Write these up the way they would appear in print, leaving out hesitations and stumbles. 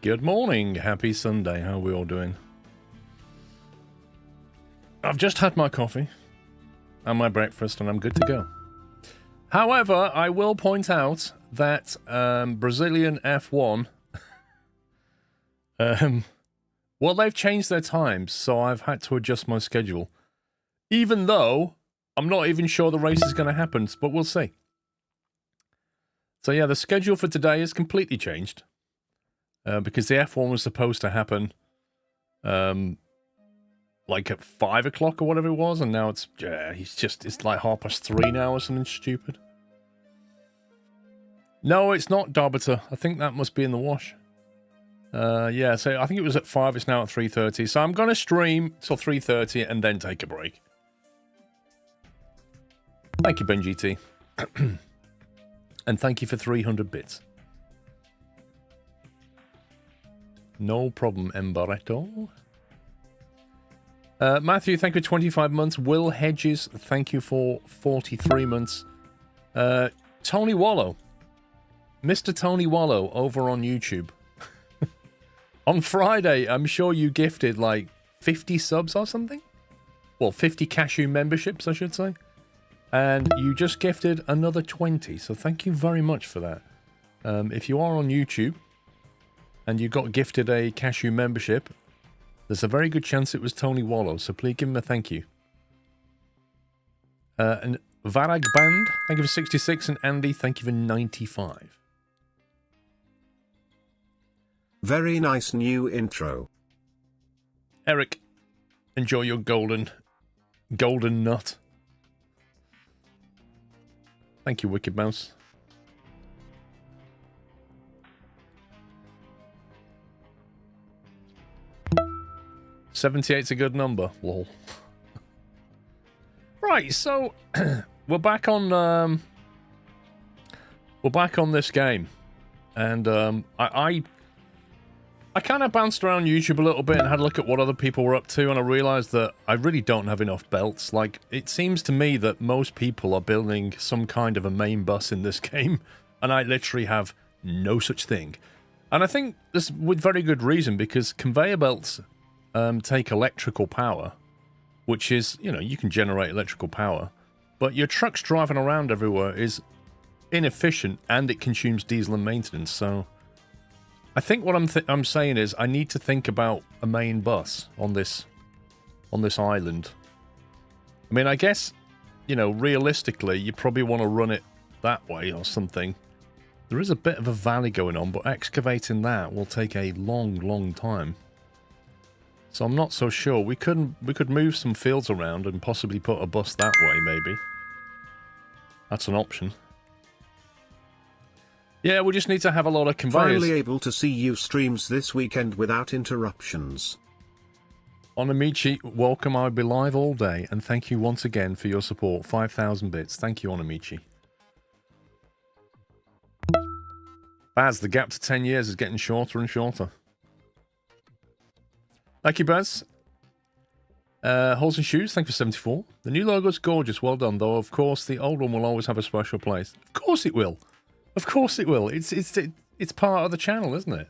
Good morning. Happy Sunday. How are we all doing? I've just had my coffee and my breakfast and I'm good to go. However, I will point out that Brazilian F1, well, they've changed their times, so I've had to adjust my schedule. Even though I'm not even sure the race is going to happen, but we'll see. So yeah, the schedule for today is completely changed. Because the F1 was supposed to happen like at 5 o'clock or whatever it was, and now it's like 3:30 now or something stupid. No, it's not Dobiter. I think that must be in the wash. Yeah, so I think it was at 5, it's now at 3:30. So I'm going to stream till 3:30 and then take a break. Thank you, Ben GT. And thank you for 300 bits. No problem, Embaretto. Matthew, thank you for 25 months. Will Hedges, thank you for 43 months. Tony Wallow. Mr. Tony Wallow over on YouTube. On Friday, I'm sure you gifted like 50 subs or something? Well, 50 Cashew memberships, I should say. And you just gifted another 20, so thank you very much for that. If you are on YouTube, and you got gifted a Cashew membership, there's a very good chance it was Tony Wallow, so please give him a thank you. And Varag Band, thank you for 66, and Andy, thank you for 95. Very nice new intro. Eric, enjoy your golden nut. Thank you, Wicked Mouse. $78's a good number. Lol. Right, so we're back on this game, and I kind of bounced around YouTube a little bit and had a look at what other people were up to, and I realized that I really don't have enough belts. Like, it seems to me that most people are building some kind of a main bus in this game, and I literally have no such thing. And I think this with very good reason, because conveyor belts take electrical power, which is, you know, you can generate electrical power, but your trucks driving around everywhere is inefficient and it consumes diesel and maintenance. So I think what I'm saying is I need to think about a main bus on this island. I mean, I guess, you know, realistically, you probably want to run it that way or something. There is a bit of a valley going on, but excavating that will take a long time. So I'm not so sure. We could move some fields around and possibly put a bus that way, maybe. That's an option. Yeah, we just need to have a lot of conveyors. Finally able to see you streams this weekend without interruptions. Onamichi, welcome. I'll be live all day, and thank you once again for your support. 5,000 bits. Thank you, Onamichi. Baz, the gap to 10 years is getting shorter and shorter. Thank you, Baz. Holes and Shoes, thank you for 74. The new logo's gorgeous, well done, though of course the old one will always have a special place. Of course it will. Of course it will. It's part of the channel, isn't it?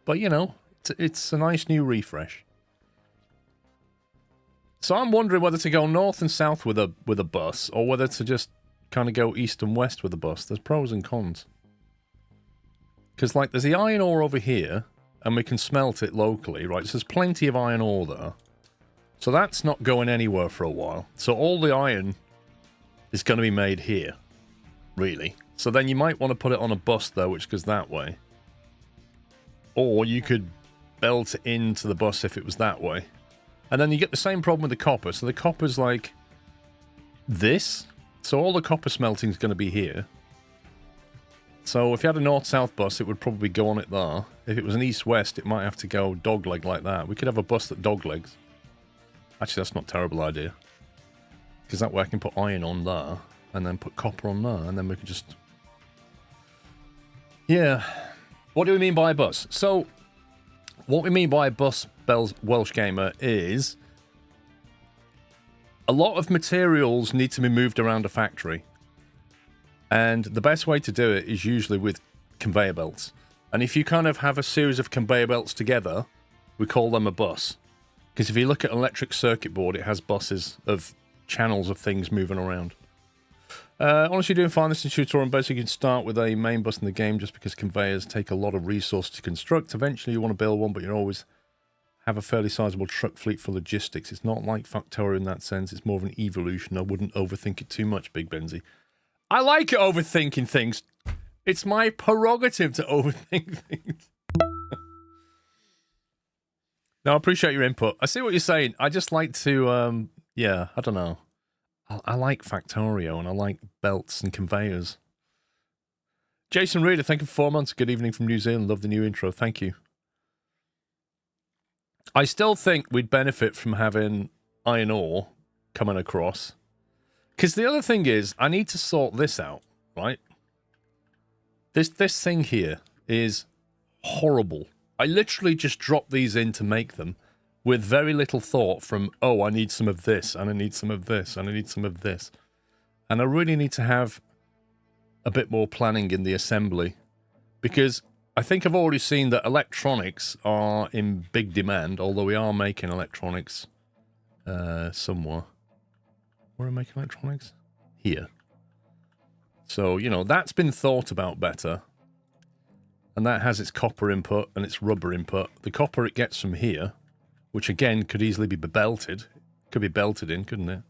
But you know, it's a nice new refresh. So I'm wondering whether to go north and south with a bus, or whether to just kind of go east and west with a bus. There's pros and cons. Because like there's the iron ore over here, and we can smelt it locally, right? So there's plenty of iron ore there. So that's not going anywhere for a while. So all the iron is going to be made here, really. So then you might want to put it on a bus, though, which goes that way. Or you could belt it into the bus if it was that way. And then you get the same problem with the copper. So the copper's like this. So all the copper smelting is going to be here. So if you had a north-south bus, it would probably go on it there. If it was an east-west, it might have to go dogleg like that. We could have a bus that doglegs. Actually, that's not a terrible idea. Because that way I can put iron on there, and then put copper on there, and then we could just... Yeah. What do we mean by a bus? So, what we mean by a bus, Welsh Gamer, is... a lot of materials need to be moved around a factory. And the best way to do it is usually with conveyor belts. And if you kind of have a series of conveyor belts together, we call them a bus. Because if you look at an electric circuit board, it has buses of channels of things moving around. Honestly, doing fine this tutorial. Basically, you can start with a main bus in the game just because conveyors take a lot of resources to construct. Eventually, you want to build one, but you always have a fairly sizable truck fleet for logistics. It's not like Factorio in that sense. It's more of an evolution. I wouldn't overthink it too much, Big Benzie. I like overthinking things. It's my prerogative to overthink things. No, I appreciate your input. I see what you're saying. I just like to, yeah, I don't know. I like Factorio and I like belts and conveyors. Jason Reader, thank you for 4 months. Good evening from New Zealand. Love the new intro. Thank you. I still think we'd benefit from having iron ore coming across. Because the other thing is, I need to sort this out, right? This thing here is horrible. I literally just dropped these in to make them with very little thought from, oh, I need some of this, and I need some of this, and I need some of this. And I really need to have a bit more planning in the assembly. Because I think I've already seen that electronics are in big demand, although we are making electronics somewhere. Where are we making electronics? Here. So, you know, that's been thought about better. And that has its copper input and its rubber input. The copper it gets from here, which again could easily be belted. Could be belted in, couldn't it?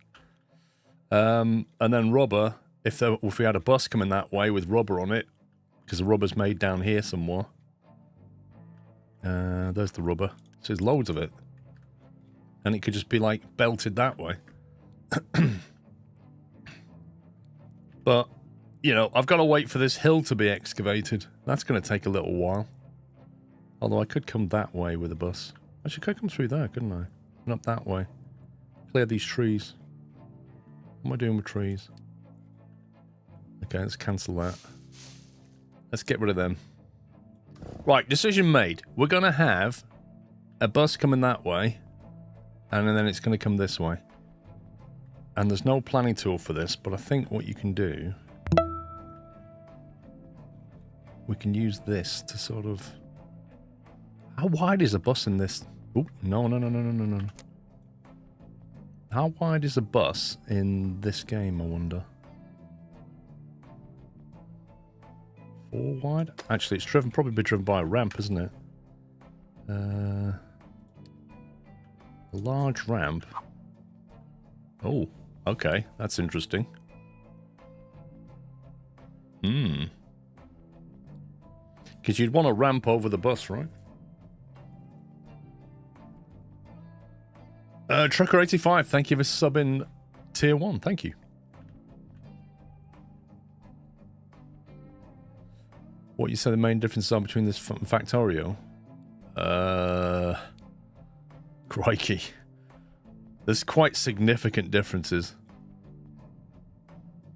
And then rubber, if we had a bus coming that way with rubber on it, because the rubber's made down here somewhere. There's the rubber. So there's loads of it. And it could just be like belted that way. But, you know, I've got to wait for this hill to be excavated. That's going to take a little while. Although I could come that way with a bus. Actually, I could come through there, couldn't I? And up that way. Clear these trees. What am I doing with trees? Okay, let's cancel that. Let's get rid of them. Right, decision made. We're going to have a bus coming that way. And then it's going to come this way. And there's no planning tool for this, but I think what you can do... We can use this to sort of... How wide is a bus in this? Oh, no. How wide is a bus in this game, I wonder? 4 wide? Actually, it's probably driven by a ramp, isn't it? A large ramp. Oh, okay. That's interesting. Because you'd want to ramp over the bus, right? Trucker85, thank you for subbing tier 1. Thank you. What you say the main differences are between this and Factorio? Crikey. There's quite significant differences.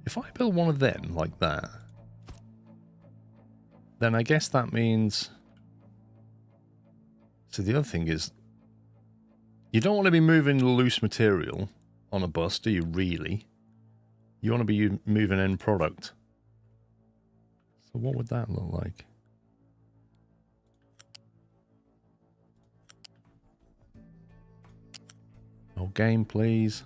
If I build one of them like that, then I guess that means... So the other thing is, you don't want to be moving loose material on a bus, do you really? You want to be moving end product. So what would that look like? No game, please.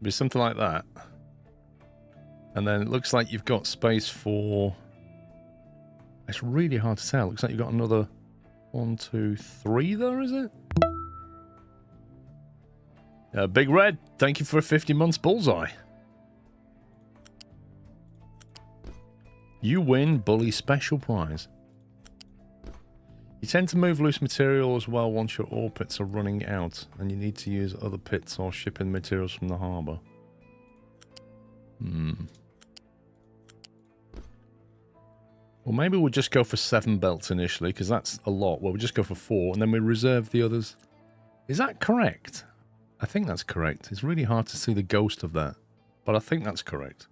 Be something like that. And then it looks like you've got space for... It's really hard to tell. Looks like you've got another 1, 2, 3 there, is it? Big Red, thank you for a 50 months bullseye. You win Bully Special Prize. You tend to move loose material as well once your ore pits are running out, and you need to use other pits or shipping materials from the harbour. Well, maybe we'll just go for 7 belts initially, because that's a lot. Well, we'll just go for 4, and then we reserve the others. Is that correct? I think that's correct. It's really hard to see the ghost of that, but I think that's correct.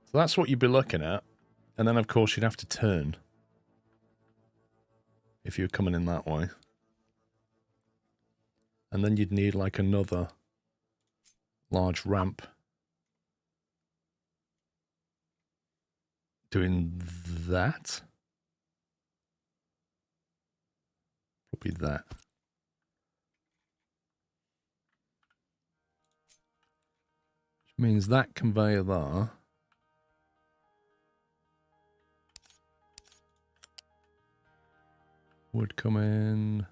So that's what you'd be looking at, and then, of course, you'd have to turn. if you're coming in that way. And then you'd need like another large ramp doing that. Probably that. Which means that conveyor there would come in.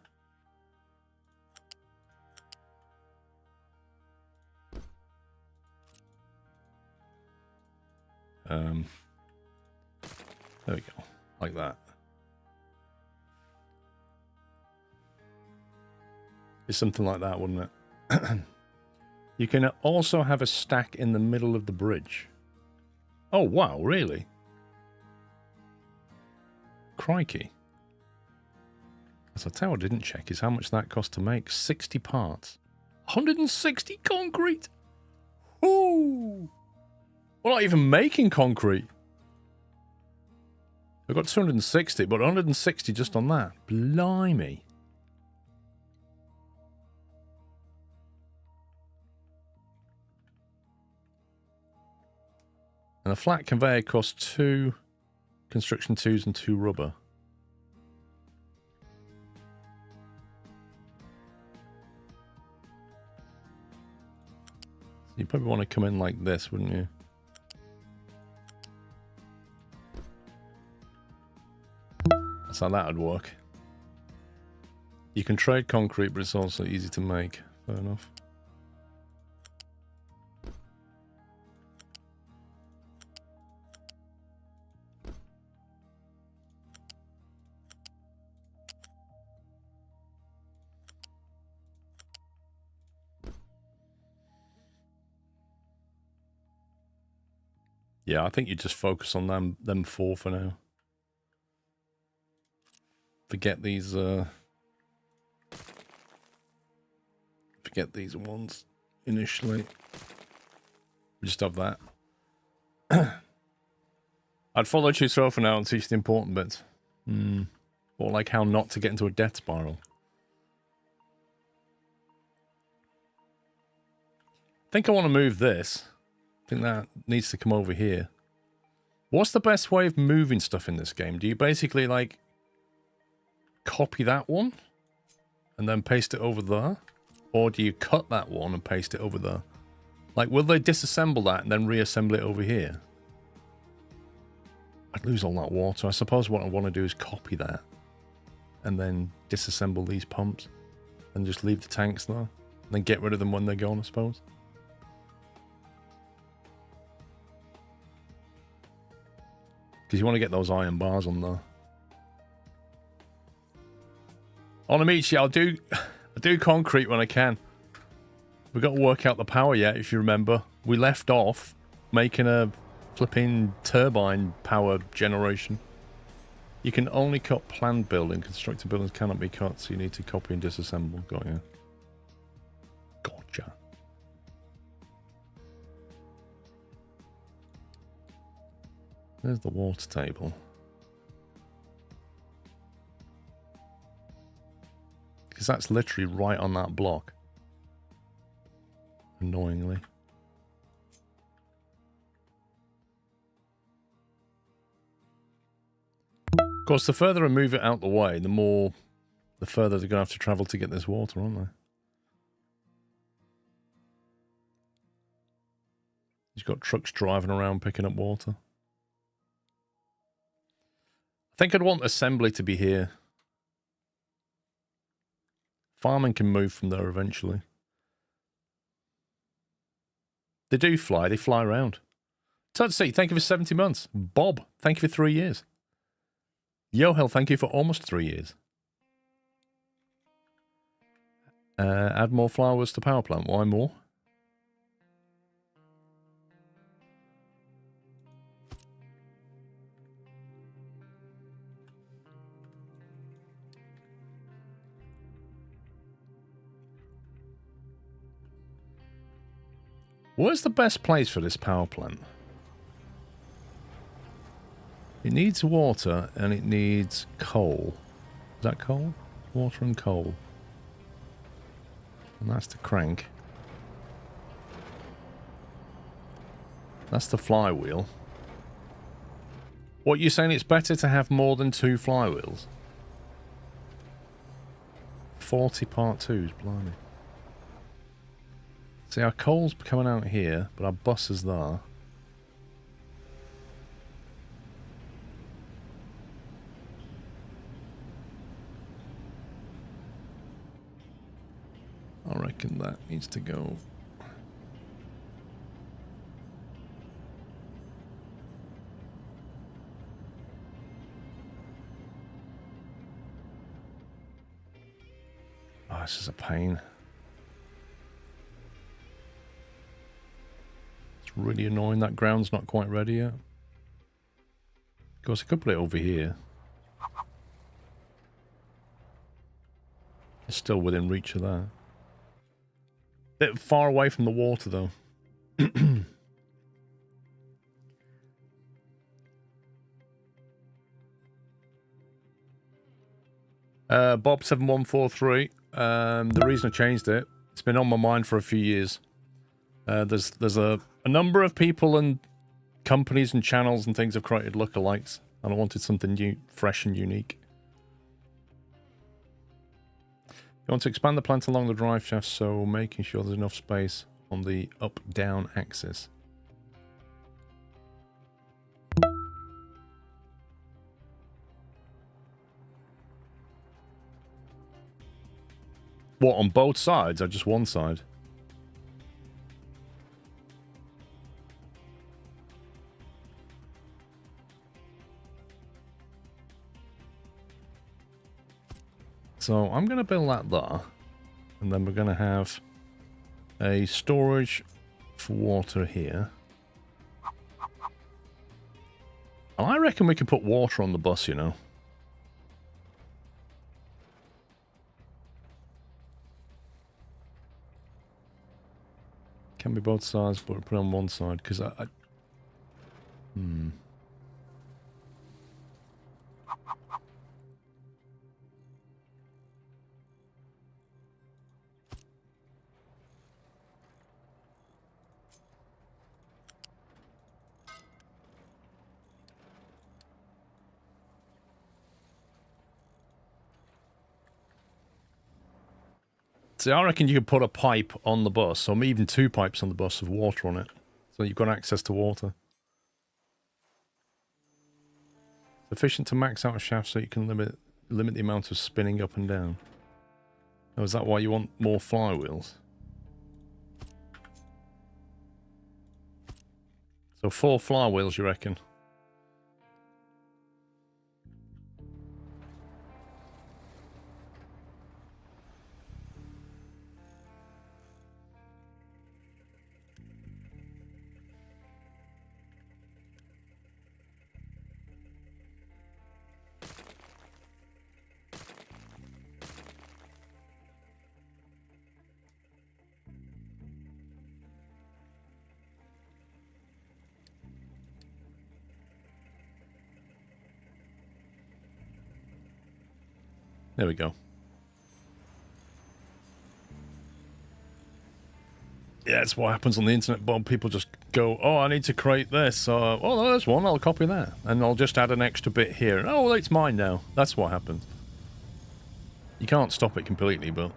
There we go, like that. It's something like that, wouldn't it? You can also have a stack in the middle of the bridge. Oh, wow, really? Crikey. As I tell you, I didn't check, is how much that cost to make. 60 parts. 160 concrete! Ooh! We're not even making concrete. We've got 260, but 160 just on that. Blimey. And a flat conveyor costs 2 construction 2s and 2 rubber. So you probably want to come in like this, wouldn't you? That's how that would work. You can trade concrete, but it's also easy to make. Fair enough. Yeah, I think you just focus on them 4 for now. Forget these ones initially. We just have that. I'd follow tutorial for now and teach the important bits. Or like how not to get into a death spiral. I think I want to move this. I think that needs to come over here. What's the best way of moving stuff in this game? Do you basically like copy that one and then paste it over there? Or do you cut that one and paste it over there? Like, will they disassemble that and then reassemble it over here? I'd lose all that water. I suppose what I want to do is copy that and then disassemble these pumps and just leave the tanks there and then get rid of them when they're gone, I suppose. Because you want to get those iron bars on there. Onamichi, I do concrete when I can. We've got to work out the power yet, if you remember. We left off making a flipping turbine power generation. You can only cut planned building. Constructed buildings cannot be cut, so you need to copy and disassemble. Got you. Gotcha. There's the water table. Because that's literally right on that block. Annoyingly. Of course, the further I move it out the way, the further they're going to have to travel to get this water, aren't they? You've got trucks driving around picking up water. I think I'd want assembly to be here. Farming can move from there eventually. They do fly. They fly around. Tootsie, thank you for 70 months. Bob, thank you for 3 years. Yohel, thank you for almost 3 years. Add more flowers to power plant. Why more? Where's the best place for this power plant? It needs water and it needs coal. that coal? Water and coal. And that's the crank. That's the flywheel. What, you saying it's better to have more than 2 flywheels? 40 part 2s, blimey. See, our coal's coming out here, but our bus is there. I reckon that needs to go. Oh, this is a pain. It's really annoying that ground's not quite ready yet. Of course, I could put it over here. It's still within reach of that. Bit far away from the water, though. Bob7143. The reason I changed it, it's been on my mind for a few years. There's a number of people and companies and channels and things have created lookalikes, and I wanted something new, fresh and unique. You want to expand the plant along the drive shaft, so making sure there's enough space on the up-down axis. What, on both sides or just one side? So I'm going to build that there, and then we're going to have a storage for water here. And I reckon we could put water on the bus, you know. Can be both sides, but put it on one side, because See, I reckon you could put a pipe on the bus, or even 2 pipes on the bus with water on it. So you've got access to water. Sufficient to max out a shaft so you can limit the amount of spinning up and down. Oh, is that why you want more flywheels? So 4 flywheels, you reckon? There we go. Yeah, it's what happens on the internet, Bob. People just go, oh, I need to create this. Oh, there's one. I'll copy that. And I'll just add an extra bit here. Oh, well, it's mine now. That's what happens. You can't stop it completely, but...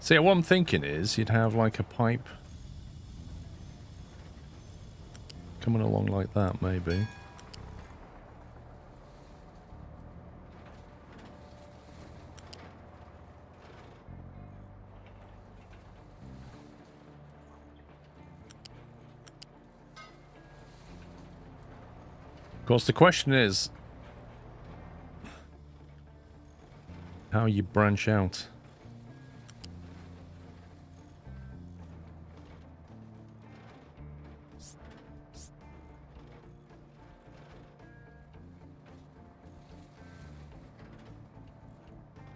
See, what I'm thinking is you'd have like a pipe coming along like that, maybe. Of course, the question is how you branch out.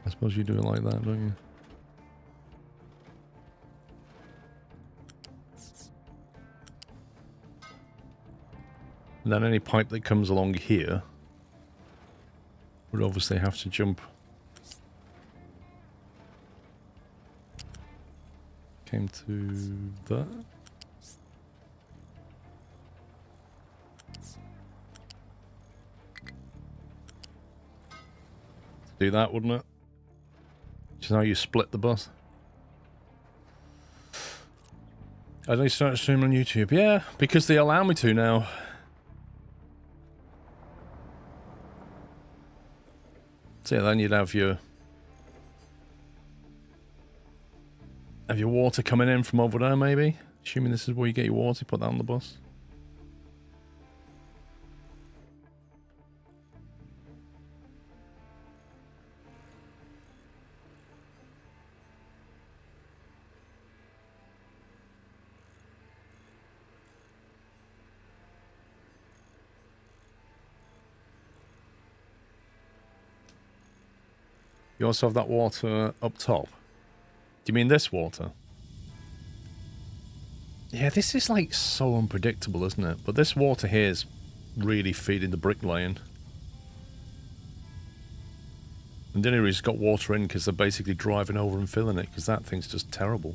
I suppose you do it like that, don't you? And then any pipe that comes along here would obviously have to jump. Came to that. Do that, wouldn't it? Which is how you split the bus. I don't start streaming on YouTube. Yeah, because they allow me to now. So yeah, then you'd have your water coming in from over there, maybe. Assuming this is where you get your water, put that on the bus. You also have that water up top. Do you mean this water? Yeah, this is like so unpredictable, isn't it? But this water here is really feeding the bricklaying. And the only reason it's got water in because they're basically driving over and filling it, because that thing's just terrible.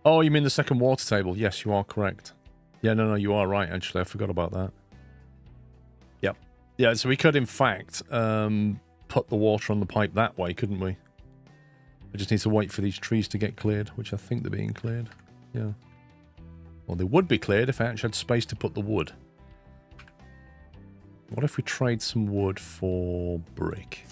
Oh, you mean the second water table? Yes, you are correct. Yeah, no, you are right, actually. I forgot about that. Yep. Yeah, so we could, in fact, put the water on the pipe that way, couldn't we? I just need to wait for these trees to get cleared, which I think they're being cleared. Yeah. Well, they would be cleared if I actually had space to put the wood. What if we trade some wood for brick?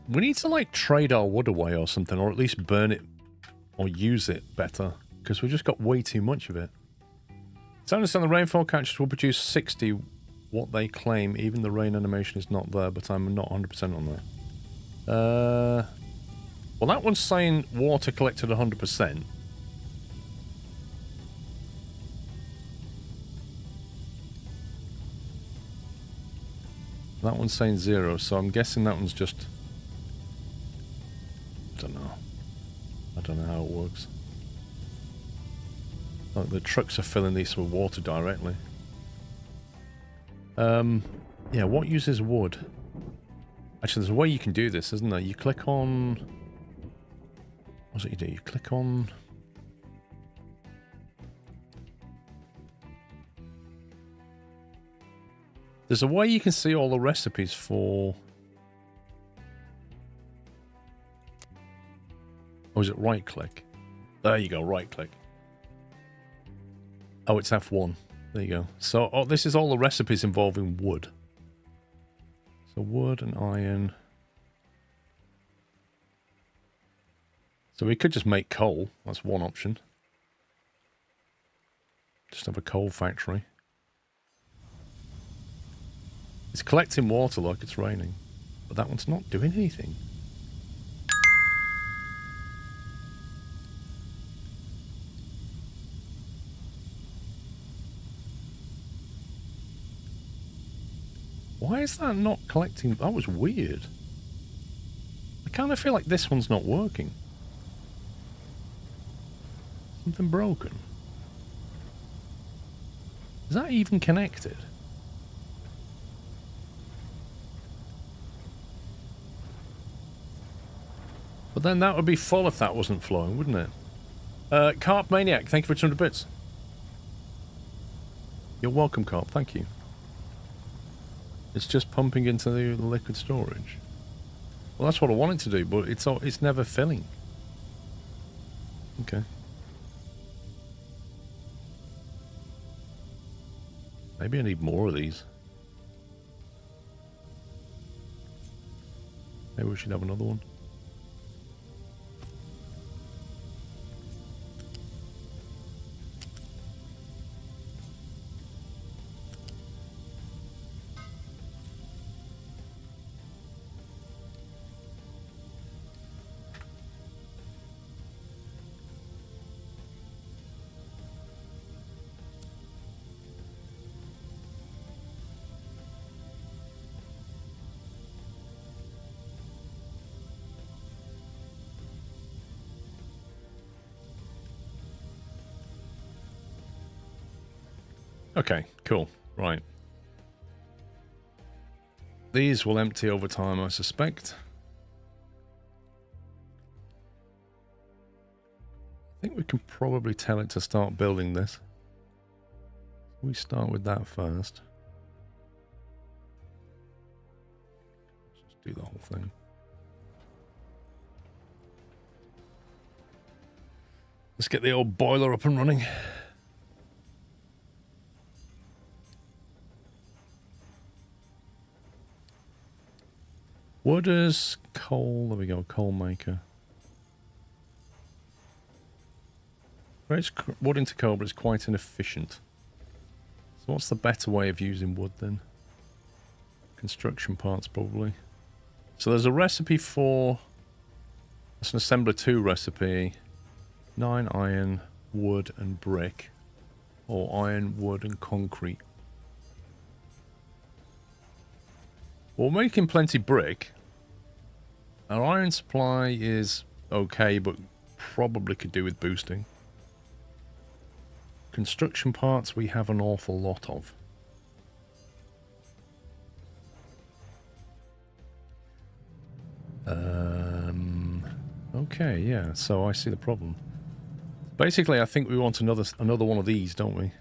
We need to, like, trade our wood away or something, or at least burn it or use it better, because we've just got way too much of it. So I understand the rainfall catchers will produce 60 what they claim. Even the rain animation is not there, but I'm not 100% on that. Well, that one's saying water collected 100%. That one's saying 0, so I'm guessing that one's just... I don't know. I don't know how it works. Like the trucks are filling these with water directly. Yeah, what uses wood? Actually, there's a way you can do this, isn't there? You click on... What's it you do? You click on... There's a way you can see all the recipes for... Or is it right click? There you go, right click. Oh, it's F1. There you go. So this is all the recipes involving wood. So wood and iron. So we could just make coal. That's one option. Just have a coal factory. It's collecting water like it's raining. But that one's not doing anything. Why is that not collecting? That was weird. I kind of feel like this one's not working. Something broken. Is that even connected? But then that would be full if that wasn't flowing, wouldn't it? Carp Maniac, thank you for 200 bits. You're welcome, Carp, thank you. It's just pumping into the liquid storage. Well, that's what I wanted to do, but it's never filling. Okay. Maybe I need more of these. Maybe we should have another one. Okay, cool. Right. These will empty over time, I suspect. I think we can probably tell it to start building this. We start with that first. Let's just do the whole thing. Let's get the old boiler up and running. Wood is coal. There we go, coal maker. It's wood into coal, but it's quite inefficient. So what's the better way of using wood then? Construction parts probably. So there's a recipe for... It's an assembler 2 recipe. 9 iron, wood and brick. Or iron, wood and concrete. Well, we're making plenty brick. Our iron supply is okay, but probably could do with boosting. Construction parts we have an awful lot of. Okay, yeah, so I see the problem. Basically, I think we want another one of these, don't we?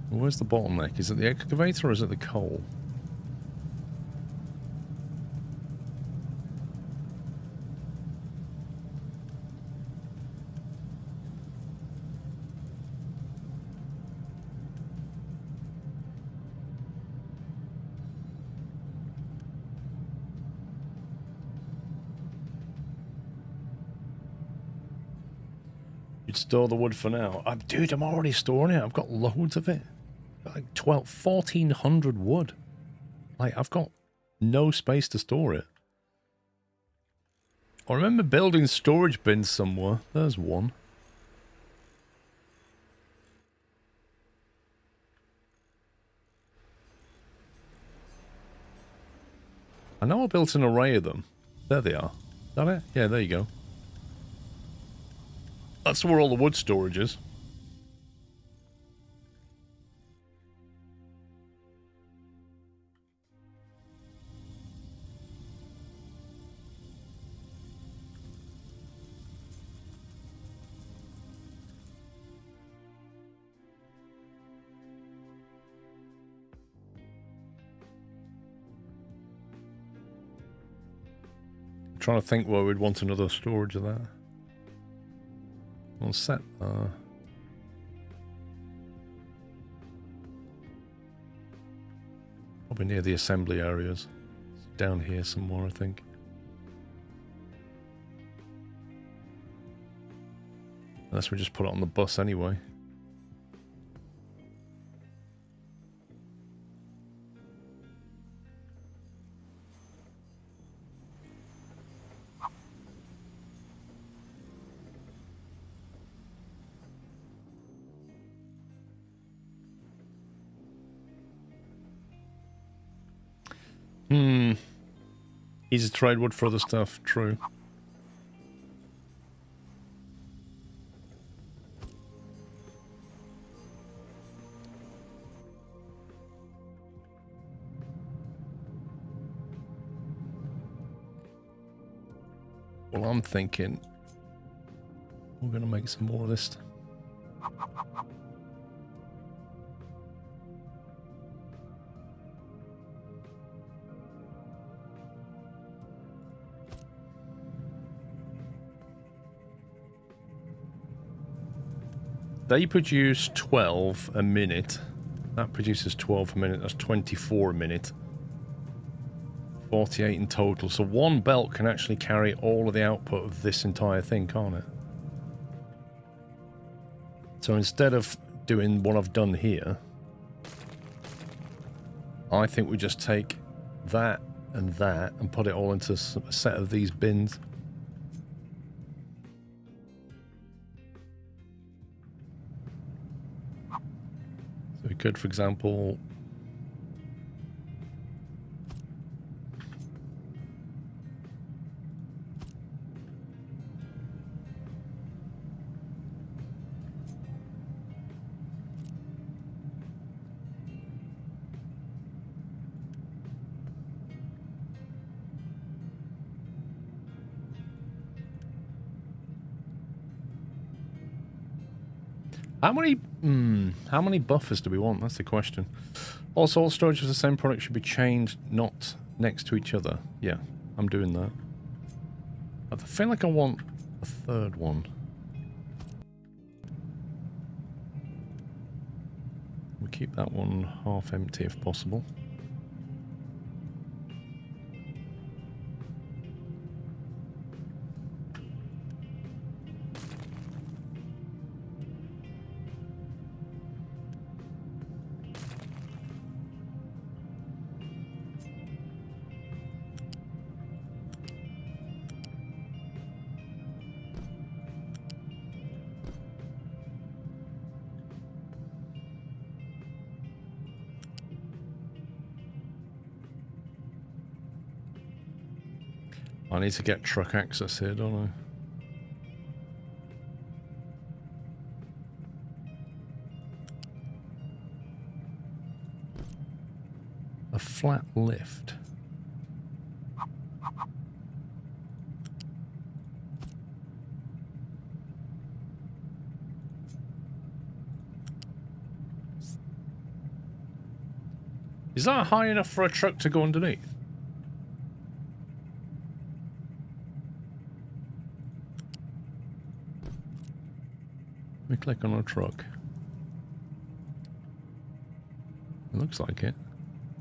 Where's the bottleneck? Is it the excavator or is it the coal? You'd store the wood for now. Dude, I'm already storing it. I've got loads of it. Like 1,400 wood. Like, I've got no space to store it. I remember building storage bins somewhere. There's one. I know I built an array of them. There they are. Is that it? Yeah, there you go. That's where all the wood storage is. I'm trying to think where we'd want another storage of that. We'll set probably near the assembly areas. It's down here somewhere, I think. Unless we just put it on the bus anyway. Easy to trade wood for other stuff, true. Well, I'm thinking we're going to make some more of this. They produce 12 a minute. That produces 12 a minute. That's 24 a minute. 48 in total. So one belt can actually carry all of the output of this entire thing, can't it? So instead of doing what I've done here, I think we just take that and put it all into a set of these bins. So we could, for example, How many buffers do we want? That's the question. Also, all storage of the same product should be chained, not next to each other. Yeah, I'm doing that. I feel like I want a third one. We'll keep that one half empty if possible. I need to get truck access here, don't I? A flat lift. Is that high enough for a truck to go underneath? Let me click on a truck. It looks like it.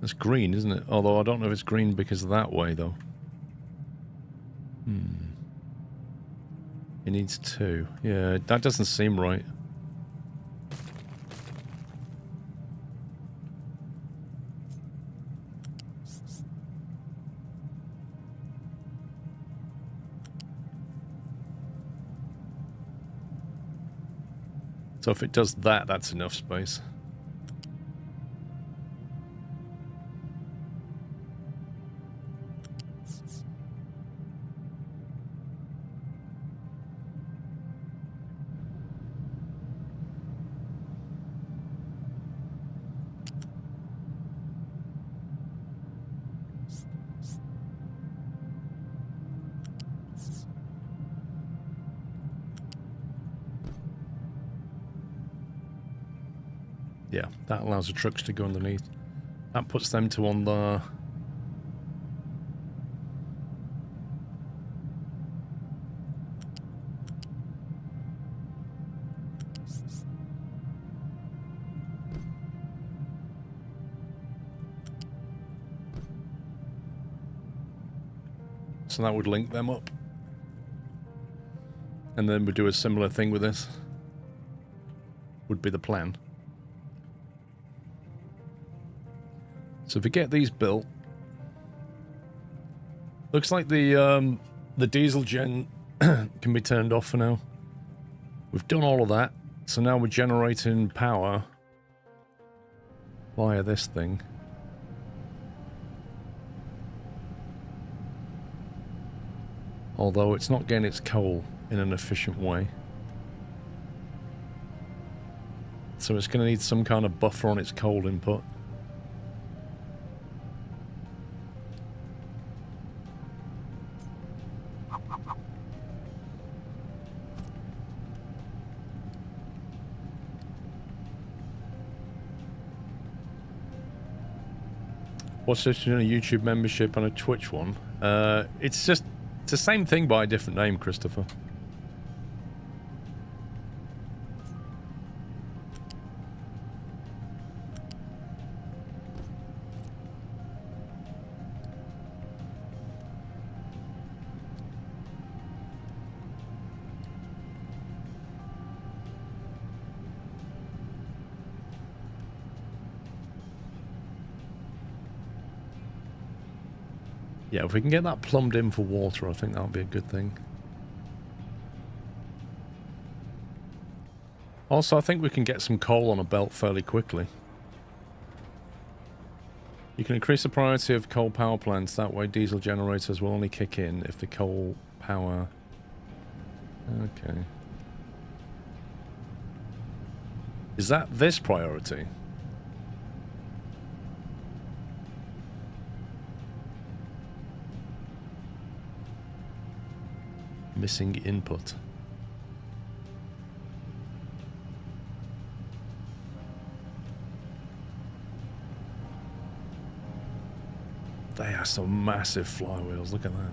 It's green, isn't it? Although I don't know if it's green because of that way, though. It needs 2. Yeah, that doesn't seem right. So if it does that, that's enough space. Yeah, that allows the trucks to go underneath. That puts them to on the... So that would link them up. And then we'd do a similar thing with this. Would be the plan. So if we get these built, looks like the diesel gen can be turned off for now. We've done all of that, so now we're generating power via this thing. Although it's not getting its coal in an efficient way. So it's going to need some kind of buffer on its coal input. What's this between a YouTube membership and a Twitch one? It's the same thing by a different name, Christopher. Yeah, if we can get that plumbed in for water, I think that would be a good thing. Also, I think we can get some coal on a belt fairly quickly. You can increase the priority of coal power plants. That way diesel generators will only kick in if the coal power... Okay. Is that this priority? Missing input. They are some massive flywheels. Look at that.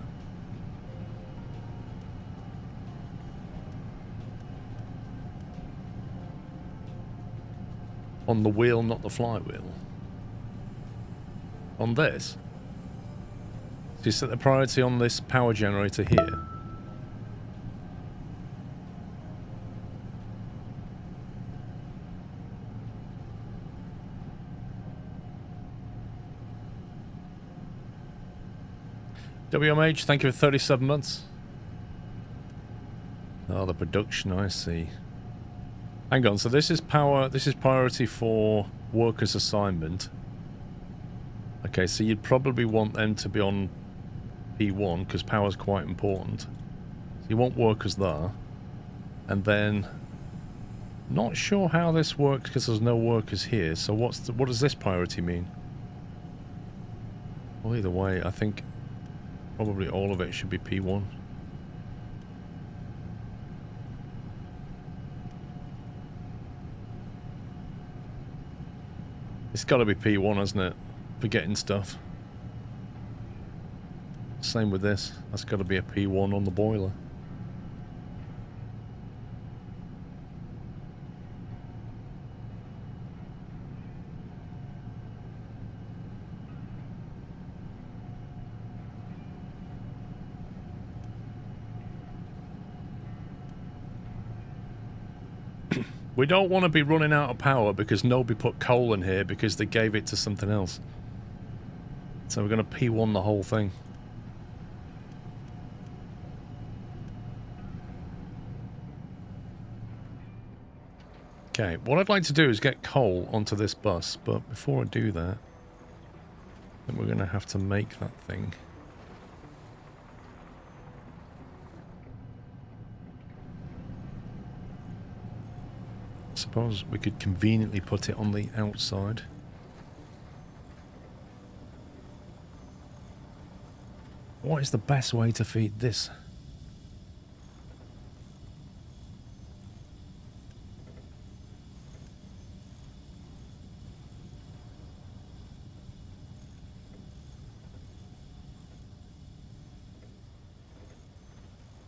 On the wheel, not the flywheel. On this. So you set the priority on this power generator here. WMH, thank you for 37 months. Oh, the production, I see. Hang on, so this is power, this is priority for workers assignment. Okay, so you'd probably want them to be on P1 because power's quite important. So you want workers there. And then, not sure how this works because there's no workers here. So what does this priority mean? Well, either way, I think probably all of it should be P1. It's got to be P1, hasn't it? For getting stuff. Same with this. That's got to be a P1 on the boiler. We don't want to be running out of power because nobody put coal in here because they gave it to something else. So we're going to P1 the whole thing. Okay, what I'd like to do is get coal onto this bus, but before I do that, then we're going to have to make that thing. I suppose we could conveniently put it on the outside. What is the best way to feed this?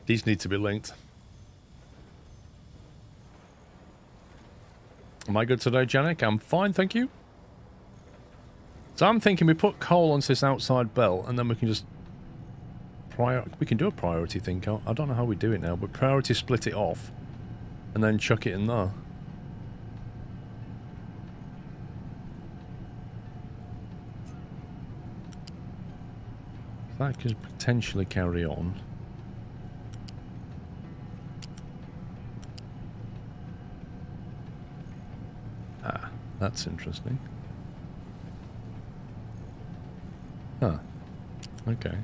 These need to be linked. Am I good today, Janik? I'm fine, thank you. So I'm thinking we put coal onto this outside belt and then we can just we can do a priority thing. I don't know how we do it now, but priority split it off and then chuck it in there. That could potentially carry on. Ah, that's interesting. Huh. Okay.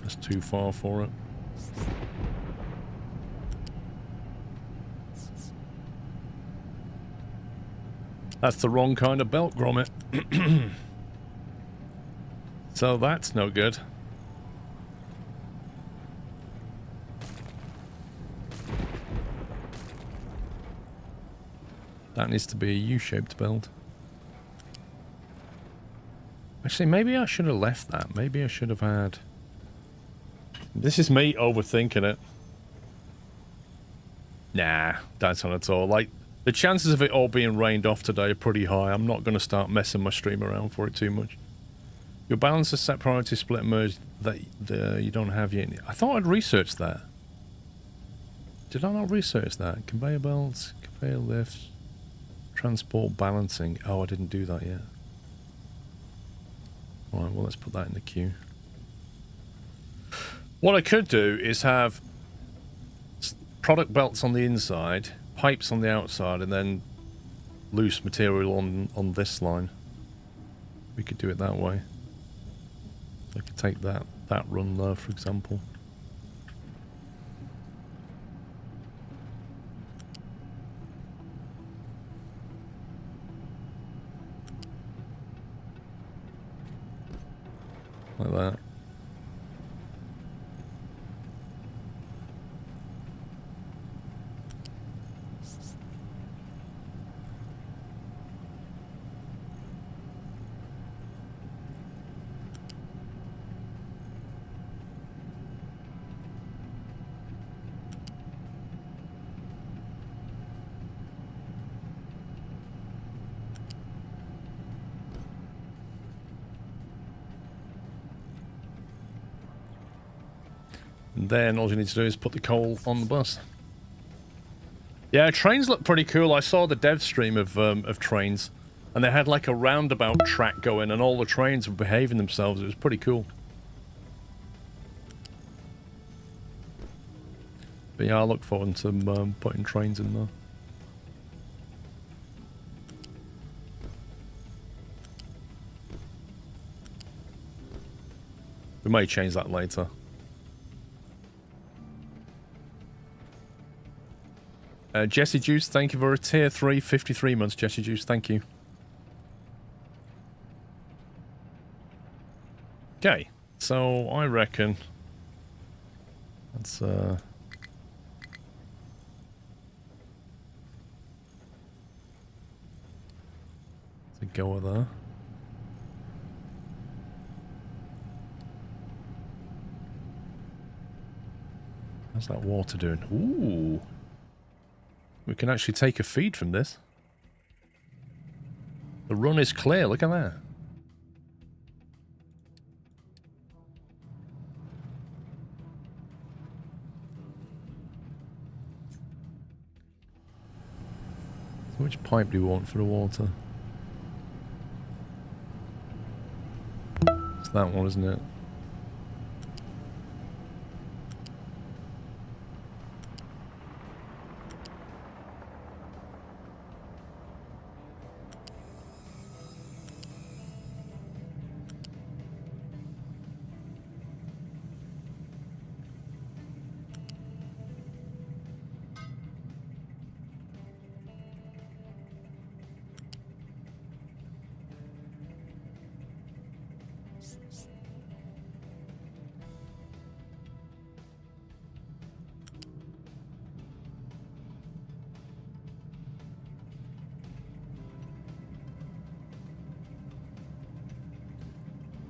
That's too far for it. That's the wrong kind of belt, Gromit. So that's no good. That needs to be a U-shaped belt. Actually, maybe I should have left that. Maybe I should have had... This is me overthinking it. Nah, that's not at all. Like, the chances of it all being rained off today are pretty high. I'm not going to start messing my stream around for it too much. Your balance is set priority split merge that you don't have yet. I thought I'd researched that. Did I not research that? Conveyor belts, conveyor lifts, transport balancing. Oh, I didn't do that yet. Alright, well, let's put that in the queue. What I could do is have product belts on the inside, pipes on the outside, and then loose material on this line. We could do it that way. I could take that run there, for example. Like that. And then all you need to do is put the coal on the bus. Yeah, trains look pretty cool. I saw the dev stream of trains, and they had like a roundabout track going, and all the trains were behaving themselves. It was pretty cool. But yeah, I look forward to putting trains in there. We may change that later. Jesse Juice, thank you for a tier 3, 53 months, Jesse Juice, thank you. Okay, so I reckon let's go with there. How's that water doing? Ooh. We can actually take a feed from this. The run is clear, look at that. So which pipe do you want for the water? It's that one, isn't it?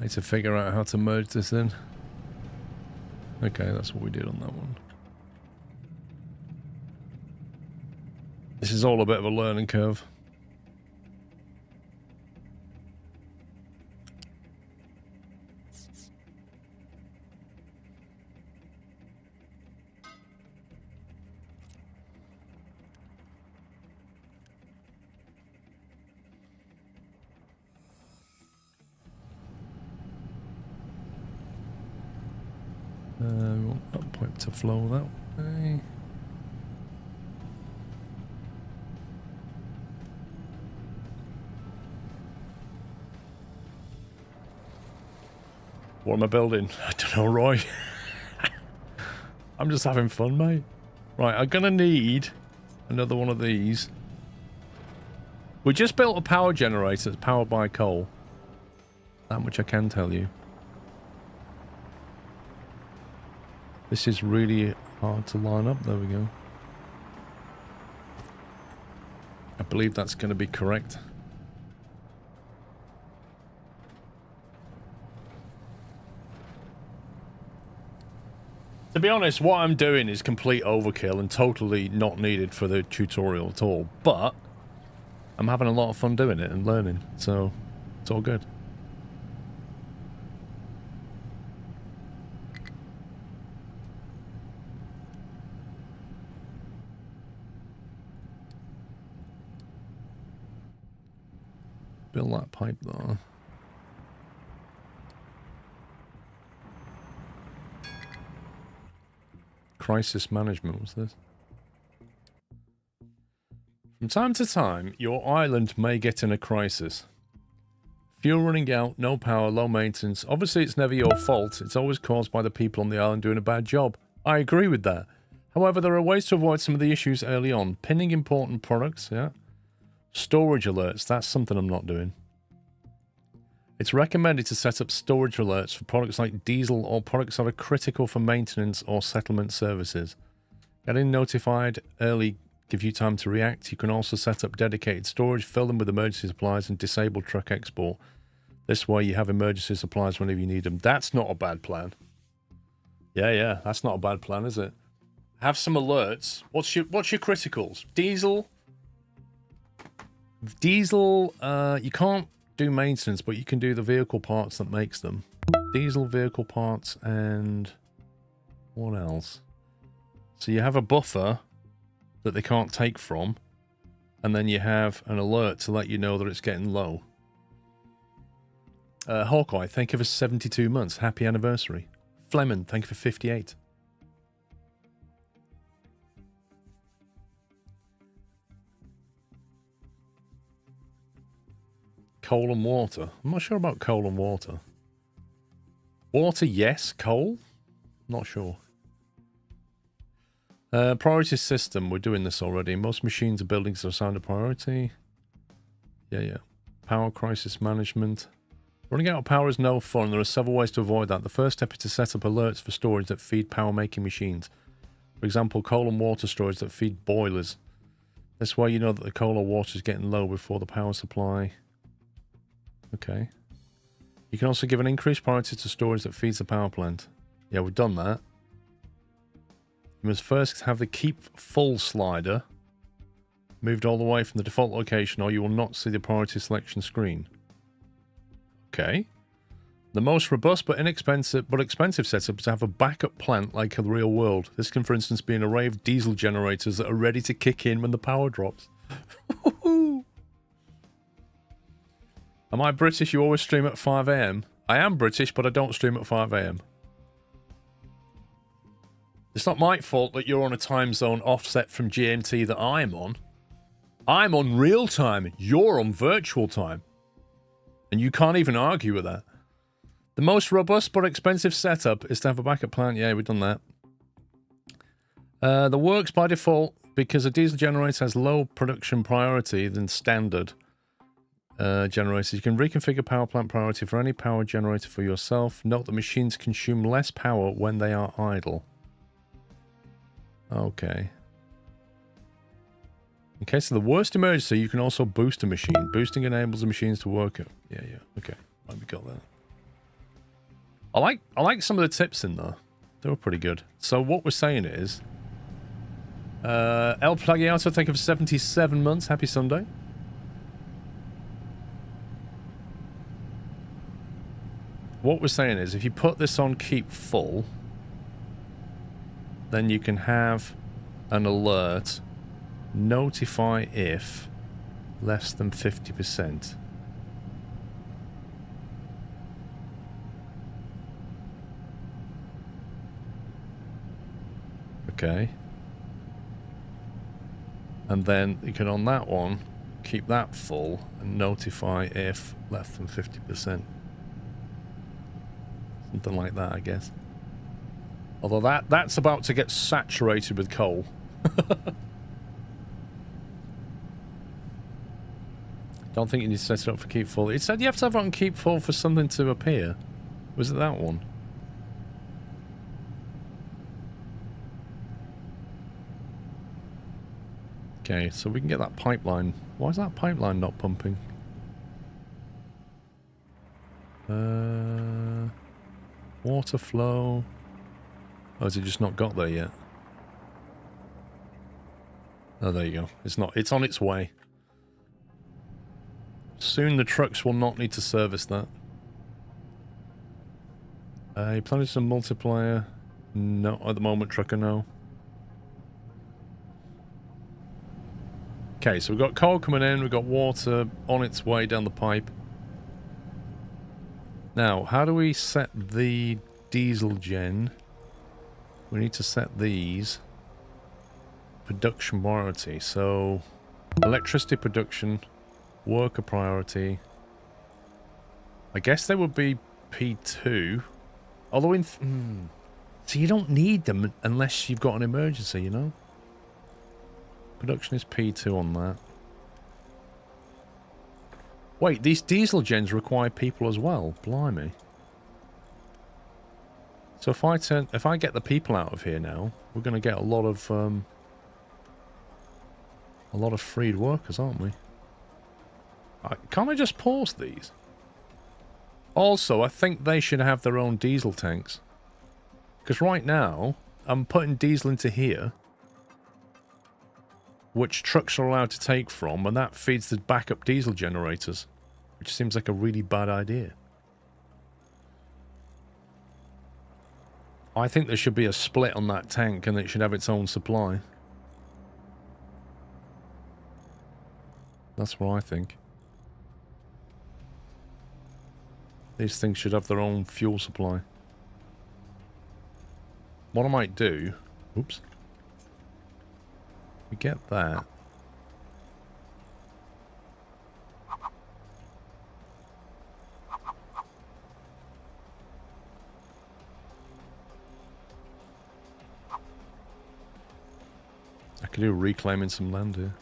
Need to figure out how to merge this in. Okay, that's what we did on that one. This is all a bit of a learning curve. We want that pipe to flow that way. What am I building? I don't know, Roy. I'm just having fun, mate. Right, I'm gonna need another one of these. We just built a power generator that's powered by coal. That much I can tell you. This is really hard to line up. There we go. I believe that's going to be correct. To be honest, what I'm doing is complete overkill and totally not needed for the tutorial at all. But I'm having a lot of fun doing it and learning. So it's all good. Build that pipe though. Crisis management was this. From time to time, your island may get in a crisis. Fuel running out, no power, low maintenance. Obviously, it's never your fault. It's always caused by the people on the island doing a bad job. I agree with that. However, there are ways to avoid some of the issues early on. Pinning important products, yeah. Storage alerts, that's something I'm not doing. It's recommended to set up storage alerts for products like diesel or products that are critical for maintenance or settlement services. Getting notified early gives you time to react. You can also set up dedicated storage, fill them with emergency supplies, and disable truck export. This way you have emergency supplies whenever you need them. That's not a bad plan. Yeah, that's not a bad plan, is it? Have some alerts. What's your criticals? Diesel, you can't do maintenance, but you can do the vehicle parts that makes them. Diesel vehicle parts and what else? So you have a buffer that they can't take from, and then you have an alert to let you know that it's getting low. Hawkeye, thank you for 72 months. Happy anniversary. Fleming, thank you for 58. Coal and water. I'm not sure about coal and water. Water, yes. Coal? Not sure. Priority system. We're doing this already. Most machines and buildings are assigned a priority. Yeah. Power crisis management. Running out of power is no fun. There are several ways to avoid that. The first step is to set up alerts for storage that feed power-making machines. For example, coal and water storage that feed boilers. This way you know that the coal or water is getting low before the power supply. Okay. You can also give an increased priority to storage that feeds the power plant. Yeah, we've done that. You must first have the keep full slider moved all the way from the default location, or you will not see the priority selection screen. Okay. The most robust but expensive setup is to have a backup plant like a real world. This can, for instance, be an array of diesel generators that are ready to kick in when the power drops. Am I British? You always stream at 5 AM? I am British, but I don't stream at 5 AM. It's not my fault that you're on a time zone offset from GMT that I'm on. I'm on real time. You're on virtual time. And you can't even argue with that. The most robust but expensive setup is to have a backup plant. Yeah, we've done that. The works by default because a diesel generator has low production priority than standard generators. You can reconfigure power plant priority for any power generator for yourself. Note that machines consume less power when they are idle. Okay. In case of the worst emergency, you can also boost a machine. Boosting enables the machines to work. Yeah. Okay. Right, we got that. I like some of the tips in there. They were pretty good. So what we're saying is, El Plagiato, thank you for 77 months. Happy Sunday. What we're saying is, if you put this on keep full, then you can have an alert notify if less than 50%. Okay. And then you can, on that one, keep that full and notify if less than 50%. Something like that, I guess. Although that's about to get saturated with coal. Don't think you need to set it up for keep full. It said you have to have it on keep full for something to appear. Was it that one? Okay, so we can get that pipeline. Why is that pipeline not pumping? Water flow. Oh, has it just not got there yet? Oh, there you go. It's not. It's on its way. Soon the trucks will not need to service that. You planning some multiplier? No, at the moment, trucker, no. Okay, so we've got coal coming in, we've got water on its way down the pipe. Now, how do we set the diesel gen? We need to set these. Production priority. So, electricity production, worker priority. I guess they would be P2. Although so you don't need them unless you've got an emergency, you know? Production is P2 on that. Wait, these diesel gens require people as well. Blimey. So if I get the people out of here now, we're going to get a lot of freed workers, aren't we? Can't I just pause these? Also, I think they should have their own diesel tanks. Because right now, I'm putting diesel into here, which trucks are allowed to take from, and that feeds the backup diesel generators, which seems like a really bad idea. I think there should be a split on that tank, and it should have its own supply. That's what I think. These things should have their own fuel supply. What I might do... Oops. We get that. I could do reclaiming some land here.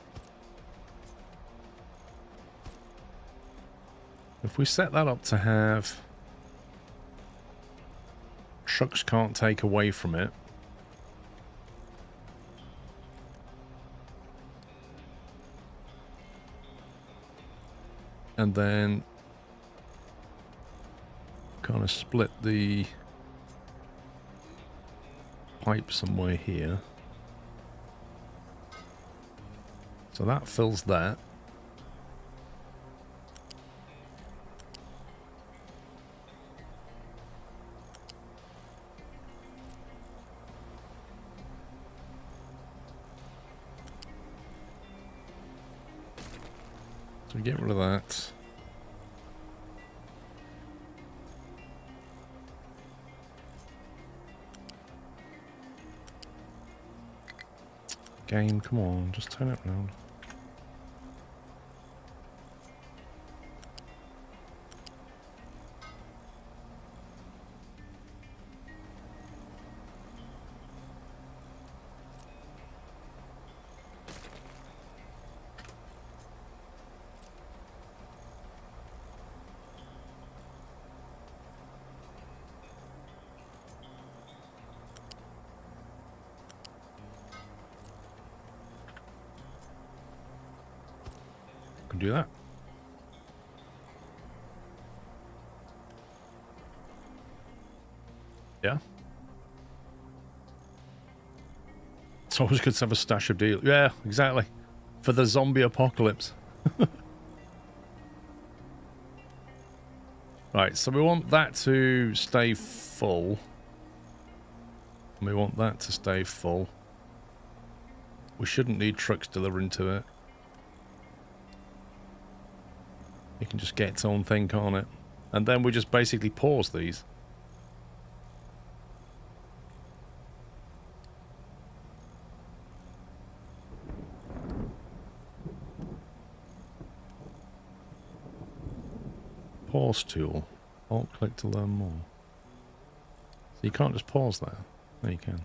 If we set that up to have... Trucks can't take away from it. And then... kind of split the... pipe somewhere here. So that fills that. So we get rid of that. Game, come on, just turn it around. Can do that. Yeah. It's always good to have a stash of deal. Yeah, exactly. For the zombie apocalypse. Right, so we want that to stay full. And we want that to stay full. We shouldn't need trucks delivering to it. It can just get its own thing, can't it? And then we just basically pause these. Pause tool. Alt click to learn more. So you can't just pause that. No, you can.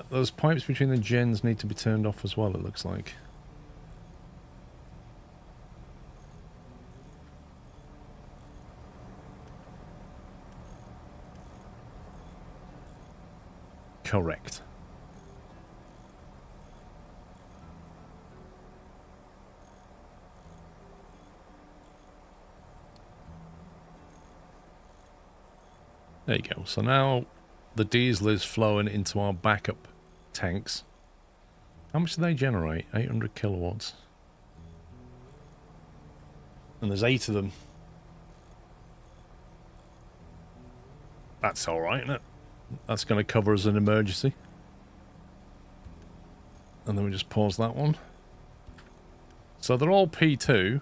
Those pipes between the gens need to be turned off as well, it looks like. Correct. There you go. So now the diesel is flowing into our backup tanks. How much do they generate? 800 kilowatts. And there's 8 of them. That's alright, isn't it? That's going to cover as an emergency. And then we just pause that one. So they're all P2.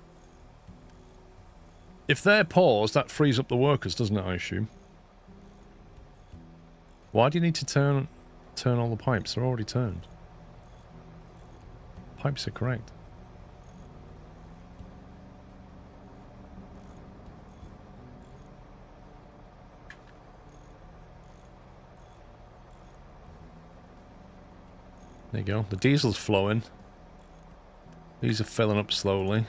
If they're paused, that frees up the workers, doesn't it, I assume? Why do you need to turn all the pipes? They're already turned. Pipes are correct. There you go. The diesel's flowing. These are filling up slowly.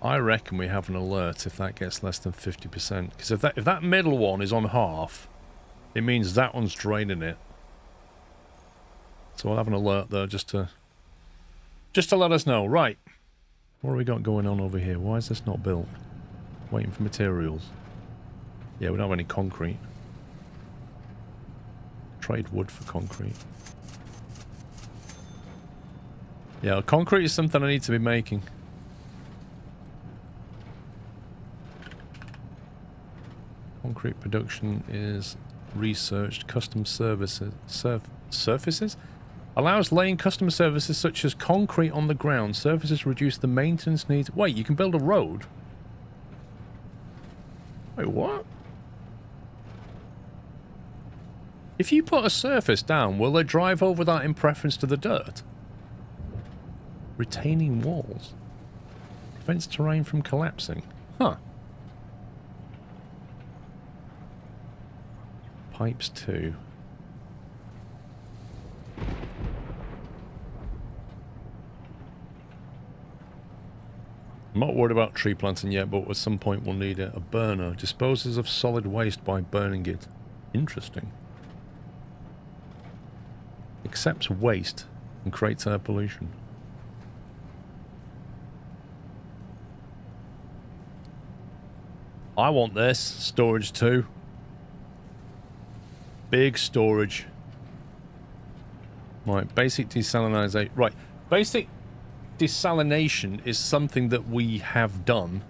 I reckon we have an alert if that gets less than 50%. Because if that middle one is on half, it means that one's draining it. So we'll have an alert there just to let us know. Right. What have we got going on over here? Why is this not built? Waiting for materials. Yeah, we don't have any concrete. Trade wood for concrete. Yeah, concrete is something I need to be making. Concrete production is researched. Custom services. Surfaces? Allows laying custom services such as concrete on the ground. Surfaces reduce the maintenance needs. Wait, you can build a road? Wait, what? If you put a surface down, will they drive over that in preference to the dirt? Retaining walls. Prevents terrain from collapsing. Huh. Pipes 2. I'm not worried about tree planting yet, but at some point we'll need it. A burner. Disposes of solid waste by burning it. Interesting. Accepts waste and creates air pollution. I want this. Storage 2. Big storage. Right, basic desalination. Right, basic desalination is something that we have done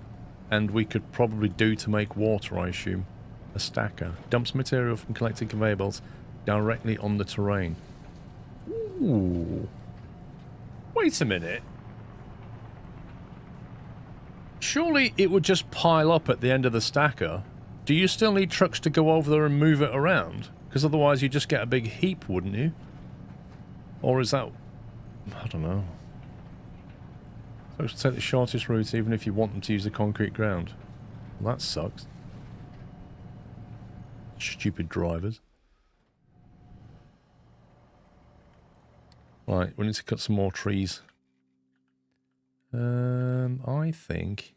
and we could probably do to make water, I assume. A stacker. Dumps material from collected conveyor belts directly on the terrain. Ooh. Wait a minute. Surely it would just pile up at the end of the stacker. Do you still need trucks to go over there and move it around? Because otherwise you just get a big heap, wouldn't you? Or is that... I don't know. So take the shortest route even if you want them to use the concrete ground. Well, that sucks. Stupid drivers. Right, we need to cut some more trees. I think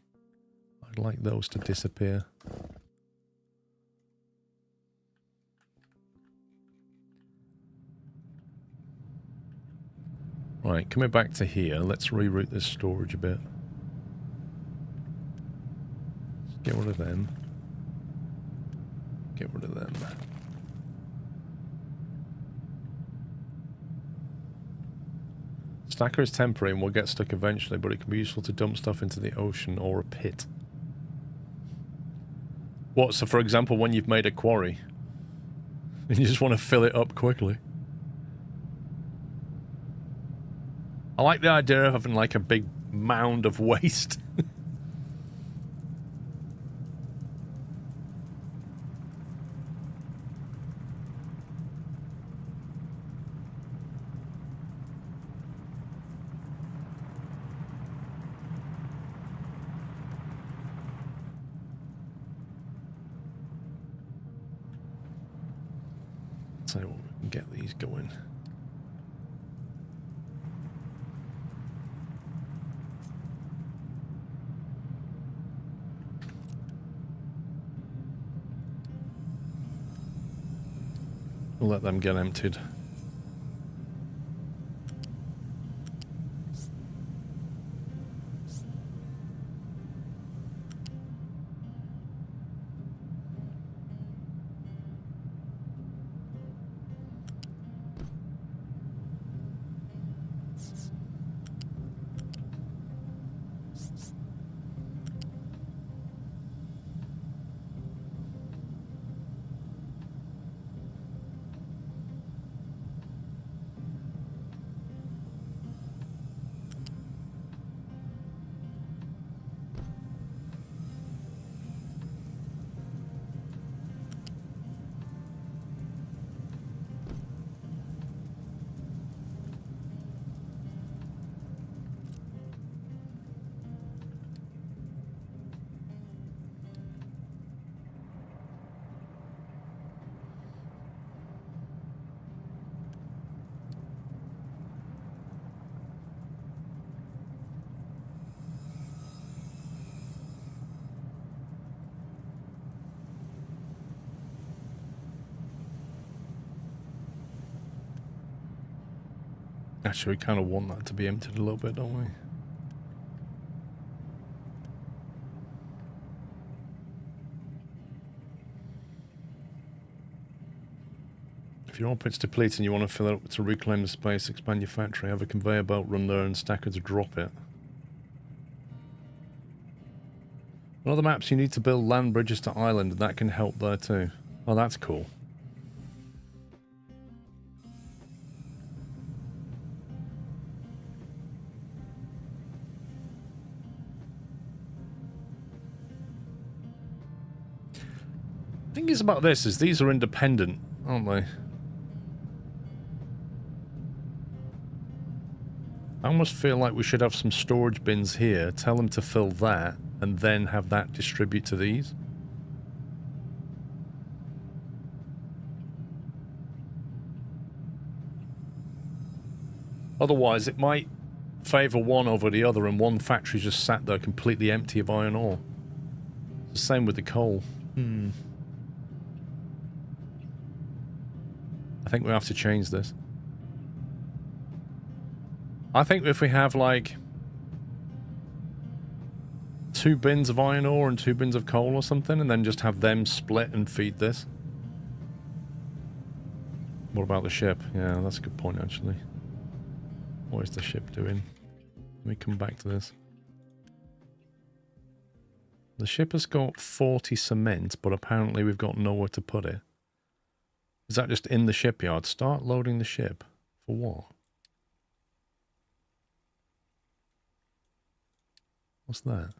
I'd like those to disappear. Right, coming back to here, let's reroute this storage a bit. Let's get rid of them. Get rid of them. Stacker is temporary and will get stuck eventually, but it can be useful to dump stuff into the ocean or a pit. What, so for example, when you've made a quarry, and you just want to fill it up quickly. I like the idea of having like a big mound of waste. So we can get these going. We'll let them get emptied. Actually, we kind of want that to be emptied a little bit, don't we? If your output's depleted and you want to fill it up to reclaim the space, expand your factory, have a conveyor belt run there and stacker to drop it. On other maps, you need to build land bridges to island, and that can help there too. Oh, that's cool. The thing is about this is these are independent, aren't they? I almost feel like we should have some storage bins here, tell them to fill that, and then have that distribute to these. Otherwise, it might favour one over the other, and one factory just sat there completely empty of iron ore. It's the same with the coal. I think we have to change this. I think if we have, like, 2 bins of iron ore and 2 bins of coal or something, and then just have them split and feed this. What about the ship? Yeah, that's a good point, actually. What is the ship doing? Let me come back to this. The ship has got 40 cement, but apparently we've got nowhere to put it. Is that just in the shipyard? Start loading the ship. For what? What's that?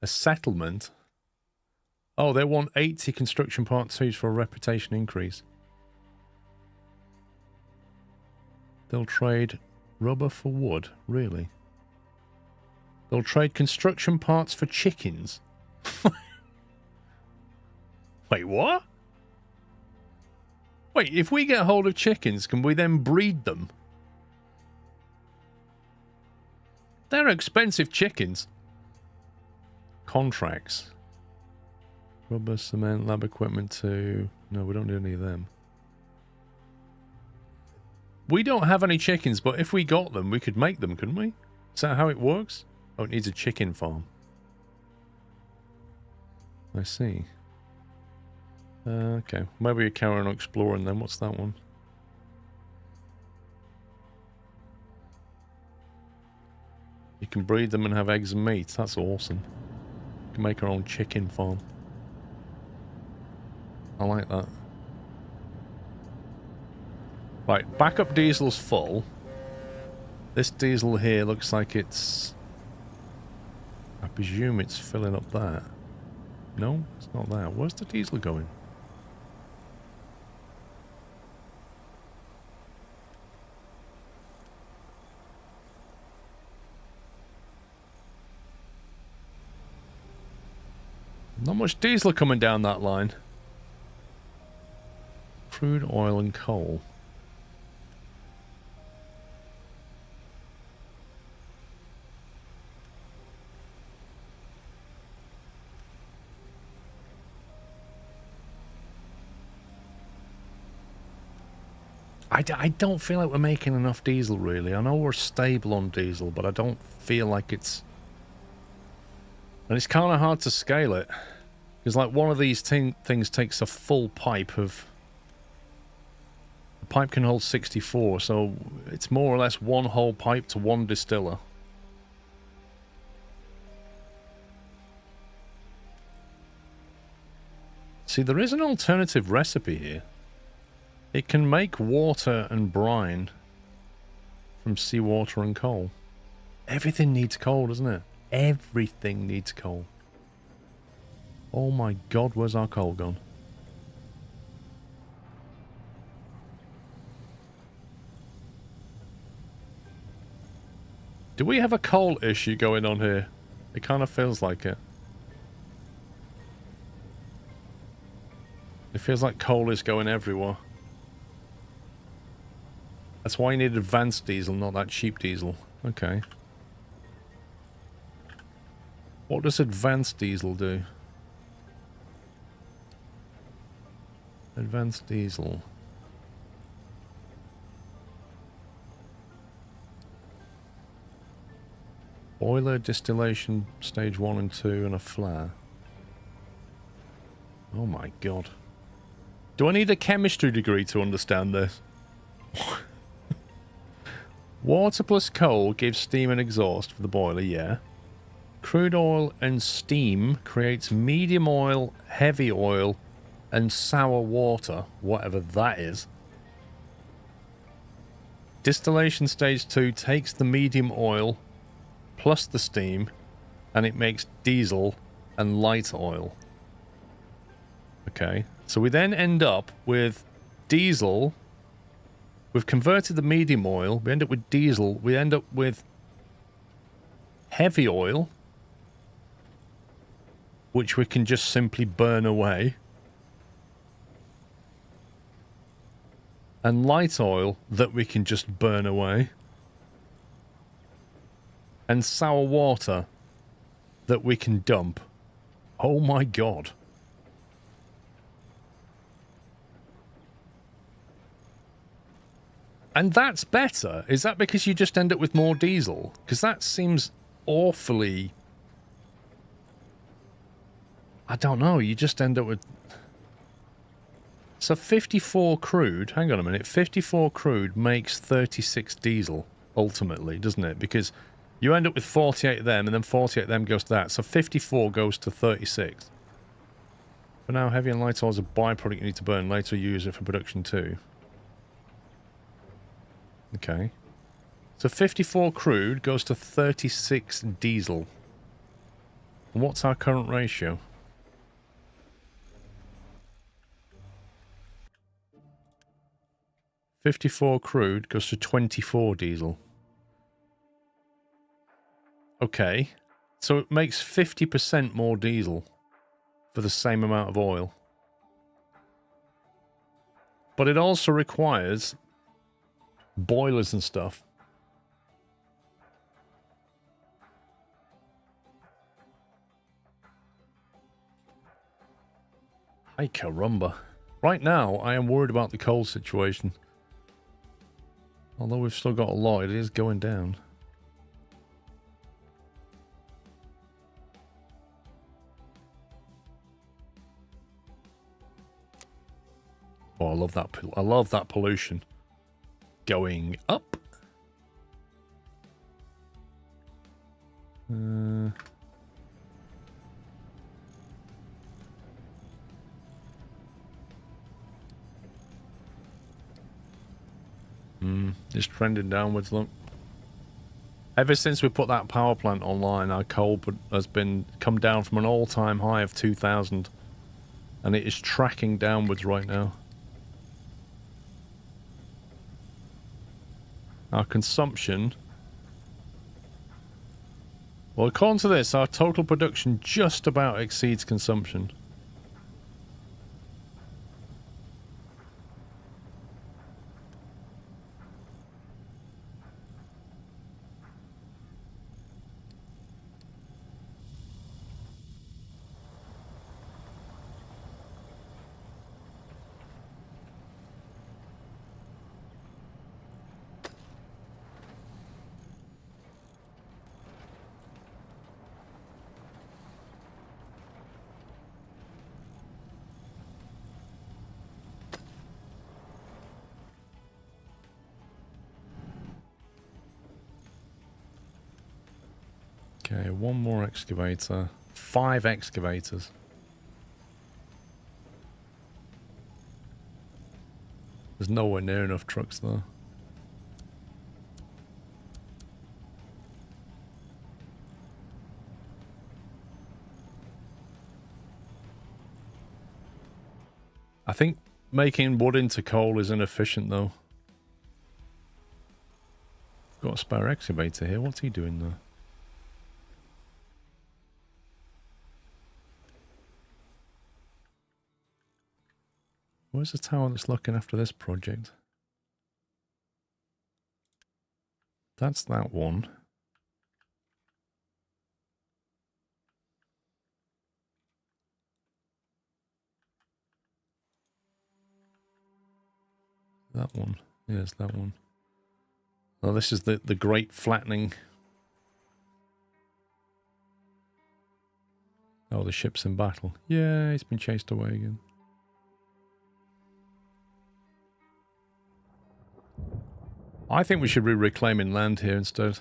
A settlement? Oh, they want 80 construction part 2s for a reputation increase. They'll trade rubber for wood? Really? They'll trade construction parts for chickens? Wait, what? Wait, if we get hold of chickens, can we then breed them? They're expensive chickens. Contracts. Rubber, cement, lab equipment too. No, we don't need any of them. We don't have any chickens, but if we got them, we could make them, couldn't we? Is that how it works? Oh, it needs a chicken farm. I see. Okay, maybe we carry on exploring then. What's that one? You can breed them and have eggs and meat. That's awesome. We can make our own chicken farm. I like that. Right, backup diesel's full. This diesel here looks like it's... I presume it's filling up that. No, it's not that. Where's the diesel going? Not much diesel coming down that line. Crude oil and coal. I don't feel like we're making enough diesel, really. I know we're stable on diesel, but I don't feel like it's... And it's kind of hard to scale it. Because, like, one of these things takes a full pipe of... The pipe can hold 64, so it's more or less one whole pipe to one distiller. See, there is an alternative recipe here. It can make water and brine from seawater and coal. Everything needs coal, doesn't it? Everything needs coal. Oh my god, where's our coal gone? Do we have a coal issue going on here? It kind of feels like it. It feels like coal is going everywhere. That's why you need advanced diesel, not that cheap diesel. Okay. What does advanced diesel do? Advanced diesel. Boiler, distillation, stage 1 and 2, and a flare. Oh my god. Do I need a chemistry degree to understand this? Water plus coal gives steam and exhaust for the boiler, yeah. Crude oil and steam creates medium oil, heavy oil, and sour water, whatever that is. Distillation stage 2 takes the medium oil plus the steam, and it makes diesel and light oil. Okay, so we then end up with diesel. We've converted the medium oil. We end up with diesel. We end up with heavy oil, which we can just simply burn away. And light oil that we can just burn away. And sour water that we can dump. Oh my god. And that's better. Is that because you just end up with more diesel? Because that seems awfully... I don't know. You just end up with... So 54 crude... Hang on a minute. 54 crude makes 36 diesel, ultimately, doesn't it? Because you end up with 48 of them, and then 48 of them goes to that. So 54 goes to 36. For now, heavy and light oil is a byproduct you need to burn. Later, use it for production too. Okay. So 54 crude goes to 36 diesel. And what's our current ratio? $54 crude goes to 24 diesel. Okay. So it makes 50% more diesel for the same amount of oil. But it also requires boilers and stuff. Ay caramba. Right now, I am worried about the coal situation. Although we've still got a lot, it is going down. Oh, I love that. I love that pollution. Going up. It's trending downwards, look. Ever since we put that power plant online, our coal has come down from an all-time high of 2,000. And it is tracking downwards right now. Our consumption... Well, according to this, our total production just about exceeds consumption. Okay, one more excavator. 5 excavators. There's nowhere near enough trucks though. I think making wood into coal is inefficient though. Got a spare excavator here. What's he doing there? Where's the tower that's looking after this project? That's that one. That one. Yes, that one. Oh, this is the great flattening. Oh, the ship's in battle. Yeah, he's been chased away again. I think we should be reclaiming land here instead.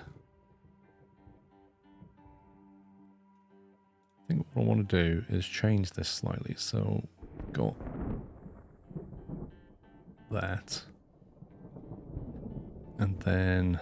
I think what I want to do is change this slightly. So, got that. And then...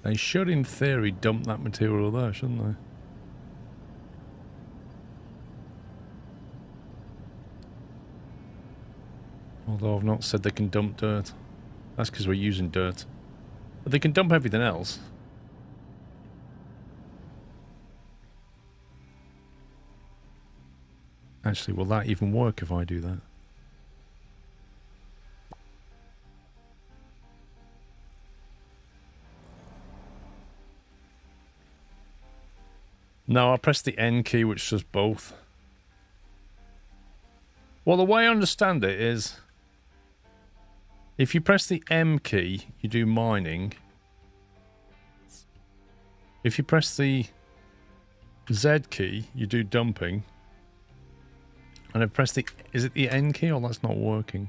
They should, in theory, dump that material there, shouldn't they? Although I've not said they can dump dirt. That's because we're using dirt. But they can dump everything else. Actually, will that even work if I do that? No, I press the N key, which does both. Well, the way I understand it is, if you press the M key, you do mining. If you press the Z key, you do dumping. And I press the... Is it the N key or that's not working?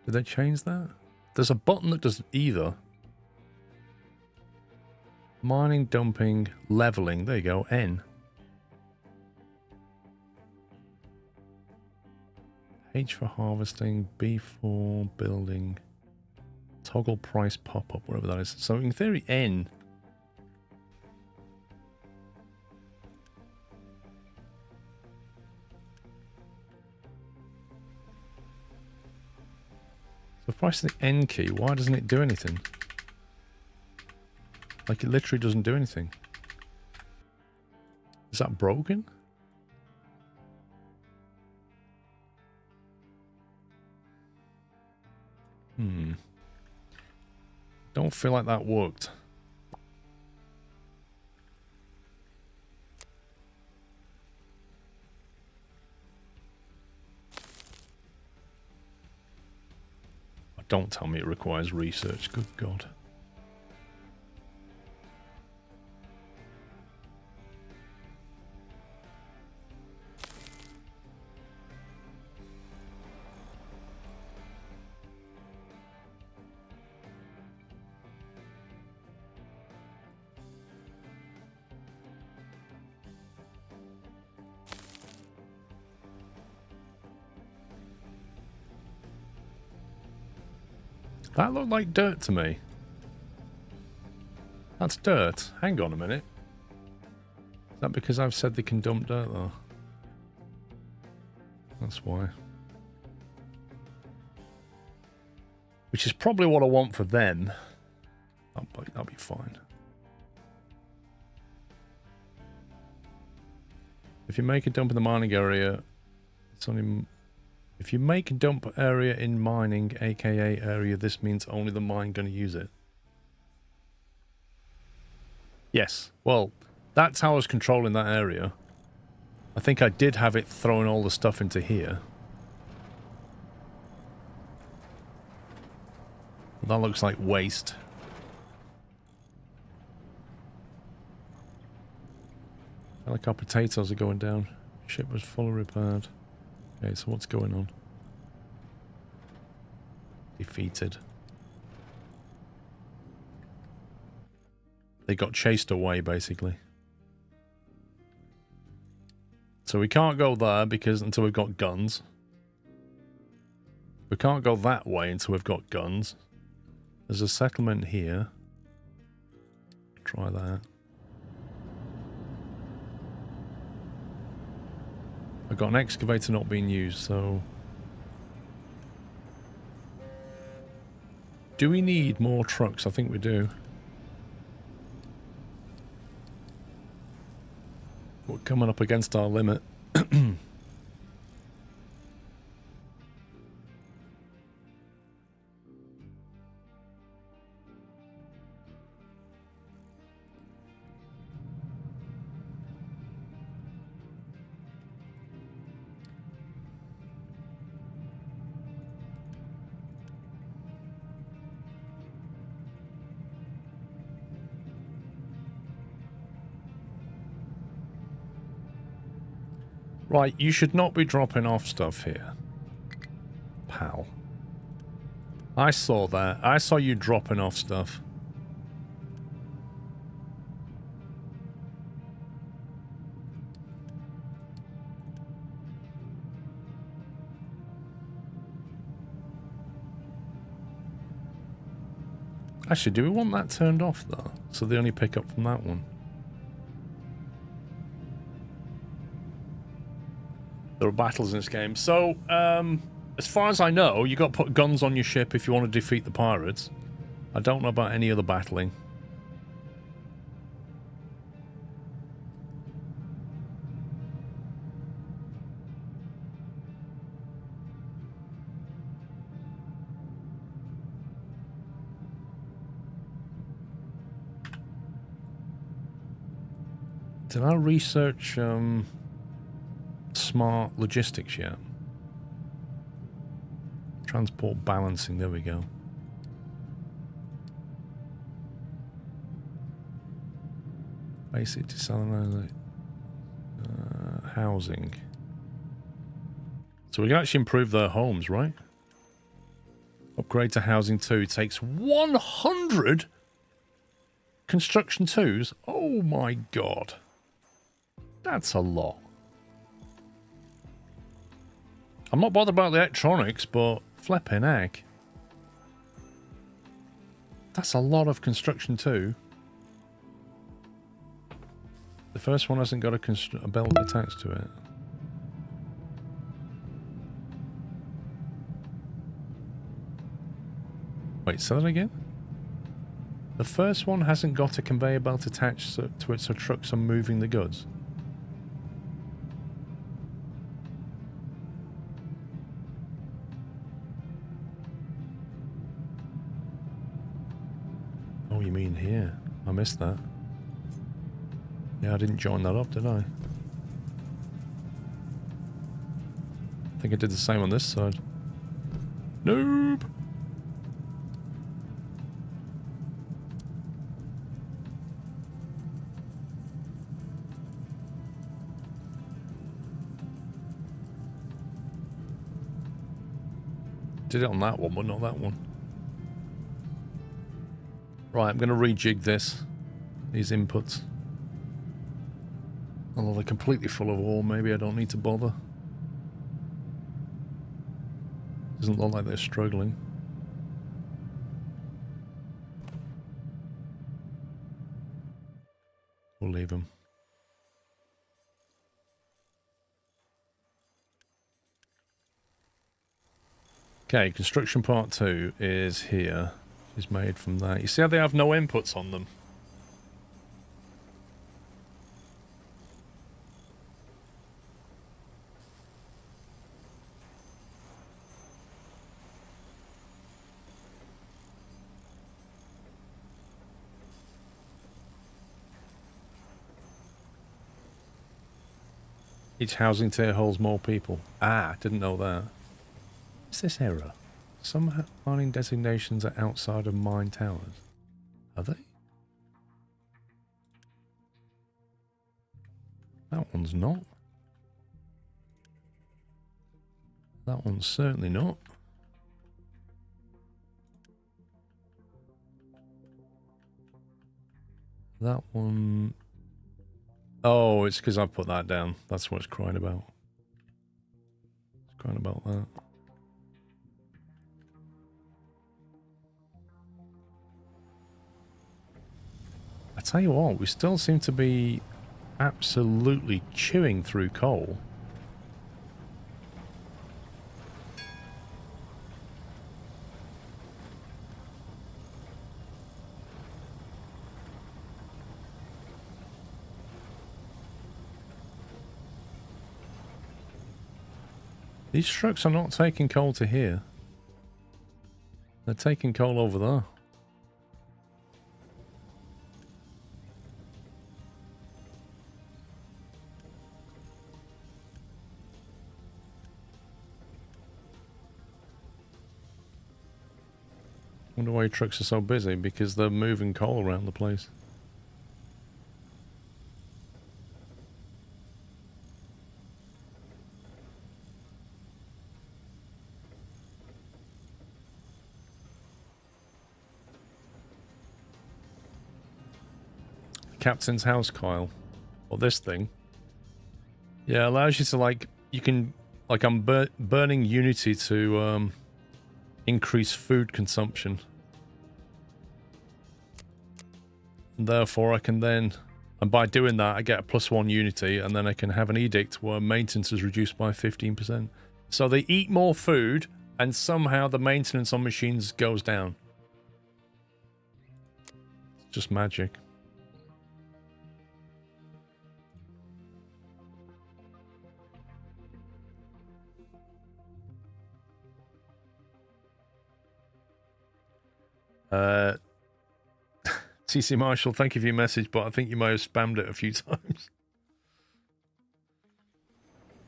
Did they change that? There's a button that does either. Mining, dumping, leveling. There you go, N. H for harvesting, B for building. Toggle price pop-up, whatever that is. So in theory, N. So if I press the N key, why doesn't it do anything? Like, it literally doesn't do anything. Is that broken? Don't feel like that worked. Don't tell me it requires research, good God. That looked like dirt to me. That's dirt. Hang on a minute. Is that because I've said they can dump dirt though? That's why. Which is probably what I want for them. That'll be fine. If you make a dump in the mining area, it's only... If you make a dump area in mining, aka area, this means only the mine going to use it. Yes, well, that's how I was controlling that area. I think I did have it throwing all the stuff into here. But that looks like waste. I feel like our potatoes are going down. Ship was fully repaired. Okay, so what's going on? Defeated. They got chased away, basically. So we can't go there because until we've got guns. We can't go that way until we've got guns. There's a settlement here. Try that. I've got an excavator not being used, so... Do we need more trucks? I think we do. We're coming up against our limit. Right, you should not be dropping off stuff here, pal. I saw that. I saw you dropping off stuff. Actually, do we want that turned off, though? So they only pick up from that one. There are battles in this game. So, as far as I know, you got to put guns on your ship if you want to defeat the pirates. I don't know about any other battling. Did I research smart logistics yet? Transport balancing, there we go. Basic desalination, housing. So we can actually improve their homes, right? Upgrade to housing 2 takes 100 construction 2s. Oh my god. That's a lot. I'm not bothered about the electronics, but flipping heck. That's a lot of construction too. The first one hasn't got a belt attached to it. Wait, say that again? The first one hasn't got a conveyor belt attached to it, so trucks are moving the goods. Oh, you mean here? I missed that. Yeah, I didn't join that up, did I? I think I did the same on this side. Noob! Did it on that one, but not that one. Right, I'm going to rejig these inputs. Although they're completely full of ore, maybe I don't need to bother. Doesn't look like they're struggling. We'll leave them. Okay, construction part 2 is here. Is made from that. You see how they have no inputs on them? Each housing tier holds more people. Ah, didn't know that. What's this error? Some mining designations are outside of mine towers. Are they? That one's not. That one's certainly not. That one... Oh, it's because I put that down. That's what it's crying about. It's crying about that. I tell you what, we still seem to be absolutely chewing through coal. These trucks are not taking coal to here. They're taking coal over there. Wonder why your trucks are so busy, because they're moving coal around the place. Captain's House Coil. Or this thing. Yeah, allows you to, like, you can, like, I'm burning Unity to increase food consumption. And therefore I can then, and by doing that I get a +1 Unity, and then I can have an edict where maintenance is reduced by 15%. So they eat more food, and somehow the maintenance on machines goes down. It's just magic. TC Marshall, thank you for your message, but I think you may have spammed it a few times.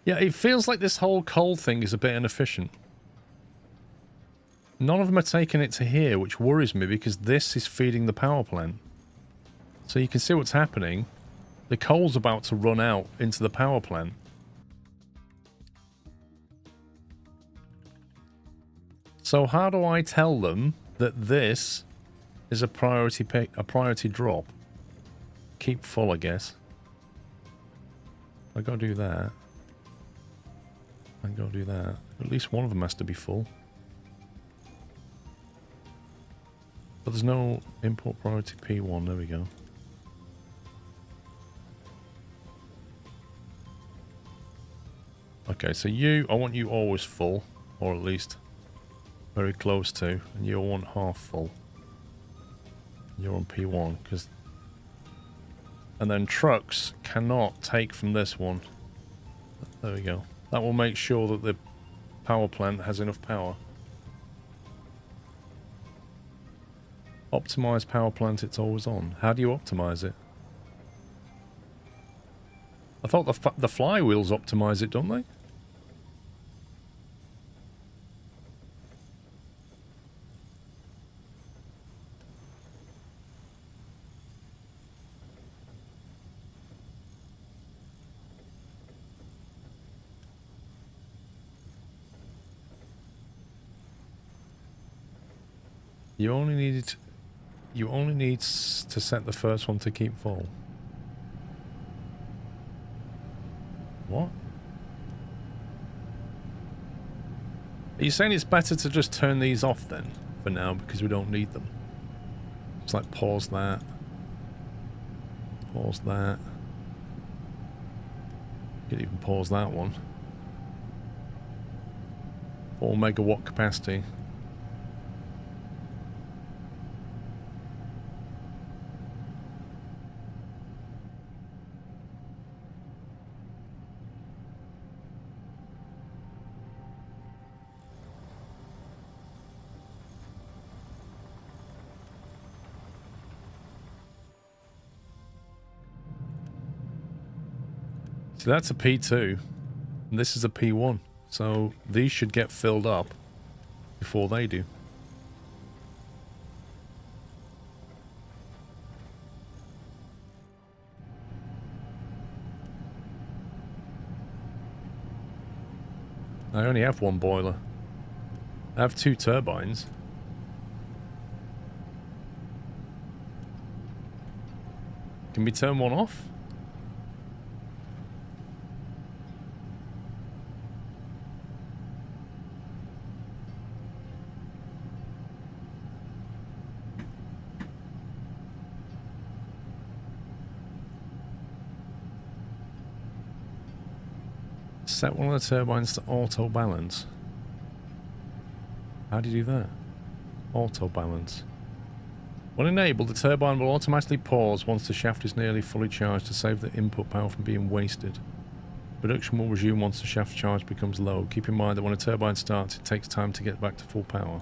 Yeah, it feels like this whole coal thing is a bit inefficient. None of them are taking it to here, which worries me because this is feeding the power plant. So you can see what's happening. The coal's about to run out into the power plant. So how do I tell them that this is a priority pick, a priority drop? Keep full, I guess. I gotta do that. I gotta do that. At least one of them has to be full. But there's no import priority P1. There we go. Okay, so you, I want you always full, or at least very close to, and you'll want half full. You're on P1, because... And then trucks cannot take from this one. There we go. That will make sure that the power plant has enough power. Optimize power plant, it's always on. How do you optimize it? I thought the flywheels optimize it, don't they? You only need to set the first one to keep full. What? Are you saying it's better to just turn these off then, for now, because we don't need them? It's like pause that. Pause that. You could even pause that one. 4 megawatt capacity. So that's a P2, and this is a P1. So these should get filled up before they do. I only have one boiler. I have 2 turbines. Can we turn one off? Set one of the turbines to auto balance. How do you do that? Auto balance. When enabled, the turbine will automatically pause once the shaft is nearly fully charged to save the input power from being wasted. Production will resume once the shaft charge becomes low. Keep in mind that when a turbine starts, it takes time to get back to full power.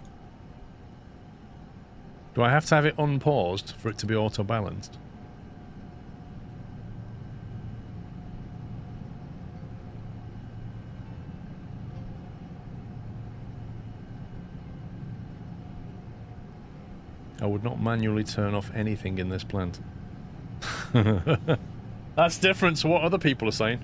Do I have to have it unpaused for it to be auto balanced? I would not manually turn off anything in this plant. That's different to what other people are saying.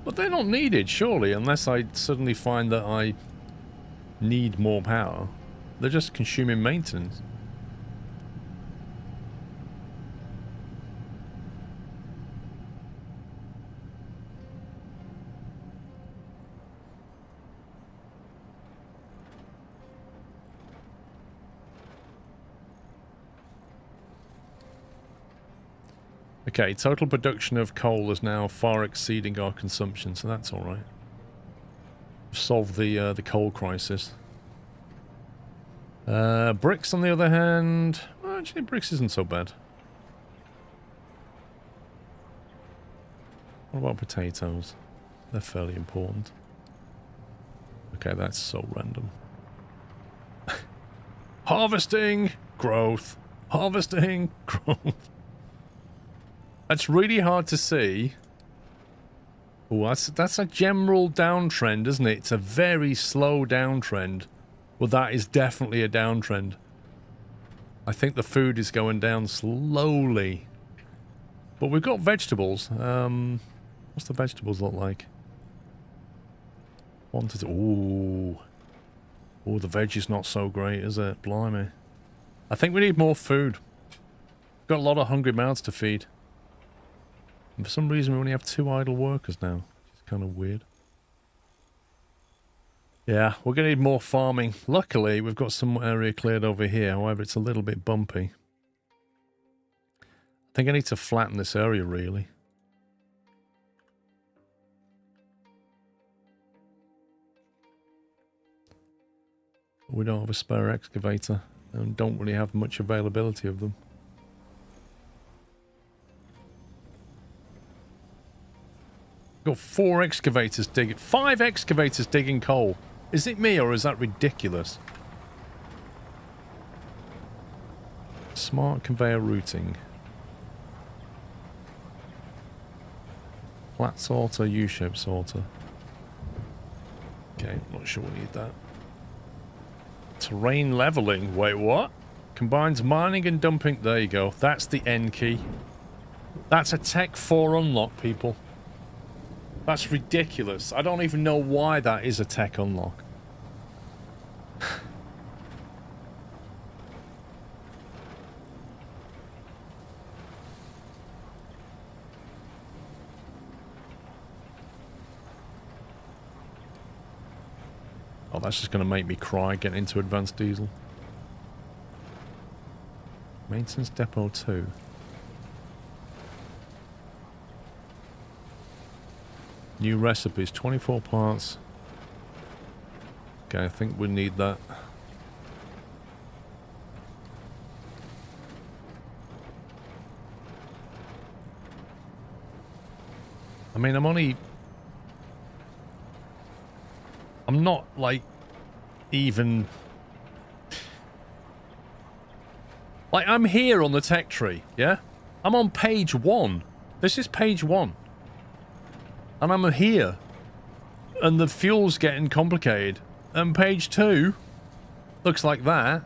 But they're not needed, surely, unless I suddenly find that I need more power. They're just consuming maintenance. Okay, total production of coal is now far exceeding our consumption, so that's all right. Solve the coal crisis. Bricks, on the other hand, well, actually, bricks isn't so bad. What about potatoes? They're fairly important. Okay, that's so random. Harvesting growth. Harvesting growth. That's really hard to see. Oh, that's a general downtrend, isn't it? It's a very slow downtrend. Well, that is definitely a downtrend. I think the food is going down slowly. But we've got vegetables. What's the vegetables look like? Ooh. Oh, the veg is not so great, is it? Blimey. I think we need more food. We've got a lot of hungry mouths to feed. And for some reason, we only have 2 idle workers now. It's kind of weird. Yeah, we're going to need more farming. Luckily, we've got some area cleared over here. However, it's a little bit bumpy. I think I need to flatten this area, really. We don't have a spare excavator and don't really have much availability of them. Got 4 excavators digging... 5 excavators digging coal. Is it me or is that ridiculous? Smart conveyor routing. Flat sorter, U-shaped sorter. Okay, not sure we need that. Terrain leveling. Wait, what? Combines mining and dumping. There you go. That's the N key. That's a Tech 4 unlock, people. That's ridiculous. I don't even know why that is a tech unlock. Oh, that's just going to make me cry getting into advanced diesel. Maintenance depot 2. New recipes, 24 parts. Okay, I think we need that. I mean, I'm not, like, even... Like, I'm here on the tech tree, yeah? I'm on page 1. This is page 1. And I'm here. And the fuel's getting complicated. And page 2 looks like that.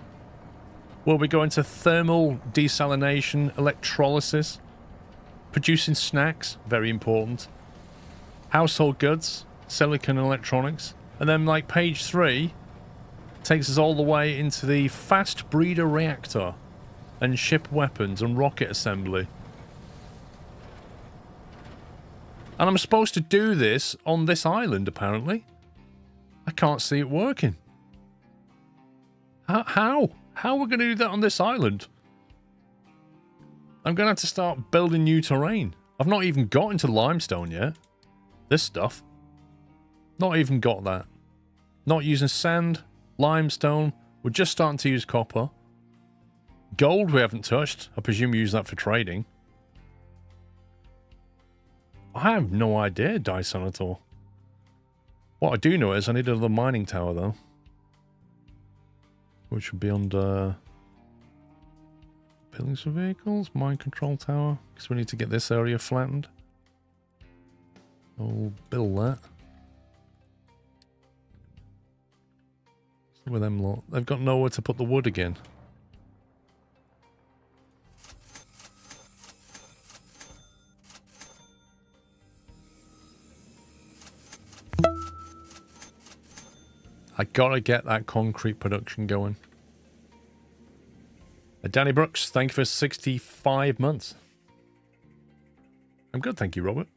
Where we go into thermal desalination, electrolysis, producing snacks, very important. Household goods, silicon electronics. And then, like, page 3 takes us all the way into the fast breeder reactor and ship weapons and rocket assembly. And I'm supposed to do this on this island, apparently. I can't see it working. How? How are we going to do that on this island? I'm going to have to start building new terrain. I've not even got into limestone yet. This stuff. Not even got that. Not using sand, limestone. We're just starting to use copper. Gold we haven't touched. I presume we use that for trading. I have no idea, Dyson, at all. What I do know is I need another mining tower, though. Which would be under... Buildings for vehicles, mine control tower. Because we need to get this area flattened. I'll build that. What's with them lot? They've got nowhere to put the wood again. I gotta get that concrete production going. Danny Brooks, thank you for 65 months. I'm good, thank you, Robert.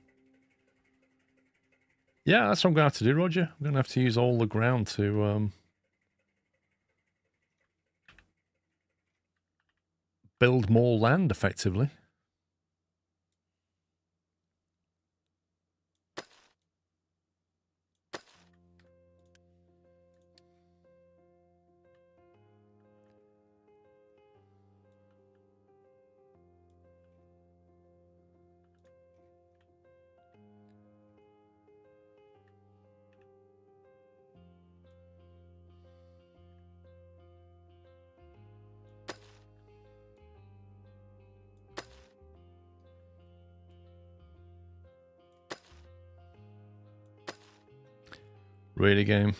Yeah, that's what I'm going to have to do, Roger. I'm going to have to use all the ground to build more land effectively. Really game.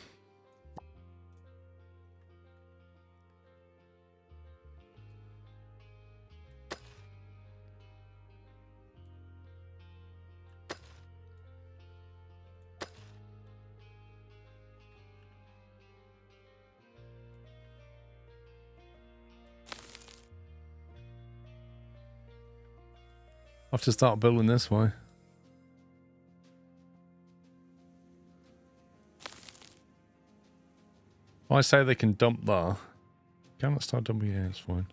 I have to start building this way. I say they can dump there. Cannot start dumping. Yeah, it's fine.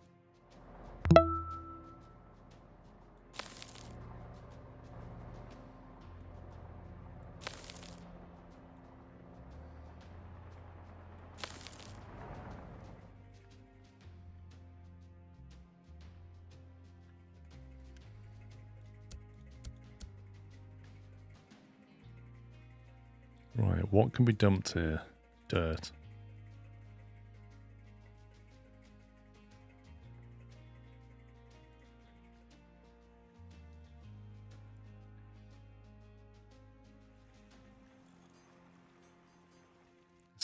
Right, what can be dumped here? Dirt.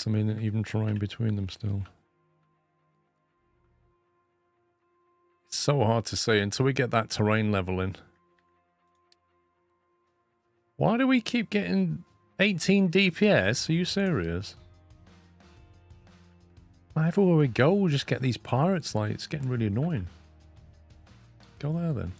I mean, even terrain between them still. It's so hard to say until we get that terrain level in. Why do we keep getting 18 DPS? Are you serious? Everywhere we go, we'll just get these pirates. Like, it's getting really annoying. Go there then.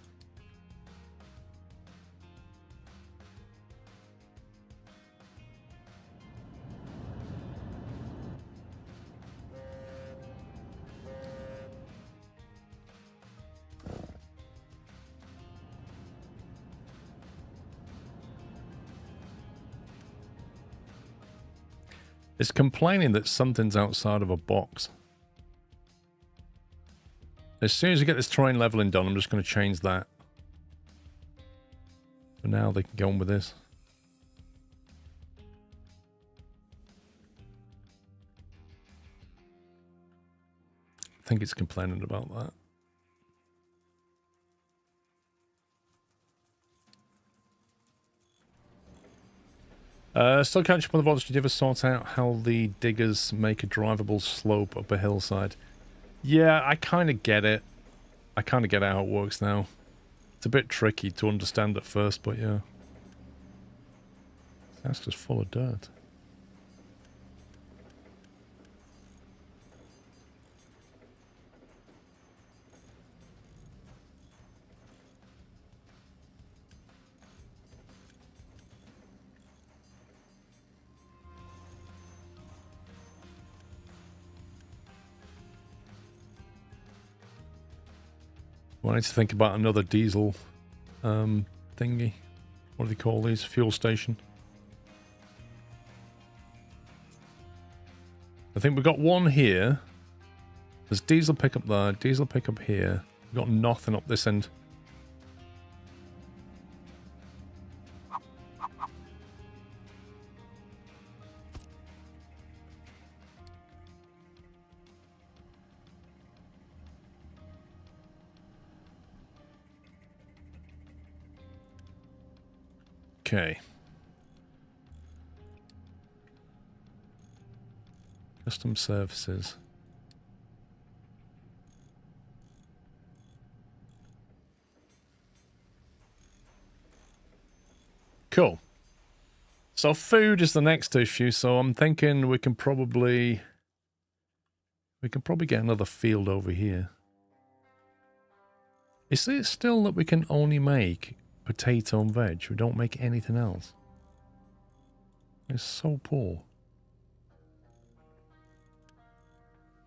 It's complaining that something's outside of a box. As soon as we get this terrain leveling done, I'm just going to change that. For now, they can go on with this. I think it's complaining about that. Still catching up on the VODs. Did you ever sort out how the diggers make a drivable slope up a hillside? Yeah, I kind of get it. I kind of get how it works now. It's a bit tricky to understand at first, but yeah. That's just full of dirt. I need to think about another diesel thingy. What do they call these? Fuel station. I think we've got one here. There's diesel pickup there, diesel pickup here. We've got nothing up this end. Okay. Custom services. Cool. So food is the next issue, so I'm thinking we can probably get another field over here. Is it still that we can only make potato and veg? We don't make anything else. It's so poor.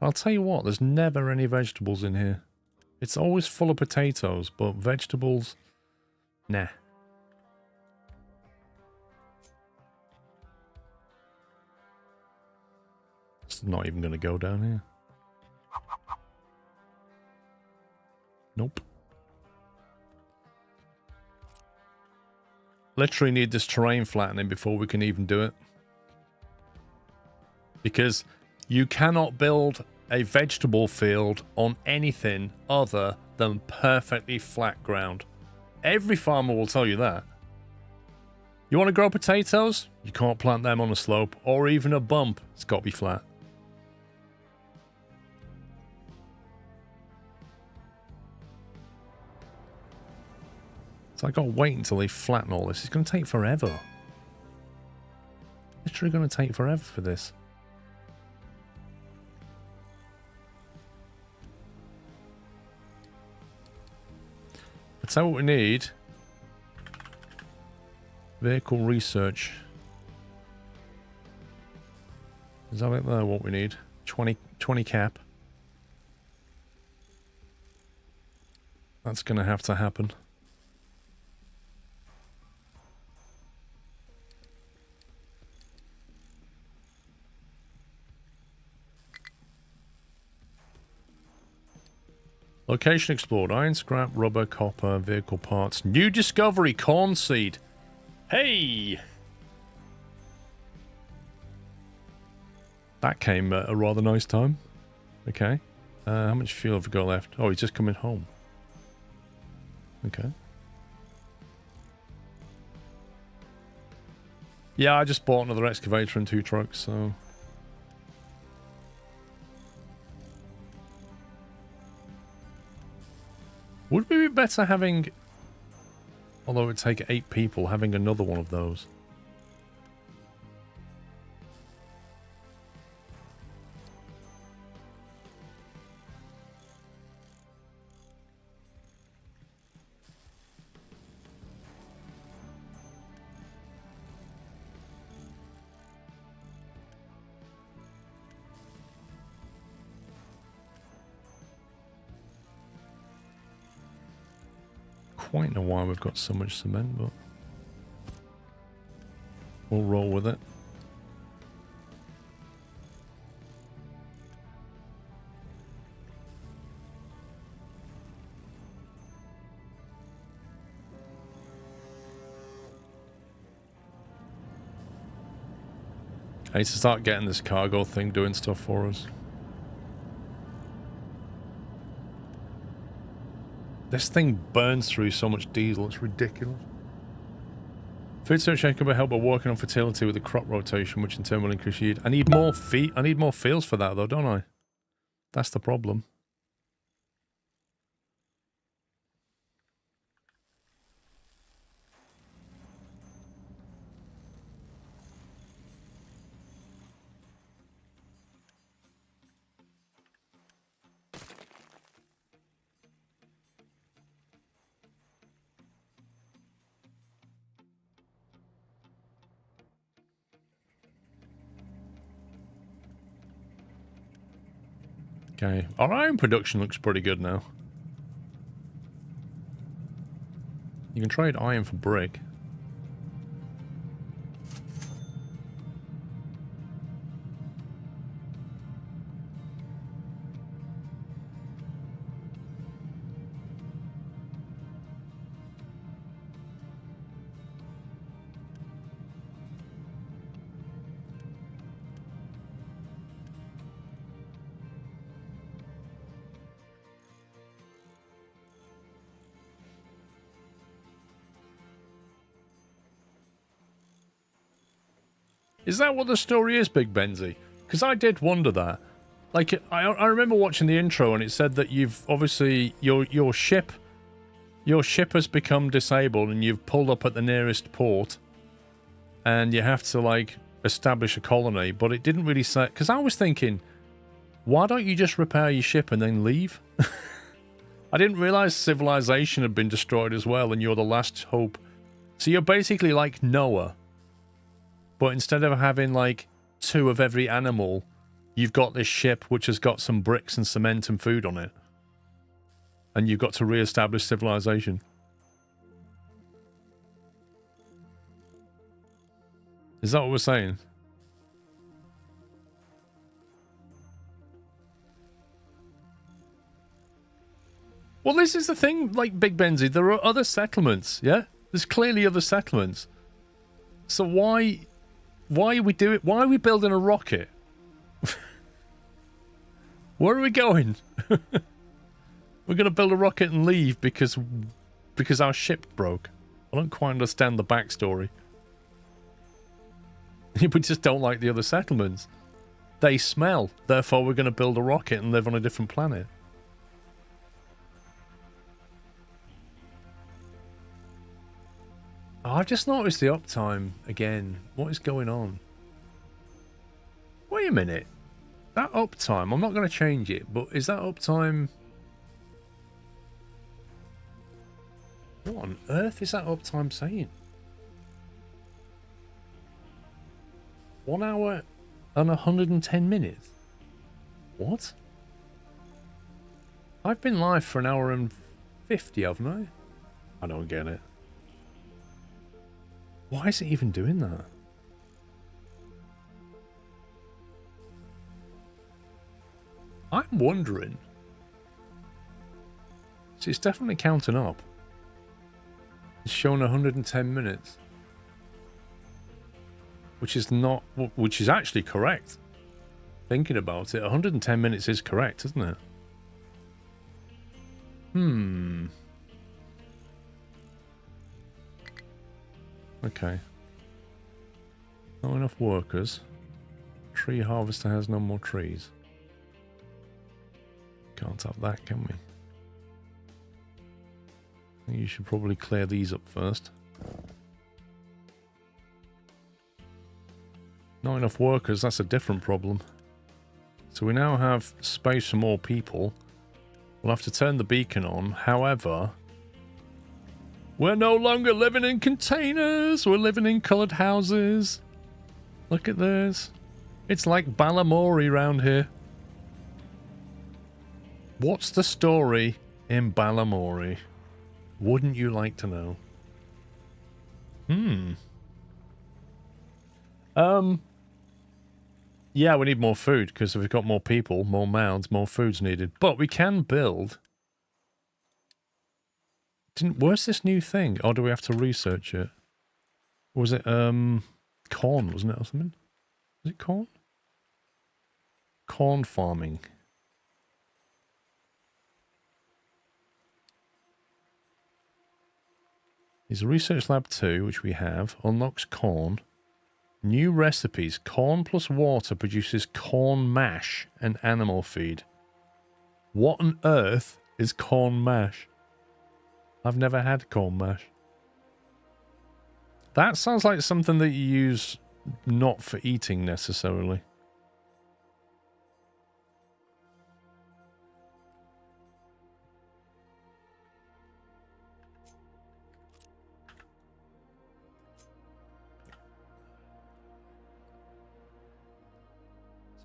I'll tell you what, there's never any vegetables in here. It's always full of potatoes, but vegetables, nah. It's not even going to go down here. Nope. Literally need this terrain flattening before we can even do it. Because you cannot build a vegetable field on anything other than perfectly flat ground. Every farmer will tell you that. You want to grow potatoes? You can't plant them on a slope or even a bump. It's got to be flat. So I got to wait until they flatten all this. It's going to take forever. Literally going to take forever for this. That's what we need. Vehicle research. Is that it there, what we need? 20 cap. That's going to have to happen. Location explored. Iron, scrap, rubber, copper, vehicle parts. New discovery. Corn seed. Hey! That came at a rather nice time. Okay. How much fuel have we got left? Oh, he's just coming home. Okay. Yeah, I just bought another excavator and 2 trucks, so... Would we be better having, although it would take 8 people, having another one of those? Quite know why we've got so much cement, but we'll roll with it. I need to start getting this cargo thing doing stuff for us. This thing burns through so much diesel, it's ridiculous. Food search could be helped by working on fertility with the crop rotation, which in turn will increase yield. I need more fields for that though, don't I? That's the problem. Okay, our iron production looks pretty good now. You can trade iron for brick. Is that what the story is, Big Benzie? Because I did wonder that. Like, I remember watching the intro and it said that you've obviously your ship has become disabled and you've pulled up at the nearest port. and you have to like establish a colony, but it didn't really say, because I was thinking, why don't you just repair your ship and then leave? I didn't realize civilization had been destroyed as well, and you're the last hope. So you're basically like Noah, but instead of having like 2 of every animal, you've got this ship which has got some bricks and cement and food on it, and you've got to re-establish civilization. Is that what we're saying? Well, this is the thing, like Big Benzie, there are other settlements, yeah? There's clearly other settlements. So why are we doing, why are we building a rocket? Where are we going? We're going to build a rocket and leave because our ship broke. I don't quite understand the backstory. We just don't like the other settlements. They smell, therefore we're going to build a rocket and live on a different planet. Oh, I've just noticed the uptime again. What is going on? Wait a minute. That uptime, I'm not going to change it, but is that uptime... What on earth is that uptime saying? 1 hour and 110 minutes? What? I've been live for 1 hour and 50, haven't I? I don't get it. Why is it even doing that? I'm wondering. See, it's definitely counting up. It's showing 110 minutes. Which is not, which is actually correct. Thinking about it, 110 minutes is correct, isn't it? Okay. Not enough workers. Tree harvester has no more trees. Can't have that, can we? I think you should probably clear these up first. Not enough workers, that's a different problem. So we now have space for more people. We'll have to turn the beacon on. However, we're no longer living in containers. We're living in coloured houses. Look at this. It's like Balamori round here. What's the story in Balamori? Wouldn't you like to know? Yeah, we need more food, because if we've got more people, more mouths, more food's needed. But we can build... Where's this new thing? Or do we have to research it? Or was it, corn, wasn't it, or something? Was it corn? Corn farming. Is Research Lab 2, which we have, unlocks corn. New recipes. Corn plus water produces corn mash and animal feed. What on earth is corn mash? I've never had corn mash. That sounds like something that you use not for eating necessarily.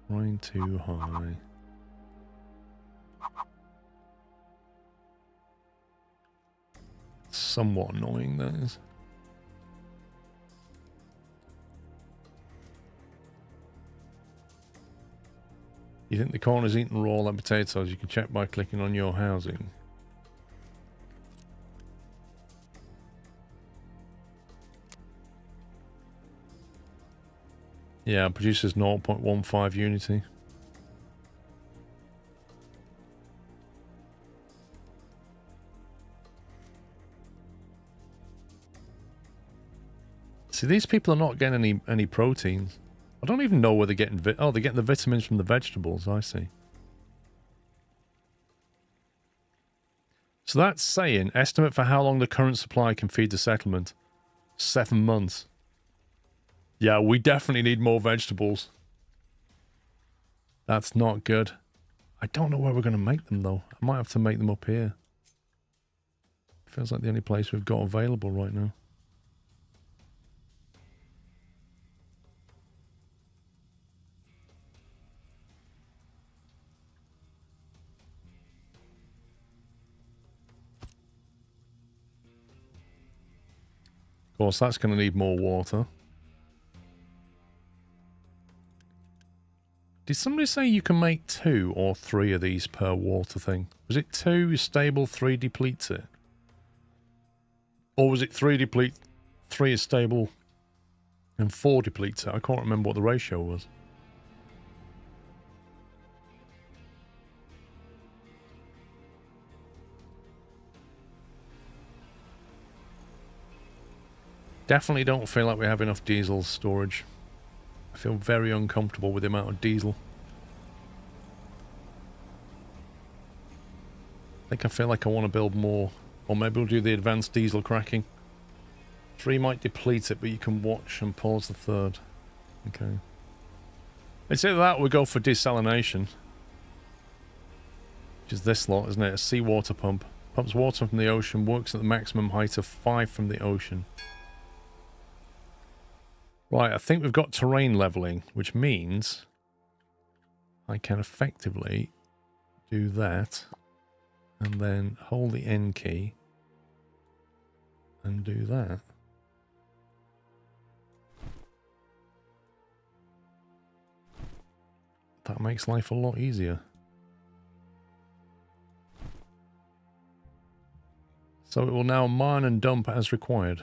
Flying too high. Somewhat annoying, that is. You think the corn is eaten raw like potatoes? You can check by clicking on your housing. Yeah, produces 0.15 Unity. See, these people are not getting any proteins. I don't even know where they're getting they're getting the vitamins from the vegetables, I see. So that's saying, estimate for how long the current supply can feed the settlement. 7 months. Yeah, we definitely need more vegetables. That's not good. I don't know where we're going to make them, though. I might have to make them up here. Feels like the only place we've got available right now. Of course, that's going to need more water. Did somebody say you can make 2 or 3 of these per water thing? Was it 2 is stable, 3 depletes it? Or was it 3 deplete, 3 is stable, and 4 depletes it? I can't remember what the ratio was. Definitely don't feel like we have enough diesel storage. I feel very uncomfortable with the amount of diesel. I feel like I want to build more. Or maybe we'll do the advanced diesel cracking. 3 might deplete it, but you can watch and pause the 3rd. Okay. It's either that or we go for desalination. Which is this lot, isn't it? A seawater pump. Pumps water from the ocean, works at the maximum height of 5 from the ocean. Right, I think we've got terrain leveling, which means I can effectively do that and then hold the N key and do that. That makes life a lot easier. So it will now mine and dump as required.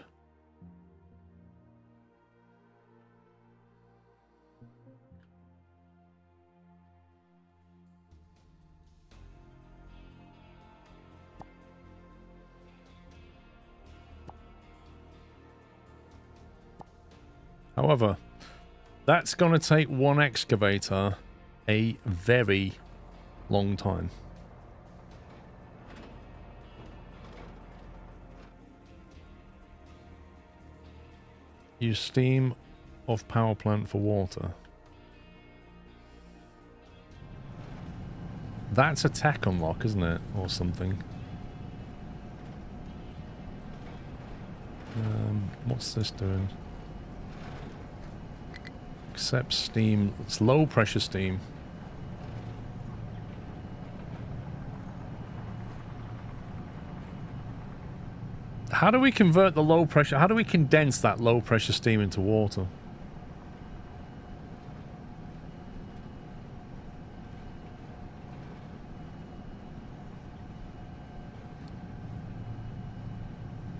However, that's going to take one excavator a very long time. Use steam of power plant for water. That's a tech unlock, isn't it? Or something. What's this doing? Accept steam. It's low pressure steam. How do we convert the low pressure? How do we condense that low pressure steam into water?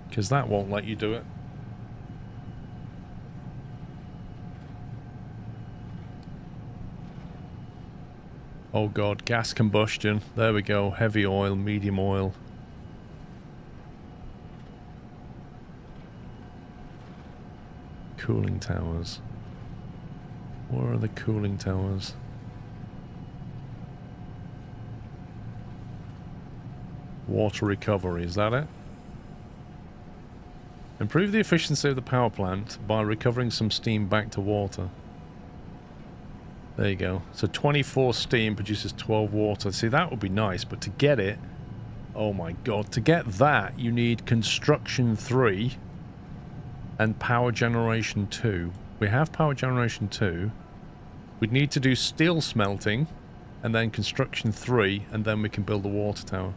Because that won't let you do it. Oh god, gas combustion. There we go. Heavy oil, medium oil. Cooling towers. Where are the cooling towers? Water recovery, is that it? Improve the efficiency of the power plant by recovering some steam back to water. There you go. So 24 steam produces 12 water. See, that would be nice, but to get it... Oh my god. To get that, you need construction 3 and power generation 2. We have power generation 2. We'd need to do steel smelting and then construction 3, and then we can build the water tower.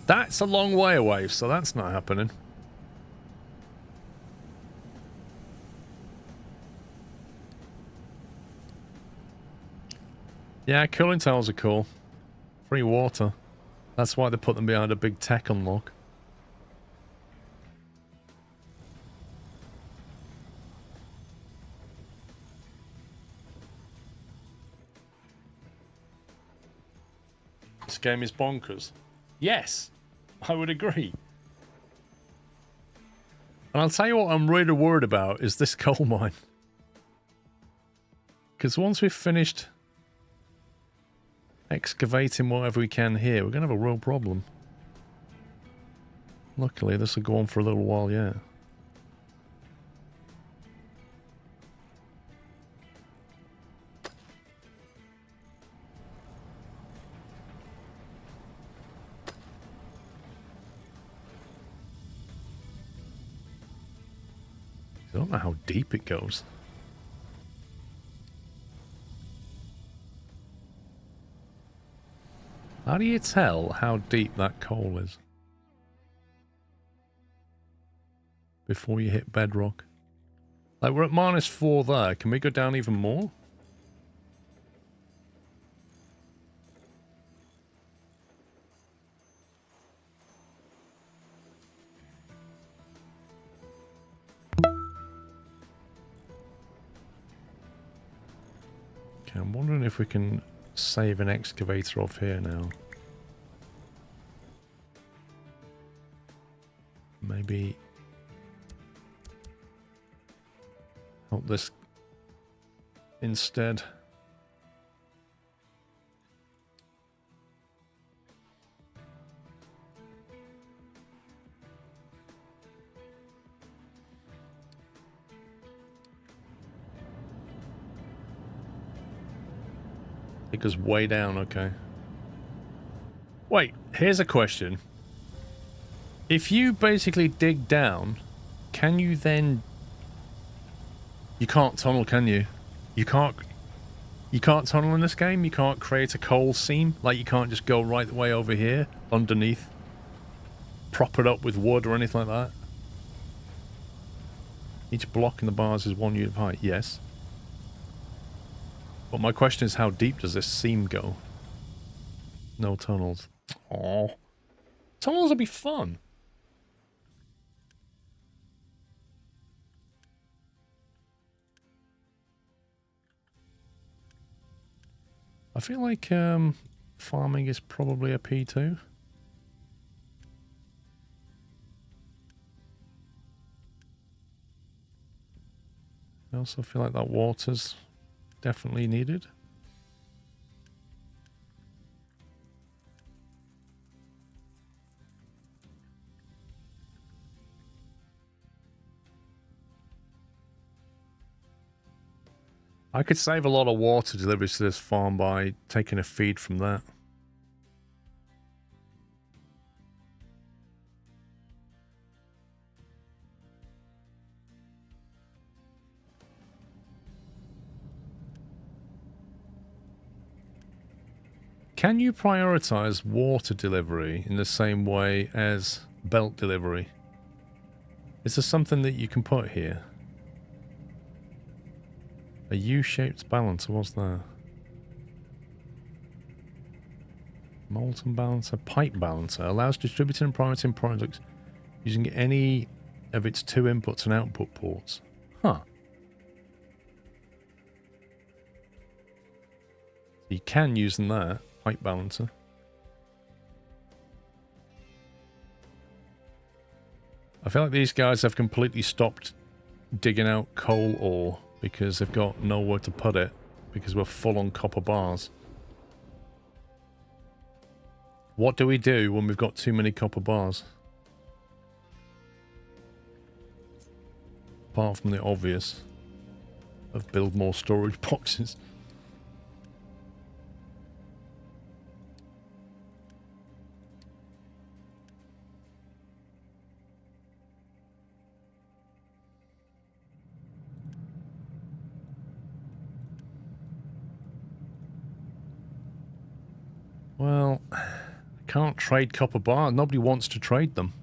That's a long way away, so that's not happening. Yeah, cooling towers are cool. Free water. That's why they put them behind a big tech unlock. This game is bonkers. Yes, I would agree. And I'll tell you what I'm really worried about is this coal mine. Because once we've finished excavating whatever we can here, we're going to have a real problem. Luckily, this will go on for a little while yet. I don't know how deep it goes. How do you tell how deep that coal is before you hit bedrock? Like, we're at -4 there. Can we go down even more? Okay, I'm wondering if we can save an excavator off here now. Maybe help this instead. It goes way down, okay. Wait, here's a question. If you basically dig down, can you then... You can't tunnel, can you? You can't tunnel in this game? You can't create a coal seam? Like, you can't just go right the way over here, underneath? Prop it up with wood or anything like that? Each block in the bars is 1 unit of height, yes. But my question is, how deep does this seam go? No tunnels. Oh, tunnels would be fun. I feel like farming is probably a P2. I also feel like that water's definitely needed. I could save a lot of water deliveries to this farm by taking a feed from that. Can you prioritize water delivery in the same way as belt delivery? Is there something that you can put here? A U-shaped balancer, what's that? Molten balancer, pipe balancer. Allows distributing and prioritizing products using any of its 2 inputs and output ports. Huh. So you can use that, pipe balancer. I feel like these guys have completely stopped digging out coal ore because they've got nowhere to put it because we're full on copper bars. What do we do when we've got too many copper bars? Apart from the obvious of build more storage boxes. Well, I can't trade copper bar. Nobody wants to trade them.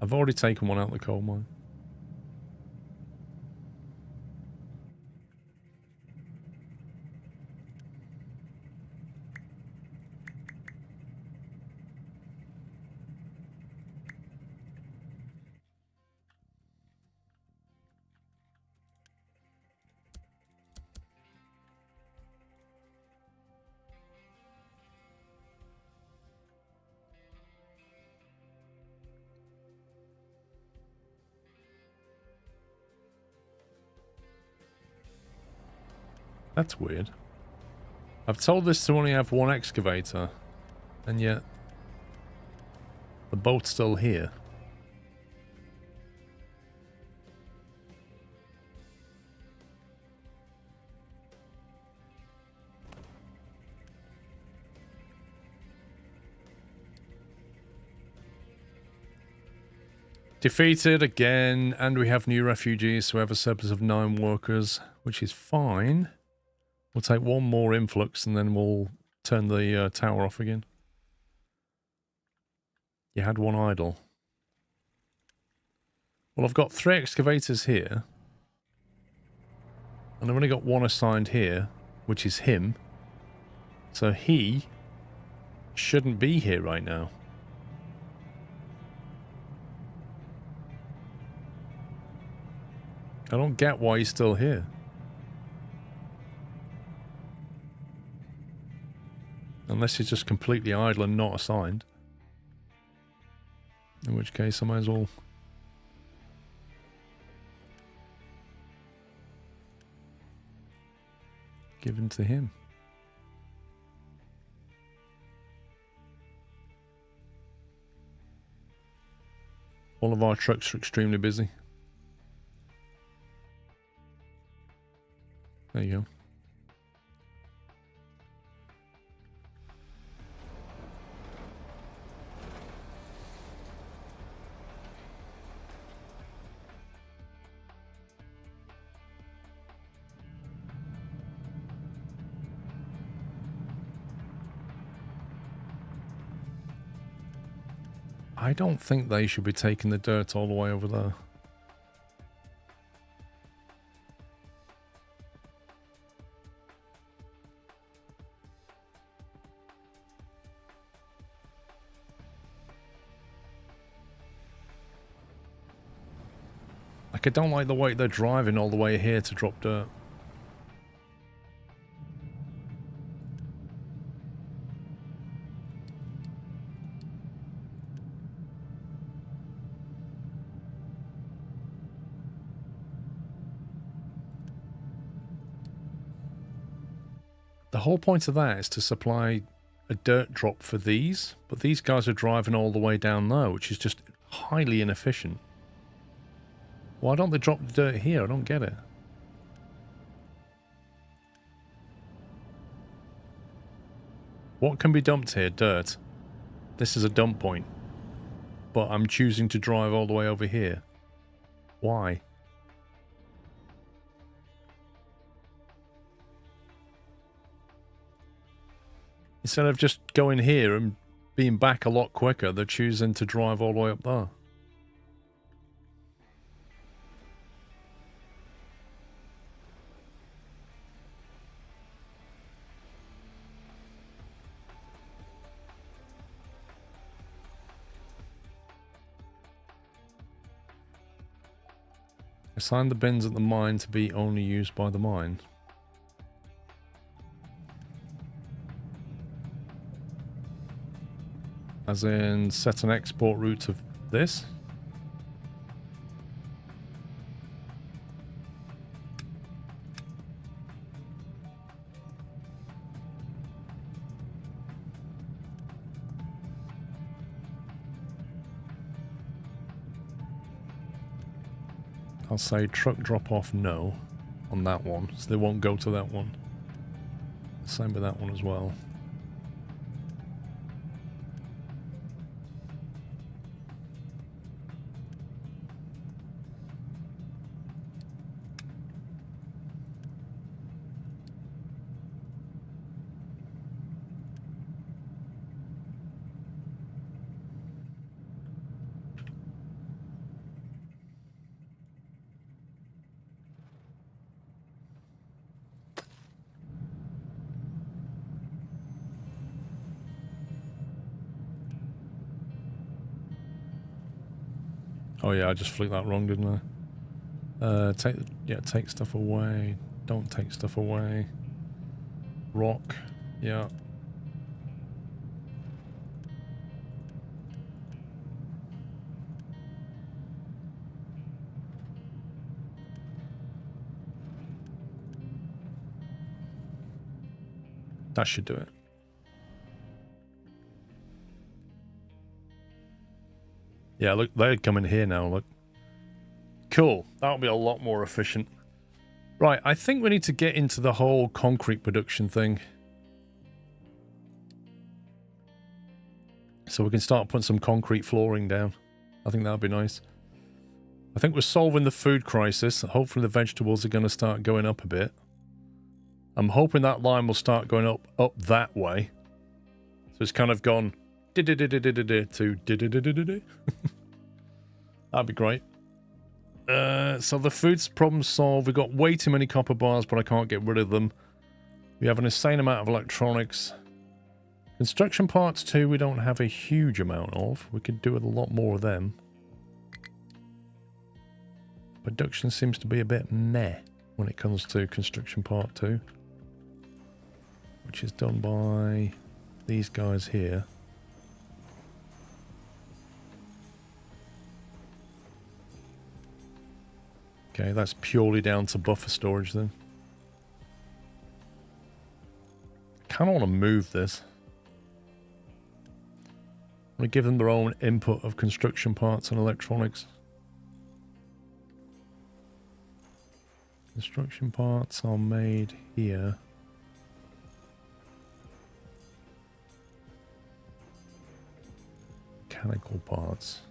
I've already taken one out of the coal mine. That's weird. I've told this to only have one excavator, and yet the boat's still here. Defeated again, and we have new refugees, so we have a surplus of 9 workers, which is fine. We'll take one more influx and then we'll turn the tower off again. You had one idle. Well, I've got 3 excavators here. And I've only got 1 assigned here, which is him. So he shouldn't be here right now. I don't get why he's still here. Unless he's just completely idle and not assigned. In which case I might as well give him to him. All of our trucks are extremely busy. There you go. I don't think they should be taking the dirt all the way over there. Like, I don't like the way they're driving all the way here to drop dirt. The whole point of that is to supply a dirt drop for these, but these guys are driving all the way down there, which is just highly inefficient. Why don't they drop the dirt here? I don't get it. What can be dumped here? Dirt. This is a dump point. But I'm choosing to drive all the way over here. Why? Instead of just going here and being back a lot quicker, they're choosing to drive all the way up there. Assign the bins at the mine to be only used by the mine. As in, set an export route of this. I'll say truck drop off no on that one, so they won't go to that one. Same with that one as well. Oh yeah, I just flicked that wrong, didn't I? Take stuff away. Don't take stuff away. Rock. Yeah. That should do it. Yeah, look, they're coming here now, look. Cool. That'll be a lot more efficient. Right, I think we need to get into the whole concrete production thing. So we can start putting some concrete flooring down. I think that'll be nice. I think we're solving the food crisis. Hopefully the vegetables are going to start going up a bit. I'm hoping that line will start going up that way. So it's kind of gone to that'd be great. So the food's problem solved. We've got way too many copper bars, but I can't get rid of them. We have an insane amount of electronics. Construction parts too, we don't have a huge amount of. We could do with a lot more of them. Production seems to be a bit meh when it comes to construction part 2. Which is done by these guys here. Okay, that's purely down to buffer storage then. I kind of want to move this. I'm going to give them their own input of construction parts and electronics. Construction parts are made here. Mechanical parts.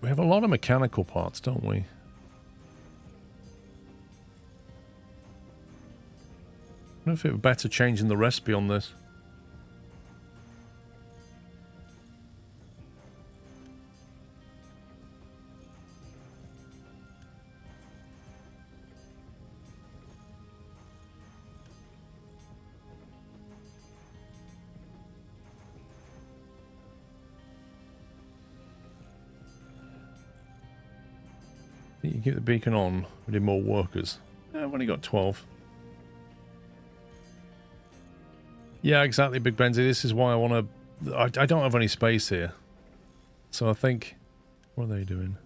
We have a lot of mechanical parts, don't we? I don't know if it would be better changing the recipe on this. You keep the beacon on, we need more workers. Yeah, I've only got 12. Yeah, exactly, Big Benzie. This is why I want to... I don't have any space here. So I think... What are they doing?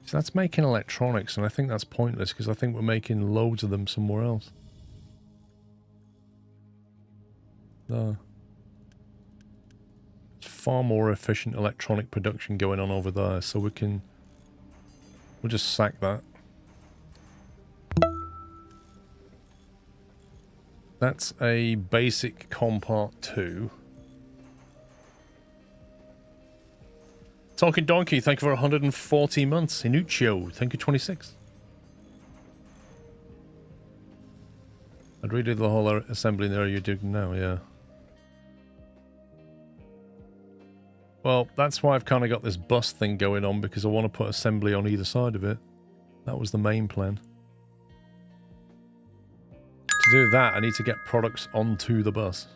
So that's making electronics, and I think that's pointless, because I think we're making loads of them somewhere else. It's far more efficient electronic production going on over there, so we can... We'll just sack that. That's a basic com part 2. Talking Donkey, thank you for 140 months. Inuccio, thank you 26. I'd redo the whole assembly in the area you're doing now, yeah. Well, that's why I've kind of got this bus thing going on, because I want to put assembly on either side of it. That was the main plan. To do that, I need to get products onto the bus.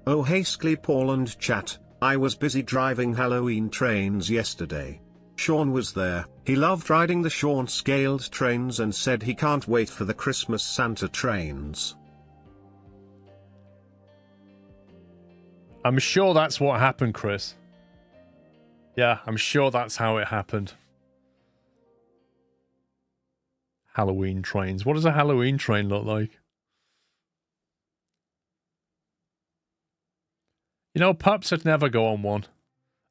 Oh hey Paul and chat, I was busy driving Halloween trains yesterday. Sean was there, he loved riding the Sean scaled trains and said he can't wait for the Christmas Santa trains. I'm sure that's what happened, Chris. Yeah, I'm sure that's how it happened. Halloween trains. What does a Halloween train look like? You know, Pups would never go on one.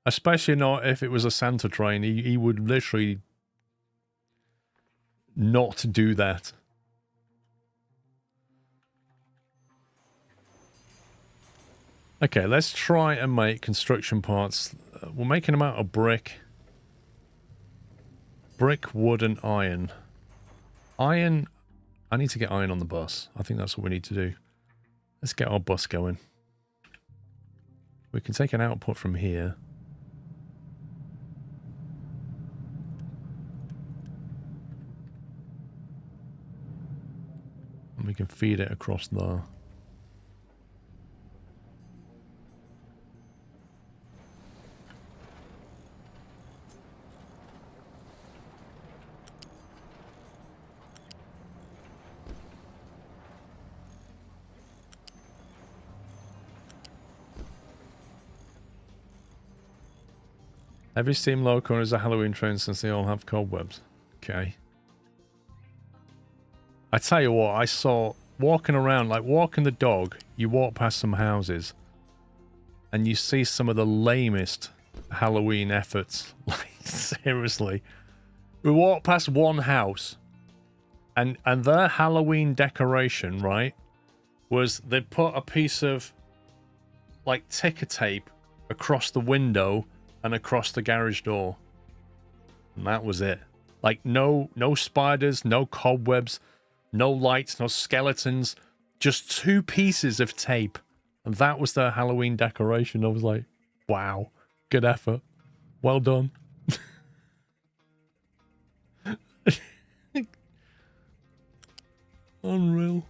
Especially not if it was a Santa train. He would literally not do that. Okay, let's try and make construction parts. We're making them out of brick. Brick, wood, and iron. Iron... I need to get iron on the bus. I think that's what we need to do. Let's get our bus going. We can take an output from here. And we can feed it across there. Every steam loco is a Halloween train since they all have cobwebs. Okay. I tell you what, I saw walking around, like walking the dog, you walk past some houses and you see some of the lamest Halloween efforts. Like, seriously. We walked past one house and their Halloween decoration, right, was they'd put a piece of like ticker tape across the window and across the garage door. And that was it. Like no spiders, no cobwebs, no lights, no skeletons, just 2 pieces of tape. And that was their Halloween decoration. I was like, wow, good effort. Well done. Unreal.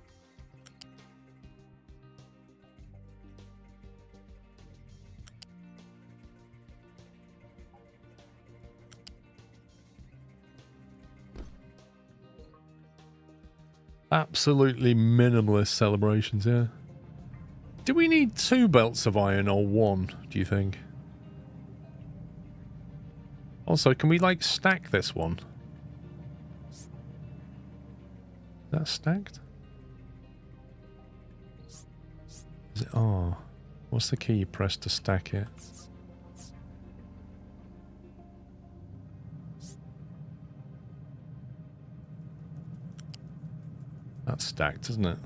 Absolutely minimalist celebrations, yeah. Do we need 2 belts of iron or 1, do you think? Also, can we, like, stack this one? Is that stacked? Is it? Oh. What's the key you press to stack it? That's stacked, isn't it?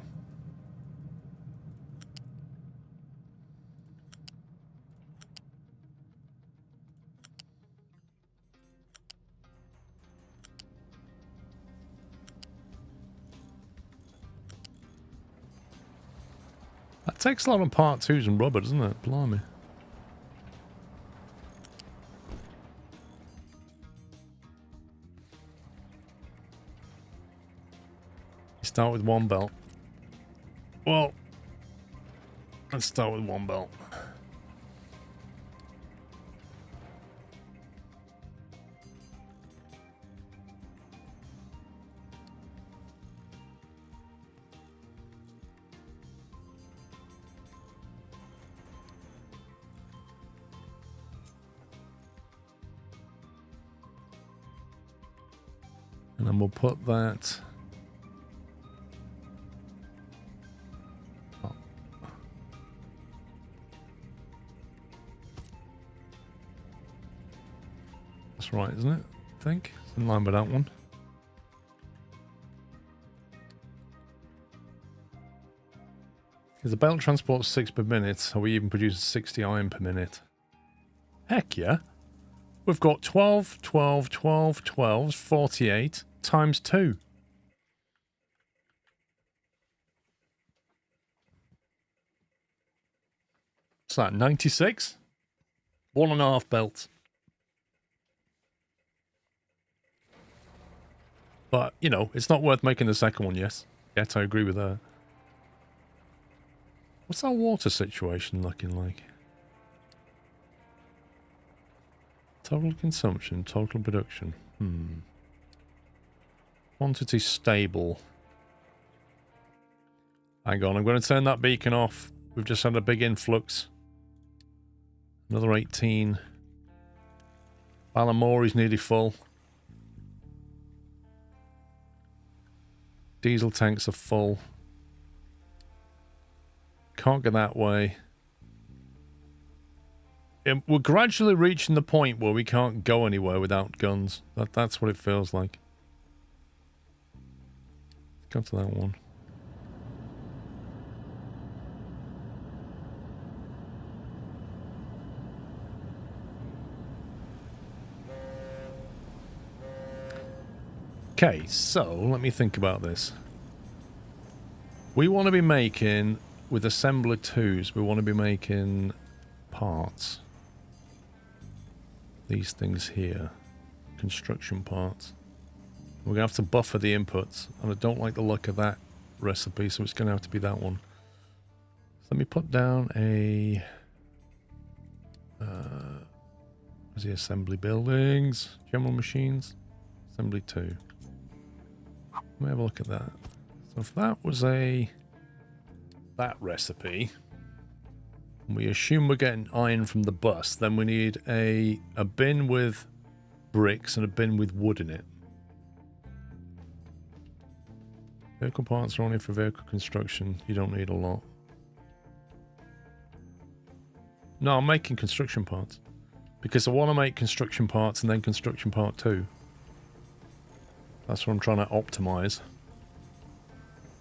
That takes a lot of part 2s and rubber, doesn't it? Blimey. You start with 1 belt. Well, let's start with 1 belt. And then we'll put that... Oh. That's right, isn't it? I think. It's in line with that one. Because the belt transports 6 per minute, are we even producing 60 iron per minute? Heck yeah. We've got 12, 12, 12, 12, 48 times 2. What's that, 96? 1.5 belts. But, you know, it's not worth making the second one, yes. Yet I agree with that. What's our water situation looking like? Total consumption, total production. Quantity stable. Hang on, I'm going to turn that beacon off. We've just had a big influx. Another 18. Balamori's nearly full. Diesel tanks are full. Can't go that way. We're gradually reaching the point where we can't go anywhere without guns. That's what it feels like. Let's go to that one. Okay, so let me think about this. We want to be making, with assembler 2s, we want to be making parts. These things here. Construction parts. We're going to have to buffer the inputs, and I don't like the look of that recipe, so it's going to have to be that one. So let me put down a... where's the assembly buildings? General machines? Assembly 2. Let me have a look at that. So if that was that recipe, We assume we're getting iron from the bus. Then we need a bin with bricks and a bin with wood in it. Vehicle parts are only for vehicle construction. You don't need a lot. No, I'm making construction parts. Because I want to make construction parts and then construction part 2. That's what I'm trying to optimize.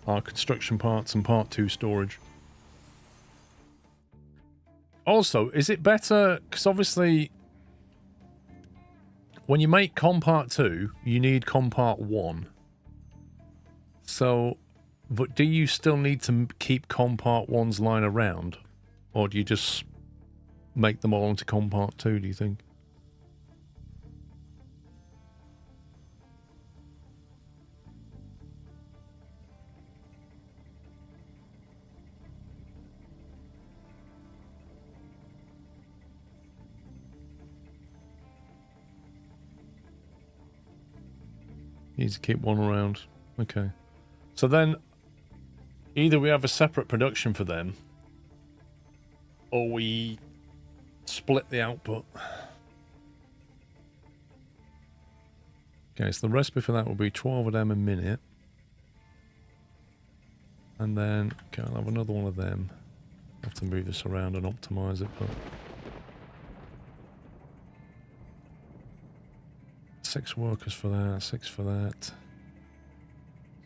Our construction parts and part 2 storage. Also, is it better... Because obviously... When you make com part 2, you need com part 1. So... But do you still need to keep com part 1's lying around? Or do you just... make them all into com part 2, do you think? Need to keep one around. Okay. So then, either we have a separate production for them, or we split the output. Okay, so the recipe for that will be 12 of them a minute. And then, okay, I'll have another one of them. I have to move this around and optimize it, but... 6 workers for that, 6 for that.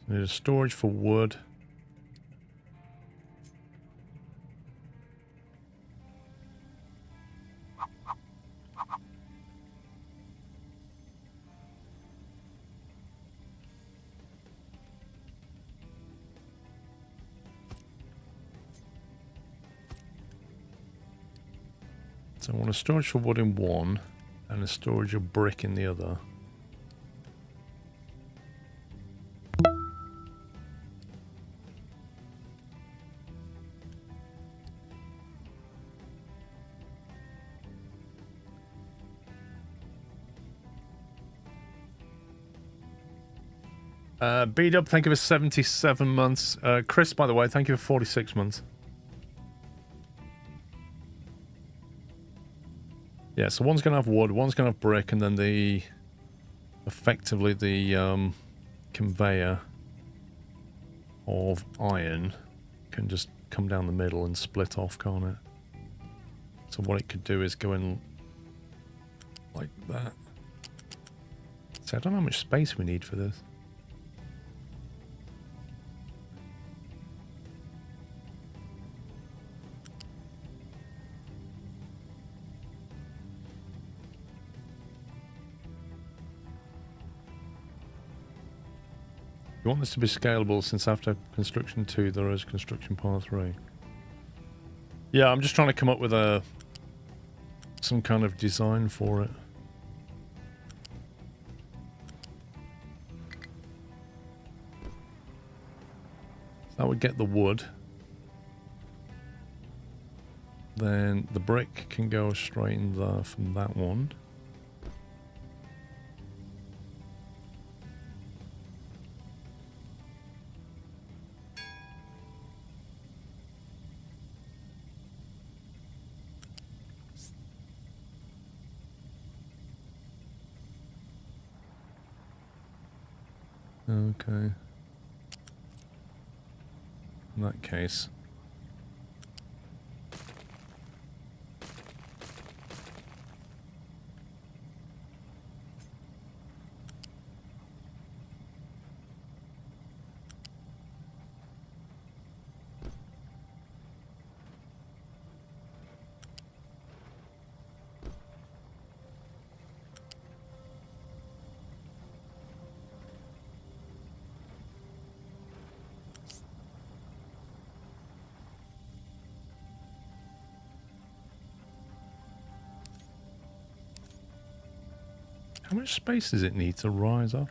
Need a storage for wood. So I want a storage for wood in one, and a storage of brick in the other. B-Dub, thank you for 77 months. Chris, by the way, thank you for 46 months. Yeah, so one's going to have wood, one's going to have brick, and then the... effectively the conveyor of iron can just come down the middle and split off, can't it? So what it could do is go in like that. So I don't know how much space we need for this. You want this to be scalable since after construction 2 there is construction part 3. Yeah, I'm just trying to come up with some kind of design for it. So that would get the wood. Then the brick can go straight in there from that one. Okay. In that case. How much space does it need to rise up?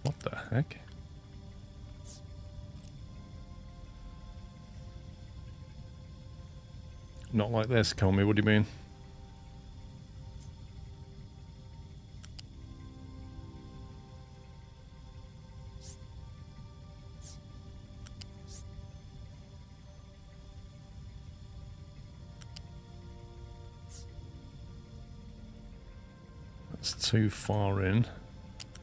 What the heck? Not like this, Comey, what do you mean? That's too far in.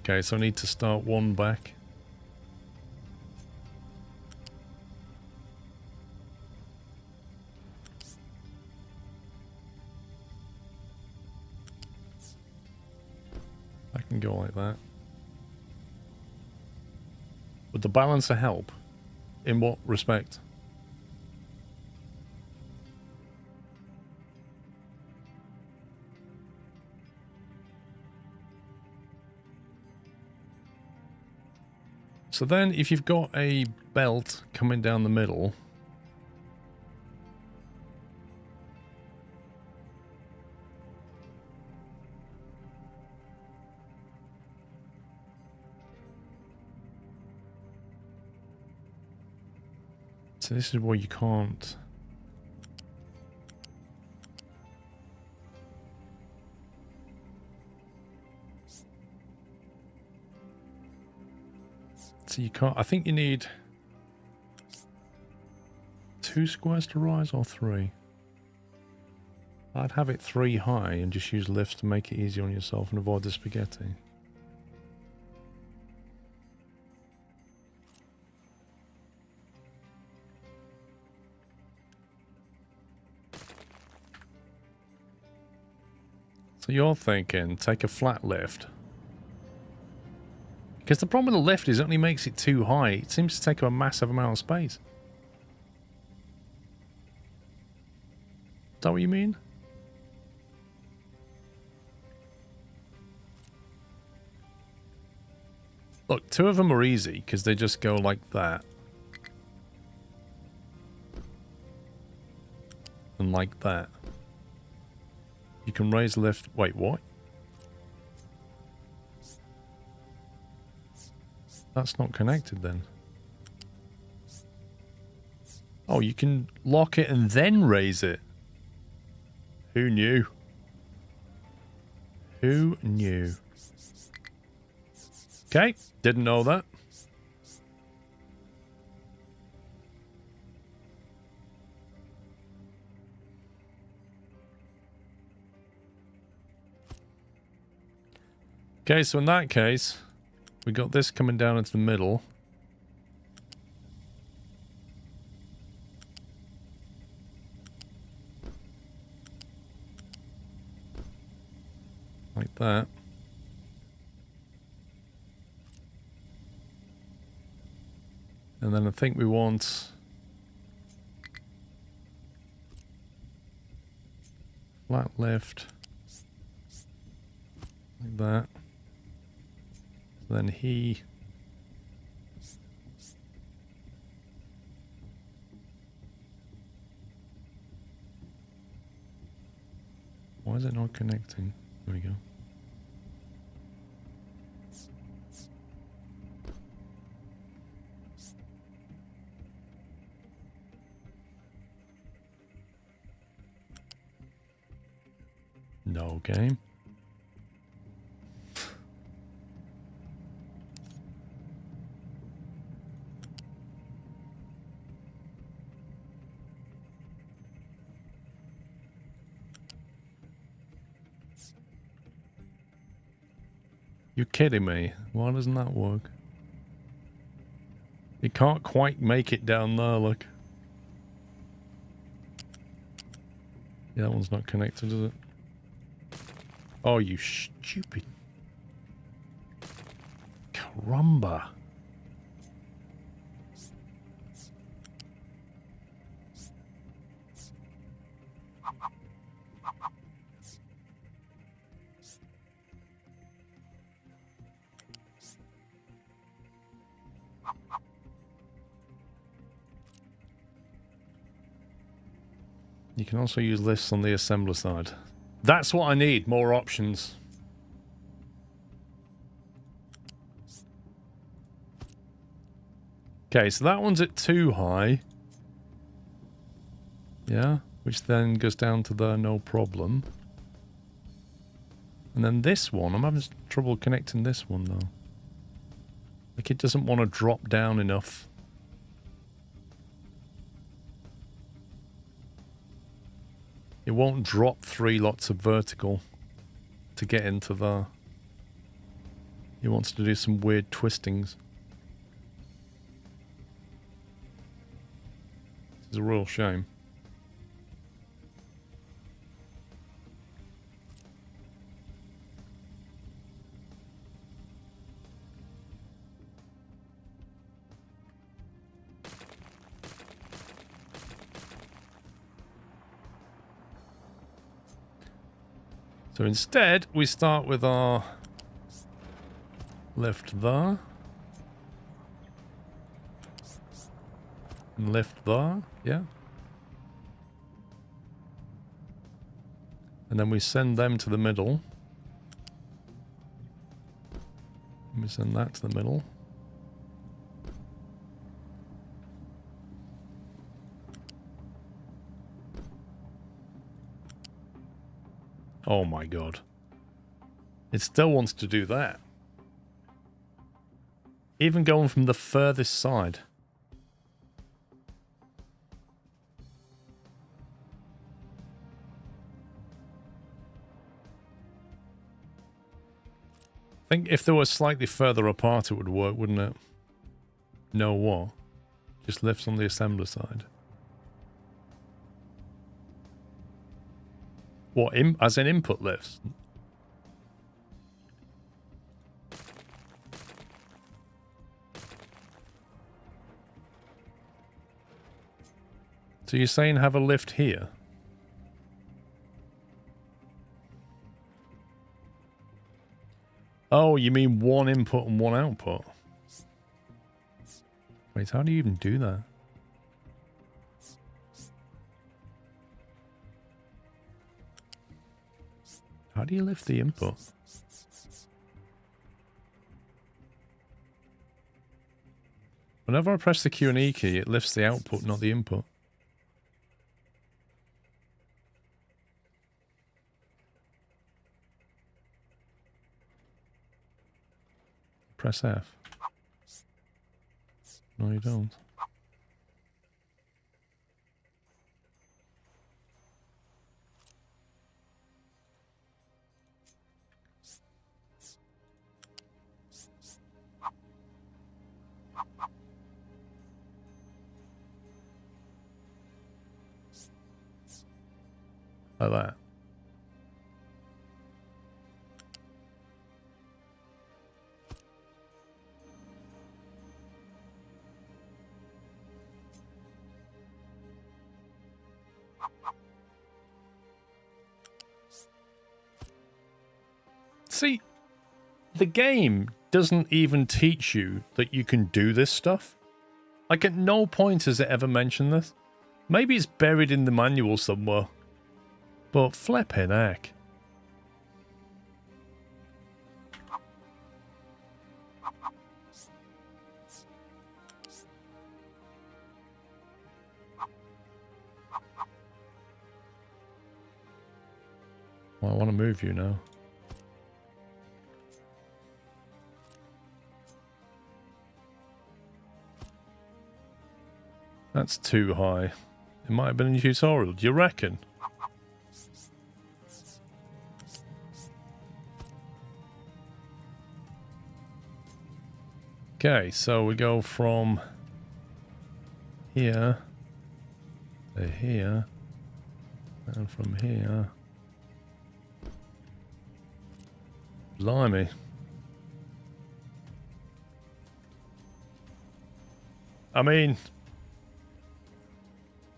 Okay, so I need to start one back. I can go like that. Would the balancer help? In what respect? So then, if you've got a belt coming down the middle, so this is where you can't. So you can't. I think you need 2 squares to rise or 3. I'd have it 3 high and just use lifts to make it easier on yourself and avoid the spaghetti. So you're thinking, take a flat lift. Because the problem with the lift is it only makes it too high. It seems to take up a massive amount of space. Is that what you mean? Look, 2 of them are easy because they just go like that. And like that. You can raise lift. Wait, what? That's not connected then. Oh, you can lock it and then raise it. Who knew? Who knew? Okay, didn't know that. Okay, so in that case, we got this coming down into the middle. Like that. And then I think we want flat lift. Like that. Then he why is it not connecting? There we go. No game. You're kidding me. Why doesn't that work? You can't quite make it down there, look. Yeah, that one's not connected, is it? Oh, you stupid. Caramba. You can also use lists on the assembler side. That's what I need, more options. Okay, so that one's at too high. Yeah, which then goes down to there, no problem. And then this one, I'm having trouble connecting this one though. Like it doesn't want to drop down enough. It won't drop 3 lots of vertical to get into there. He wants to do some weird twistings. This is a real shame. So instead, we start with our lift there. And lift there, yeah. And then we send them to the middle. And we send that to the middle. Oh my god. It still wants to do that. Even going from the furthest side. I think if they were slightly further apart it would work, wouldn't it? No what? Just lifts on the assembler side. What, as in input lifts? So you're saying have a lift here? Oh, you mean one input and one output? Wait, how do you even do that? How do you lift the input? Whenever I press the Q and E key, it lifts the output, not the input. Press F. No, you don't. Like that. See, the game doesn't even teach you that you can do this stuff. Like, at no point has it ever mentioned this. Maybe it's buried in the manual somewhere. But flippin' heck. Well, I want to move you now. That's too high. It might have been a tutorial. Do you reckon? Okay, so we go from here to here, and from here. Blimey. I mean,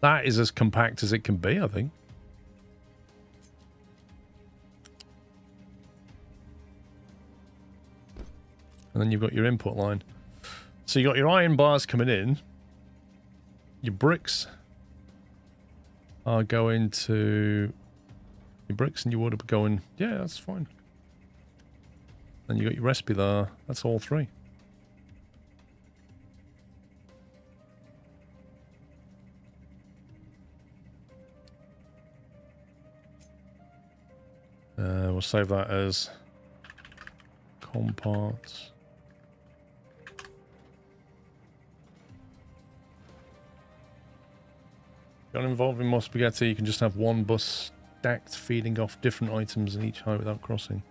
that is as compact as it can be, I think. And then you've got your input line. So you got your iron bars coming in. Your bricks are going to... Your bricks and your wood are going... Yeah, that's fine. Then you got your recipe there. That's all three. We'll save that as comparts. Got involved in more spaghetti, you can just have one bus stacked feeding off different items in each height without crossing.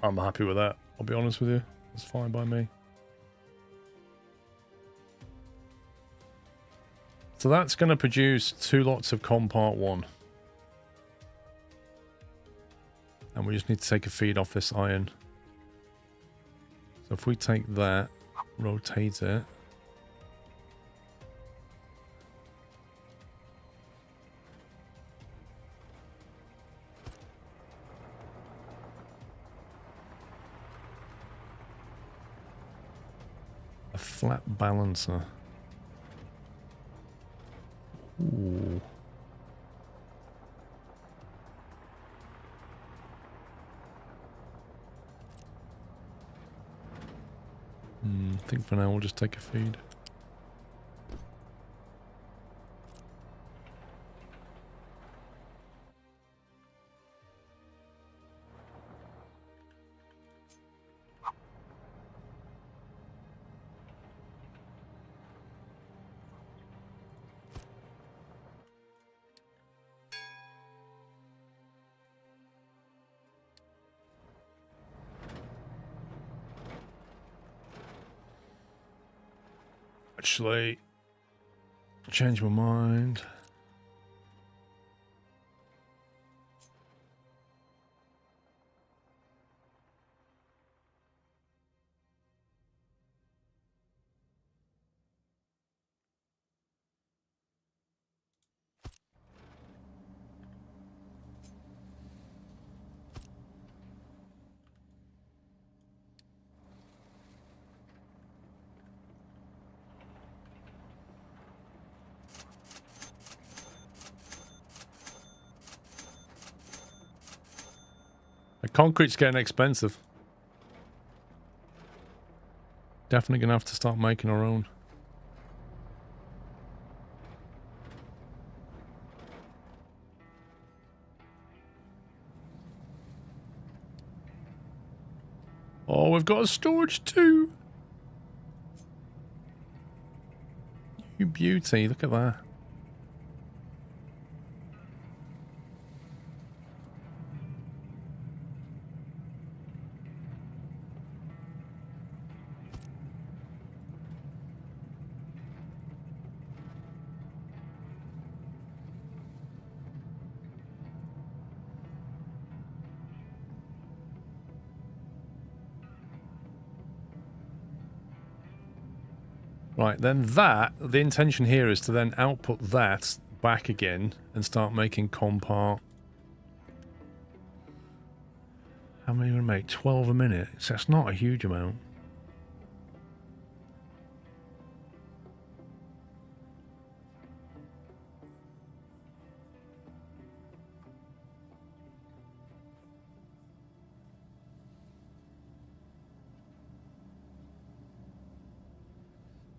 I'm happy with that, I'll be honest with you. It's fine by me. So that's going to produce 2 lots of compart 1. And we just need to take a feed off this iron. So if we take that, rotate it. A flat balancer. Ooh. I think for now we'll just take a feed. Actually, change my mind. The concrete's getting expensive. Definitely gonna have to start making our own. Oh, we've got a storage too. You beauty, look at that. Right, then the intention here is to then output that back again and start making compart. How many are we going to make? 12 a minute. So that's not a huge amount.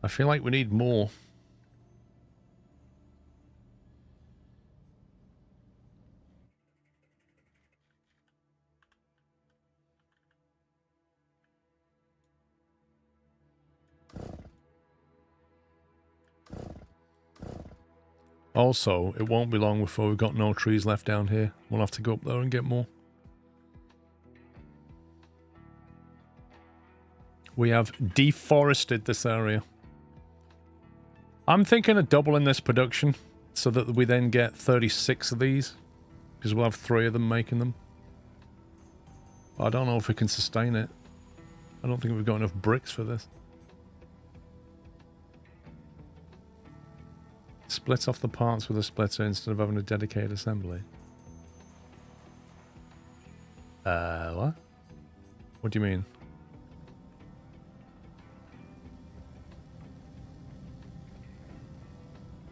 I feel like we need more. Also, it won't be long before we've got no trees left down here. We'll have to go up there and get more. We have deforested this area. I'm thinking of doubling this production so that we then get 36 of these, because we'll have 3 of them making them. But I don't know if we can sustain it. I don't think we've got enough bricks for this. Split off the parts with a splitter instead of having a dedicated assembly. What? What do you mean?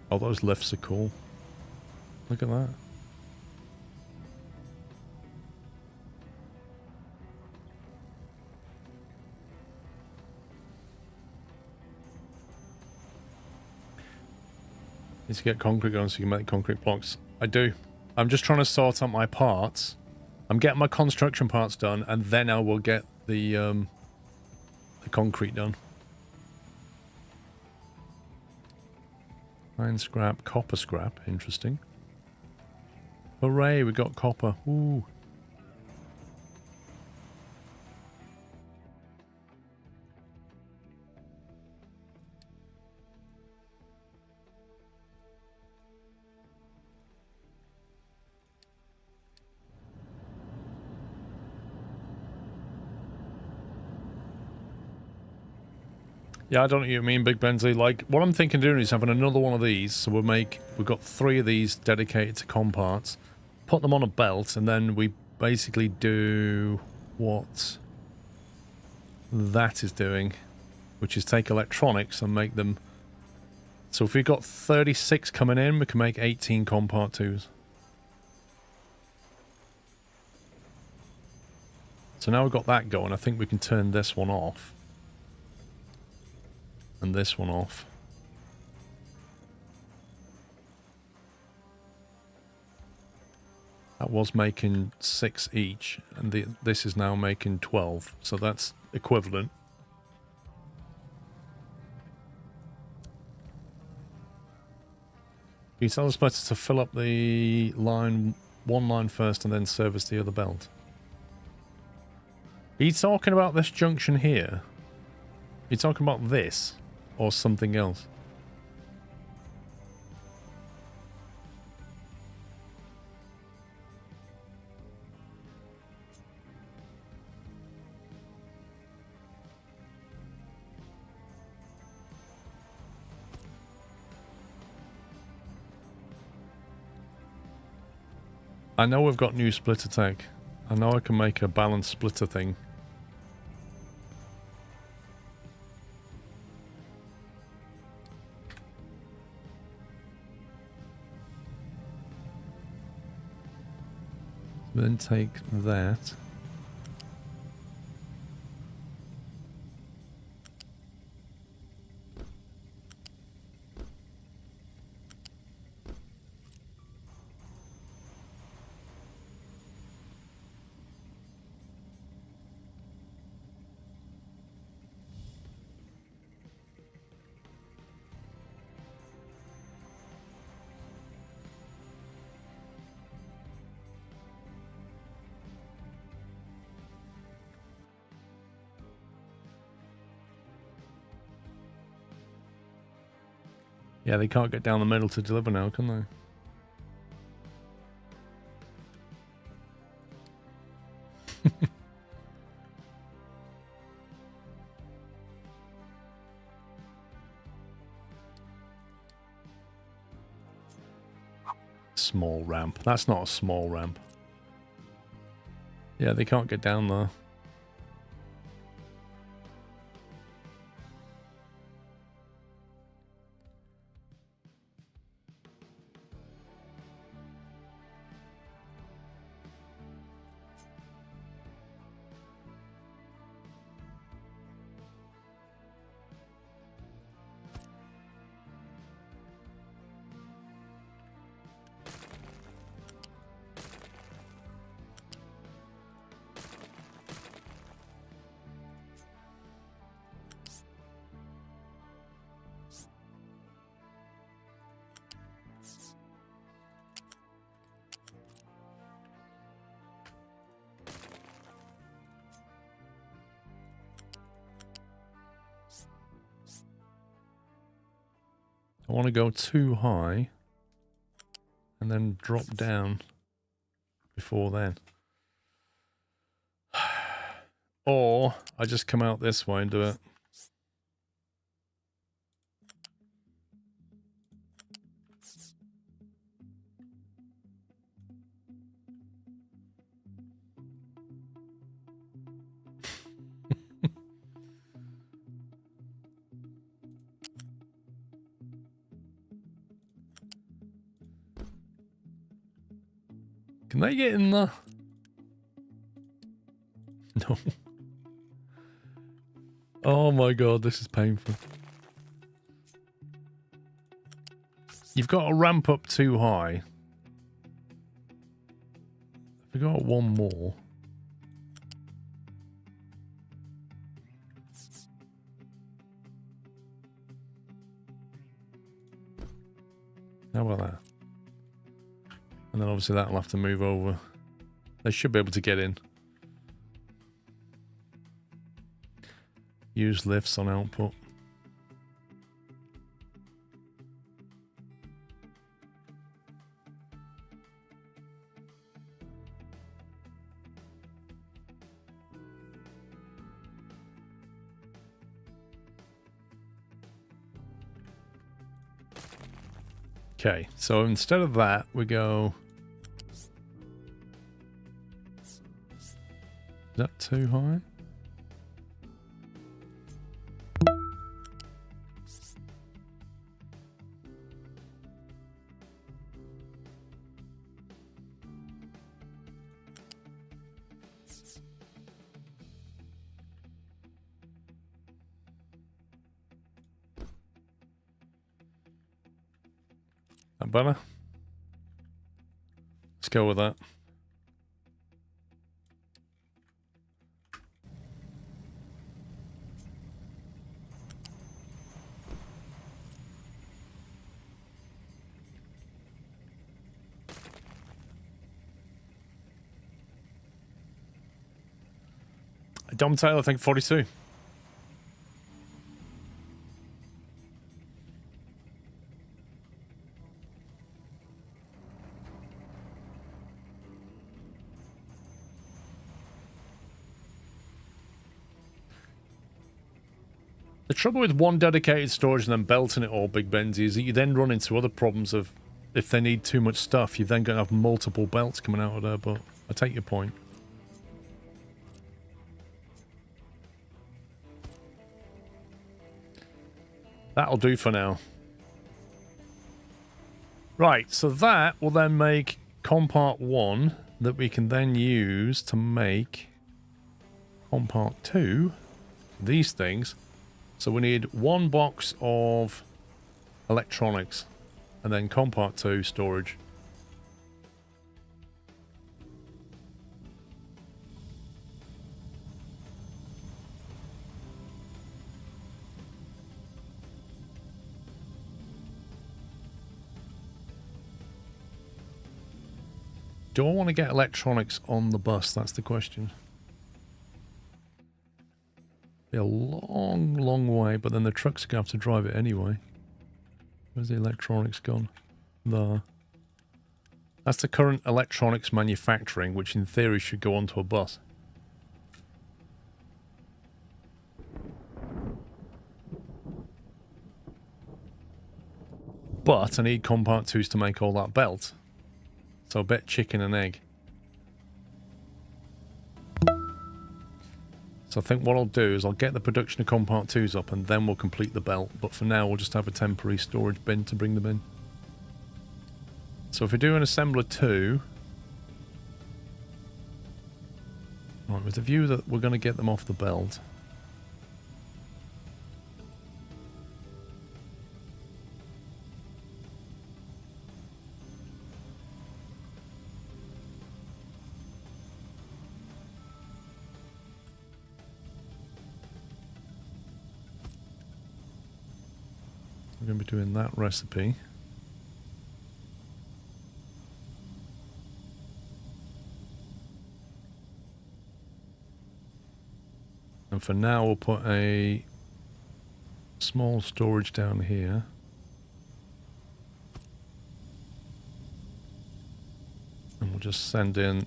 Oh, those lifts are cool. Look at that. Need to get concrete going so you can make concrete blocks. I do. I'm just trying to sort out my parts. I'm getting my construction parts done, and then I will get the concrete done. Iron scrap, copper scrap. Interesting. Hooray, we got copper. Ooh. Yeah, I don't know what you mean, Big Benzie. Like, what I'm thinking of doing is having another one of these. So we've got 3 of these dedicated to com parts. Put them on a belt, and then we basically do what that is doing, which is take electronics and make them. So if we've got 36 coming in, we can make 18 com part 2s. So now we've got that going, I think we can turn this one off. And this one off. That was making 6 each, and this is now making 12, so that's equivalent. You tell the splitter to fill up the line, one line first, and then service the other belt. Are you talking about this junction here? Are you talking about this? Or something else? I know we've got new splitter tech. I know I can make a balanced splitter thing. Then take that. Yeah, they can't get down the middle to deliver now, can they? Small ramp. That's not a small ramp. Yeah, they can't get down there. I want to go too high and then drop down before then. Or I just come out this way and do it. Can they get in there? No. Oh my god, this is painful. You've got to ramp up too high. We got one more. How about that? And then obviously that'll have to move over. They should be able to get in. Use lifts on output. Okay, so instead of that, we go... Is that too high? That better? Let's go with that. Dom Taylor, I think 42. The trouble with one dedicated storage and then belting it all, Big Benzy, is that you then run into other problems of if they need too much stuff, you're then going to have multiple belts coming out of there, but I take your point. That'll do for now. Right, so that will then make Compart 1 that we can then use to make Compart 2, these things. So we need one box of electronics and then Compart 2 storage. Do I want to get electronics on the bus? That's the question. Be a long, long way, but then the truck's going to have to drive it anyway. Where's the electronics gone? There. That's the current electronics manufacturing, which in theory should go onto a bus. But I need Compart 2s to make all that belt. So a bit chicken and egg. So I think what I'll do is I'll get the production of Compart 2s up and then we'll complete the belt. But for now, we'll just have a temporary storage bin to bring them in. So if we do an assembler 2... Right, with the view that we're going to get them off the belt... We're going to be doing that recipe. And for now we'll put a small storage down here. And we'll just send in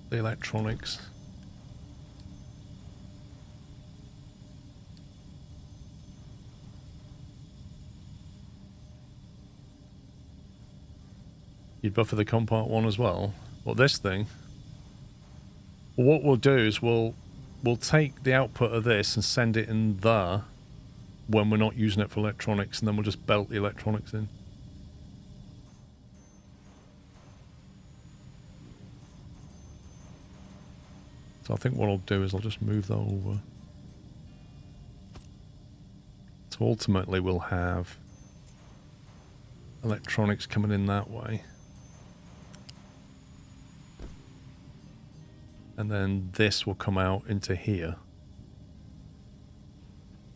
the electronics. You'd buffer the Compart 1 as well. Well, this thing. Well, what we'll do is we'll take the output of this and send it in there when we're not using it for electronics, and then we'll just belt the electronics in. So I think what I'll do is I'll just move that over. So ultimately we'll have electronics coming in that way. And then this will come out into here.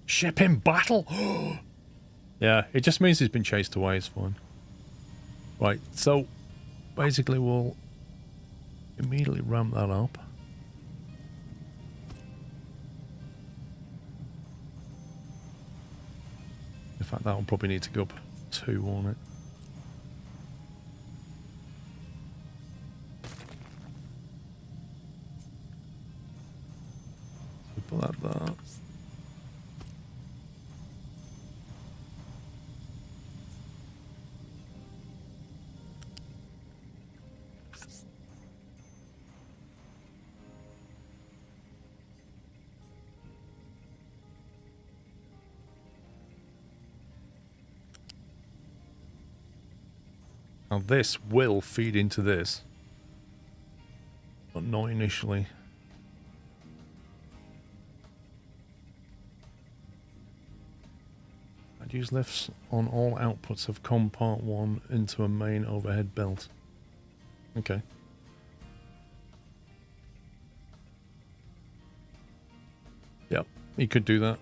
Ship in battle! Yeah, it just means he's been chased away, it's fine. Right, so basically we'll immediately ramp that up. In fact, that will probably need to go up 2 on it. So put that there. Now this will feed into this, but not initially. I'd use lifts on all outputs of COM Part 1 into a main overhead belt. Okay. Yep, you could do that.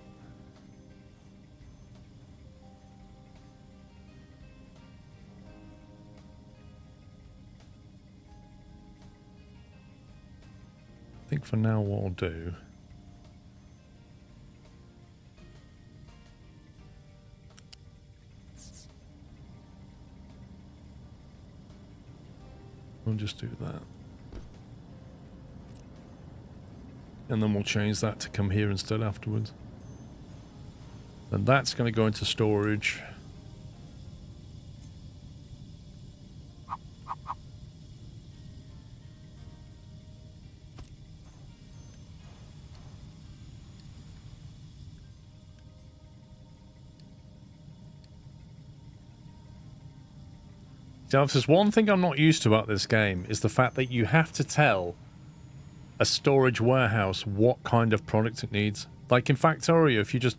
I think for now what I'll do we'll just do that. And then we'll change that to come here instead afterwards. And that's going to go into storage. Now, if there's one thing I'm not used to about this game, is the fact that you have to tell a storage warehouse what kind of product it needs. Like in Factorio, if you just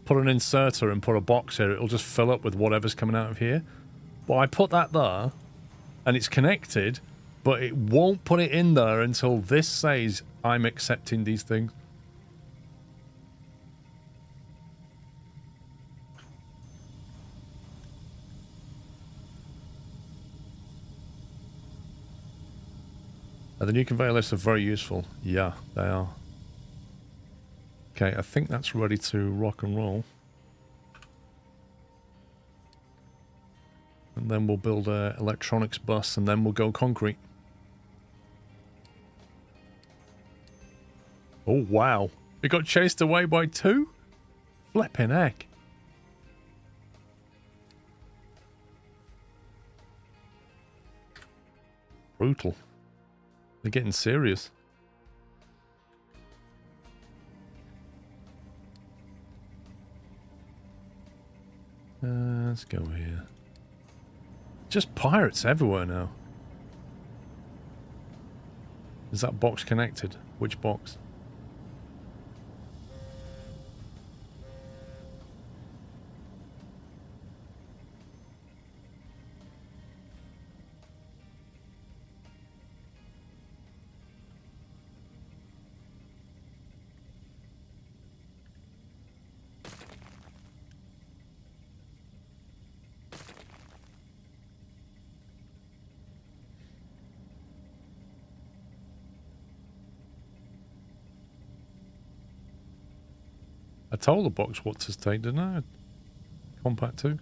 put an inserter and put a box here, it'll just fill up with whatever's coming out of here. But I put that there, and it's connected, but it won't put it in there until this says, I'm accepting these things. The new conveyor lists are very useful. Yeah, they are. Okay, I think that's ready to rock and roll. And then we'll build a electronics bus, and then we'll go concrete. Oh, wow. We got chased away by 2? Flippin' heck. Brutal. They're getting serious. Let's go here. Just pirates everywhere now. Is that box connected? Which box? I told the box what to take, didn't I? Compact 2.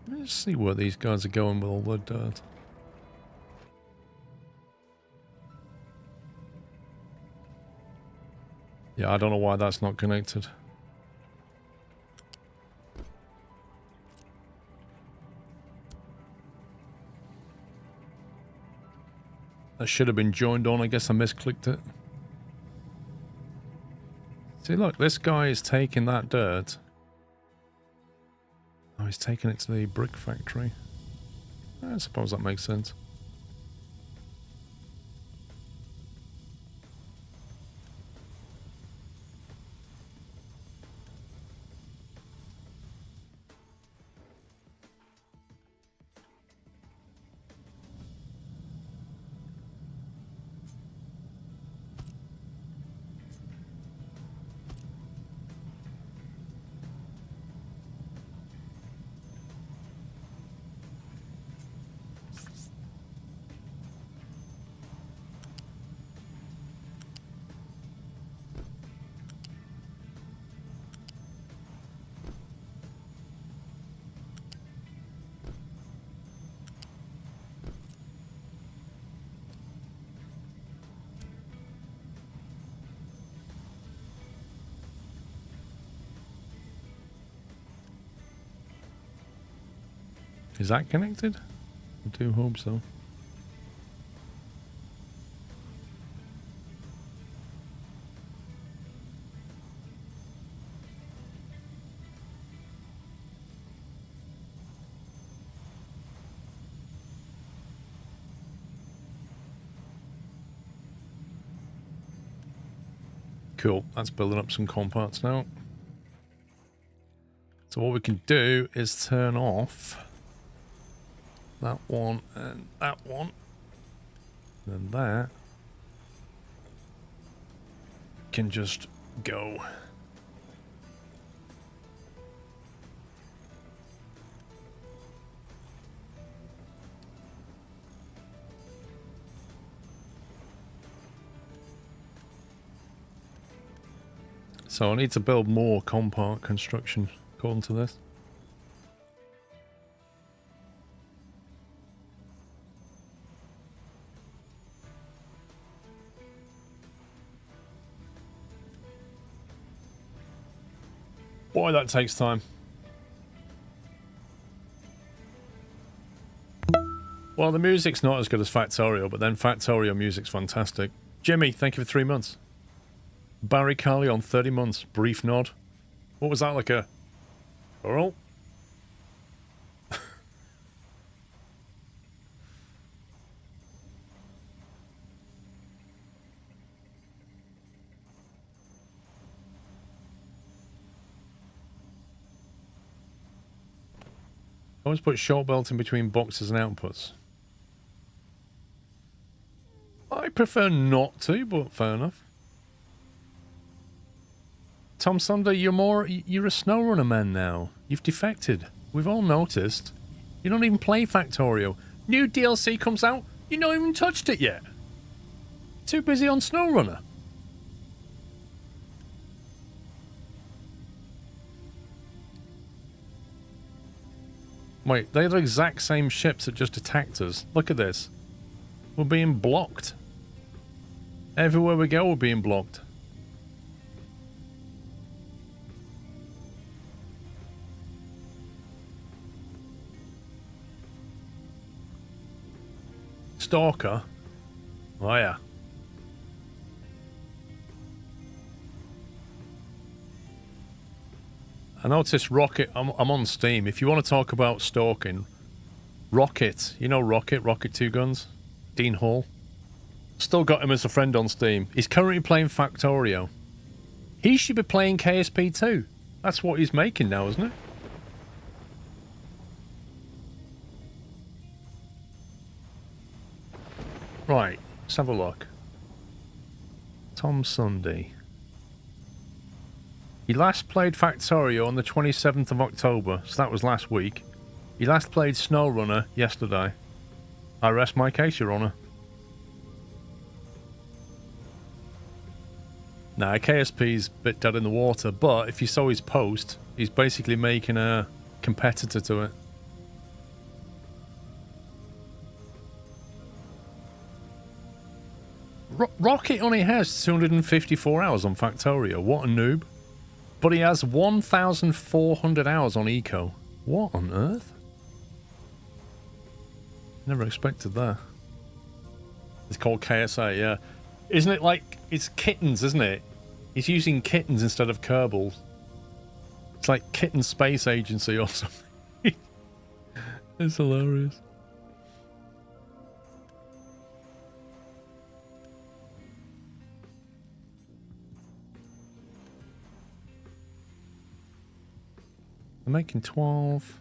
Let's see where these guys are going with all the dirt. Yeah, I don't know why that's not connected. That should have been joined on. I guess I misclicked it. See, look, this guy is taking that dirt. Oh, he's taking it to the brick factory. I suppose that makes sense. Is that connected? I do hope so. Cool, that's building up some comparts now. So what we can do is turn off that one and that one. And that can just go. So I need to build more compart construction according to this. Boy, that takes time. Well, the music's not as good as Factorio, but then Factorio music's fantastic. Jimmy, thank you for 3 months. Barry Carley on 30 months. Brief nod. What was that, like a... Oral? Always put short belt in between boxes and outputs. I prefer not to, but fair enough. Tom Sunday, you're a SnowRunner man now. You've defected. We've all noticed. You don't even play Factorio. New DLC comes out, you not even touched it yet. Too busy on SnowRunner. Wait, they're the exact same ships that just attacked us. Look at this. We're being blocked. Everywhere we go, we're being blocked. Stalker? Oh yeah. I noticed Rocket, I'm on Steam. If you want to talk about stalking, Rocket, you know Rocket 2 Guns? Dean Hall. Still got him as a friend on Steam. He's currently playing Factorio. He should be playing KSP too. That's what he's making now, isn't it? Right, let's have a look. Tom Sunday. He last played Factorio on the 27th of October, so that was last week. He last played SnowRunner yesterday. I rest my case, Your Honour. Nah, KSP's a bit dead in the water, but if you saw his post, he's basically making a competitor to it. Rocket only has 254 hours on Factorio. What a noob. But he has 1,400 hours on Eco. What on earth? Never expected that. It's called KSA, yeah. Isn't it like... It's kittens, isn't it? He's using kittens instead of Kerbals. It's like Kitten Space Agency or something. It's hilarious. I'm making 12.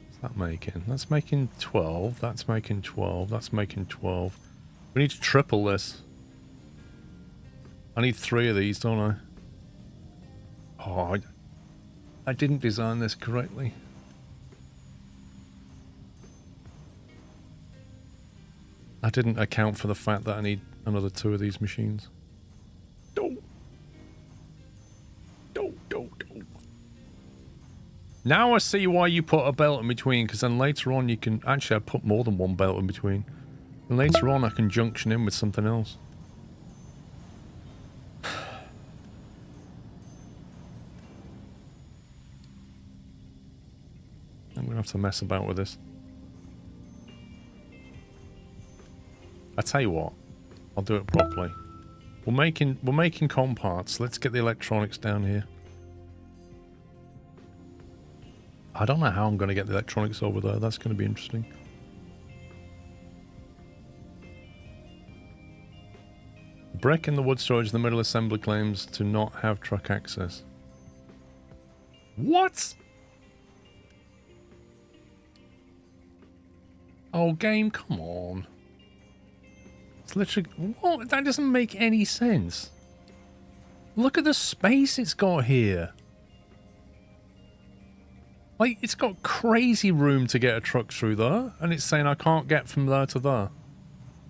What's that making? That's making 12. That's making 12. That's making 12. We need to triple this. I need 3 of these, don't I? Oh, I didn't design this correctly. I didn't account for the fact that I need another 2 of these machines. Now I see why you put a belt in between, because then later on you can... Actually, I put more than 1 belt in between. And later on I can junction in with something else. I'm going to have to mess about with this. I tell you what, I'll do it properly. We're making com parts. Let's get the electronics down here. I don't know how I'm going to get the electronics over there. That's going to be interesting. Brick in the wood storage in the middle assembly claims to not have truck access. What? Oh, game, come on. It's literally... What? That doesn't make any sense. Look at the space it's got here. Like, it's got crazy room to get a truck through there, and it's saying I can't get from there to there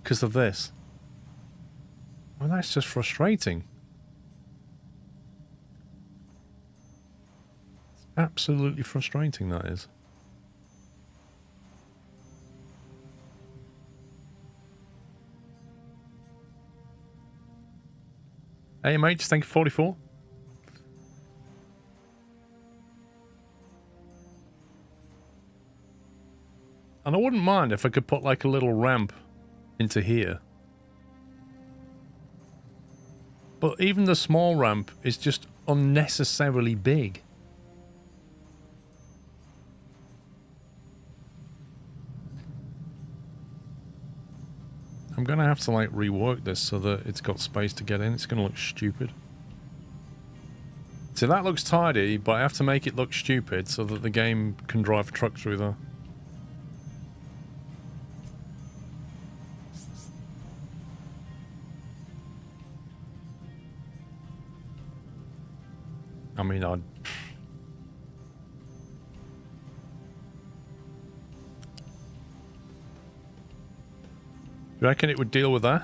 because of this. Well, that's just frustrating. It's absolutely frustrating, that is. Hey, mate, just thank you for 44. And I wouldn't mind if I could put like a little ramp into here. But even the small ramp is just unnecessarily big. I'm going to have to like rework this so that it's got space to get in. It's going to look stupid. See, that looks tidy, but I have to make it look stupid so that the game can drive a truck through there. I mean, I'd... You reckon it would deal with that?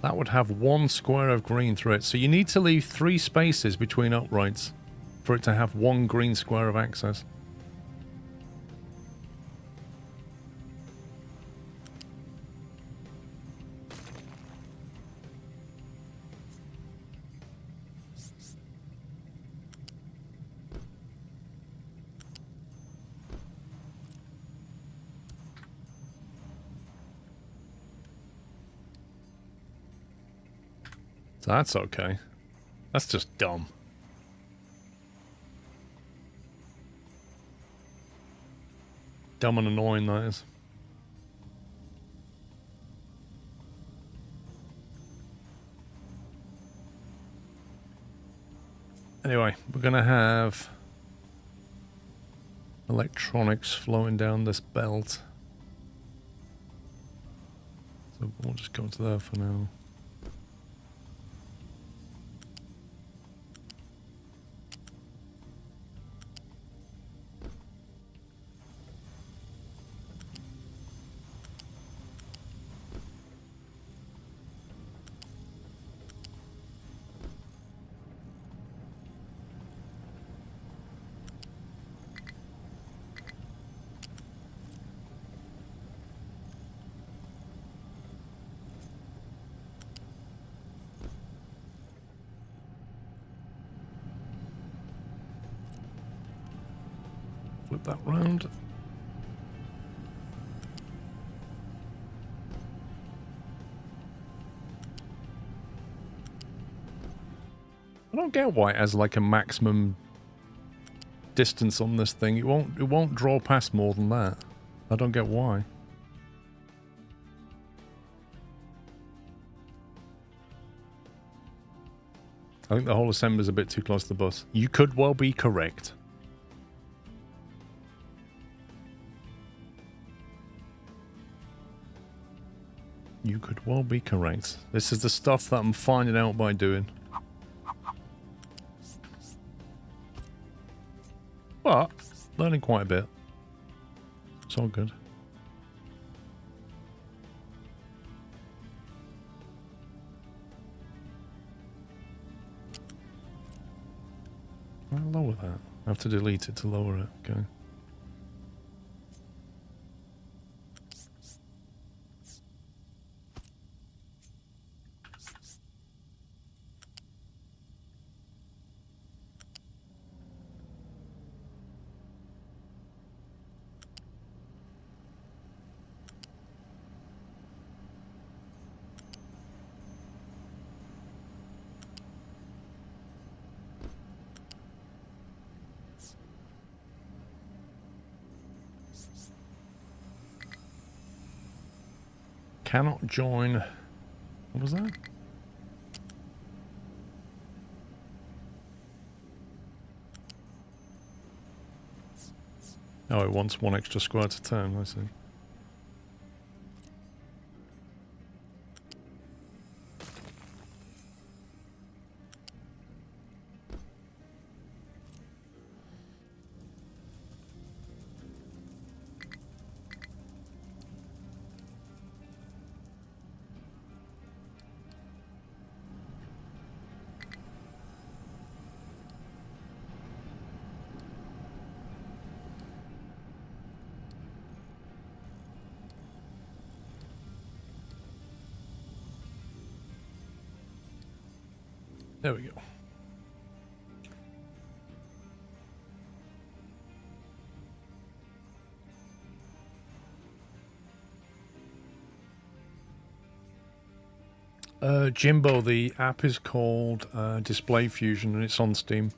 That would have 1 square of green through it. So you need to leave 3 spaces between uprights for it to have 1 green square of access. So that's okay. That's just dumb. Dumb and annoying, that is. Anyway, we're going to have electronics flowing down this belt. So we'll just go to there for now. Flip that round. I don't get why it has like a maximum distance on this thing. It won't draw past more than that. I don't get why. I think the whole assembly is a bit too close to the bus. You could well be correct. You could well be correct. This is the stuff that I'm finding out by doing. But, learning quite a bit. It's all good. I'll lower that. I have to delete it to lower it. Okay. Cannot join. What was that? Oh, it wants one extra square to turn, I see. There we go. Jimbo, the app is called Display Fusion and it's on Steam.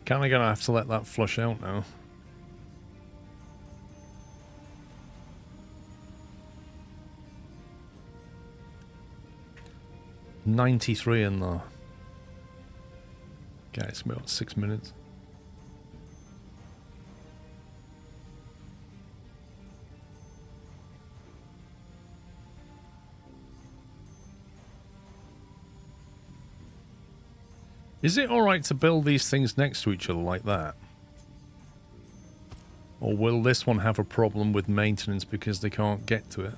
Kinda gonna have to let that flush out now. $93 in there. Okay, it's about 6 minutes. Is it alright to build these things next to each other like that? Or will this one have a problem with maintenance because they can't get to it?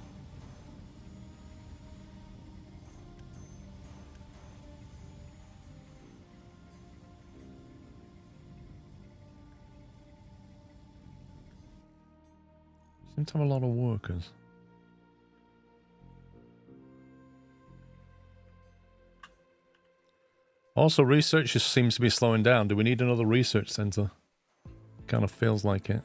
Seem to have a lot of workers. Also, research just seems to be slowing down. Do we need another research center? Kind of feels like it.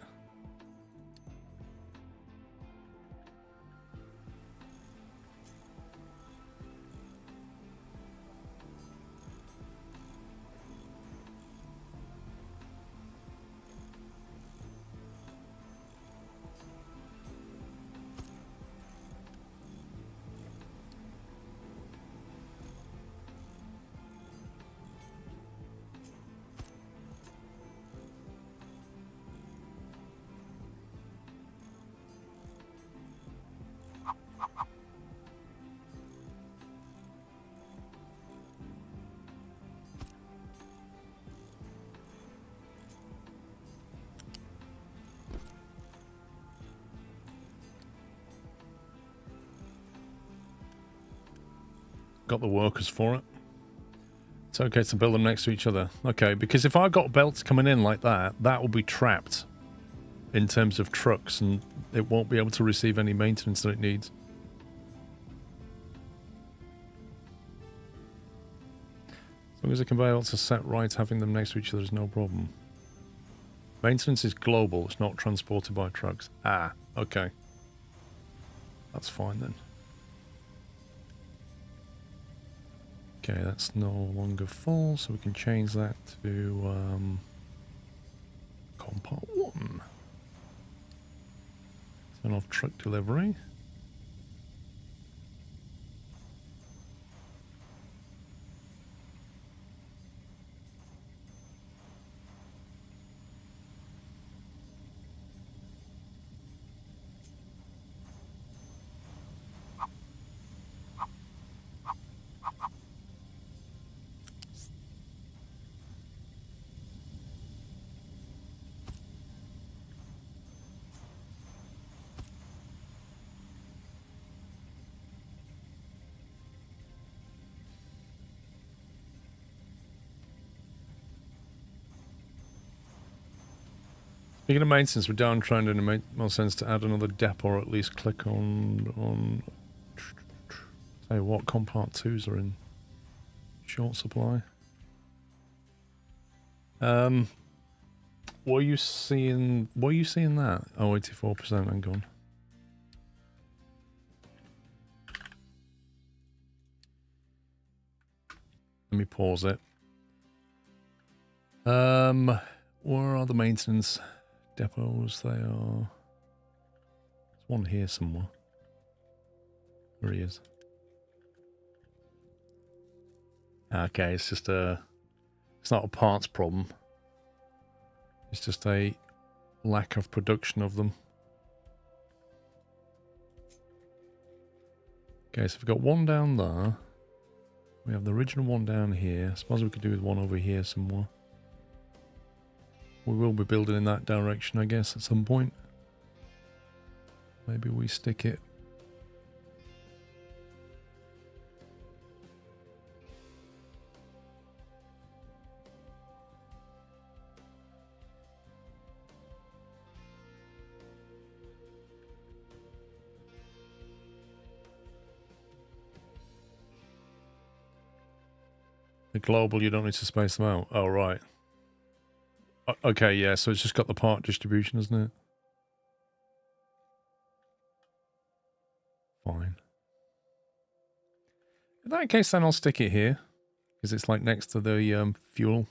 Got the workers for it. It's okay to build them next to each other. Okay, because if I got belts coming in like that, that will be trapped in terms of trucks, and it won't be able to receive any maintenance that it needs. As long as the conveyor belts are set right, having them next to each other is no problem. Maintenance is global, it's not transported by trucks. Ah, okay. That's fine then. Okay, that's no longer full, so we can change that to Compart 1. Turn off truck delivery. Speaking of maintenance, we're downtrending and it makes more sense to add another depot or at least click on say what Compart 2s are in short supply. What are you seeing that? Oh, 84%, hang on. Let me pause it. Where are the maintenance depots? They are... There's one here somewhere. There he is. Okay, it's just a... It's not a parts problem. It's just a lack of production of them. Okay, so we've got one down there. We have the original one down here. I suppose we could do with one over here somewhere. We will be building in that direction, I guess, at some point. Maybe we stick it... The global, you don't need to space them out. Oh, right. Okay, yeah, so it's just got the part distribution, isn't it? Fine. In that case, then I'll stick it here. Because it's like next to the fuel.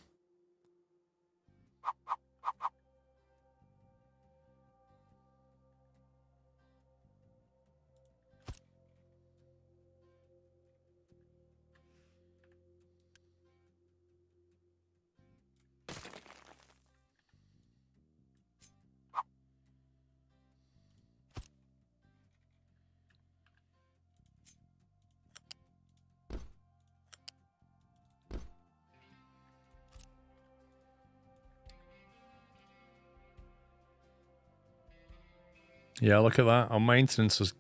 Yeah, look at that. Our maintenance is...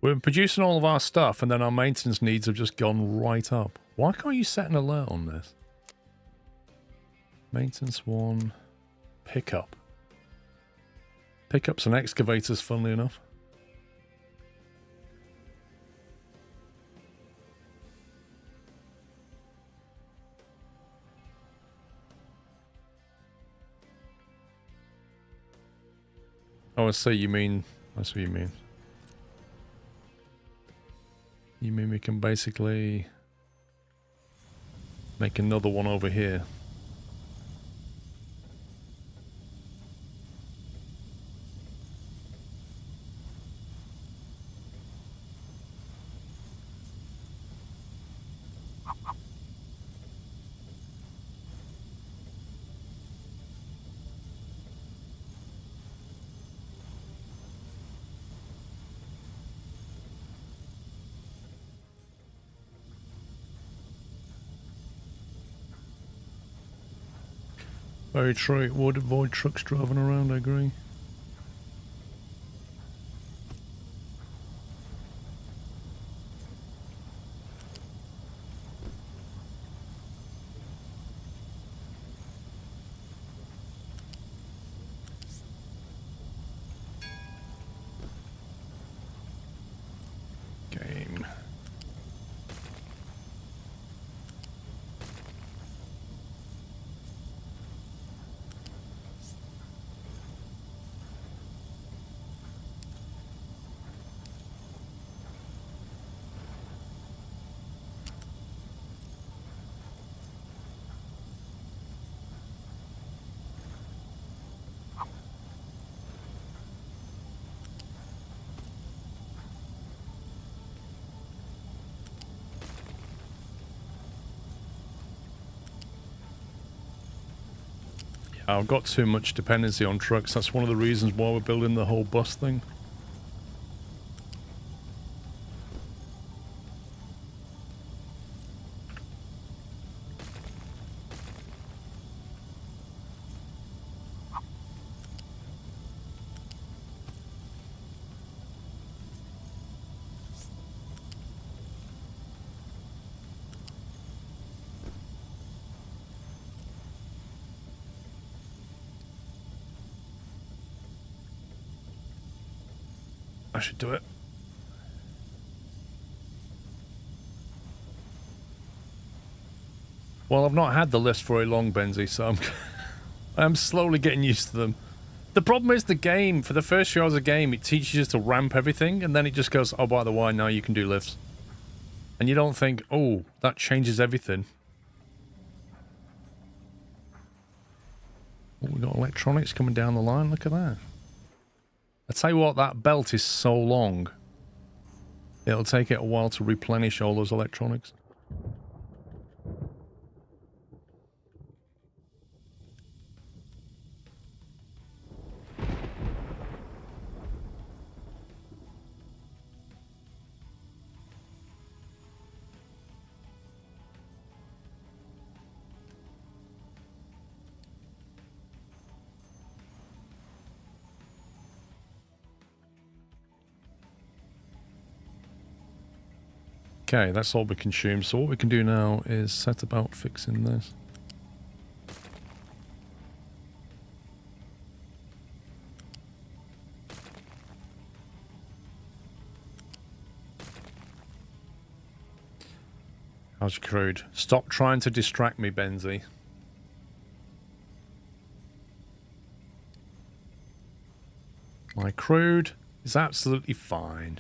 We're producing all of our stuff, and then our maintenance needs have just gone right up. Why can't you set an alert on this? Maintenance 1. Pickup. Pickups and excavators, funnily enough. Oh, I see, you mean... That's what you mean. You mean we can basically... make another one over here. Very true, it would avoid trucks driving around, I agree. I've got too much dependency on trucks. That's one of the reasons why we're building the whole bus thing. I should do it. Well, I've not had the list for very long, Benzie, so I'm slowly getting used to them. The problem is the game, for the first few hours of the game, it teaches you to ramp everything, and then it just goes, oh, by the way, now you can do lifts. And you don't think, oh, that changes everything. Oh, we got electronics coming down the line, look at that. I tell you what, that belt is so long. It'll take it a while to replenish all those electronics. Okay, that's all we consume. So what we can do now is set about fixing this. How's your crude? Stop trying to distract me, Benzie. My crude is absolutely fine.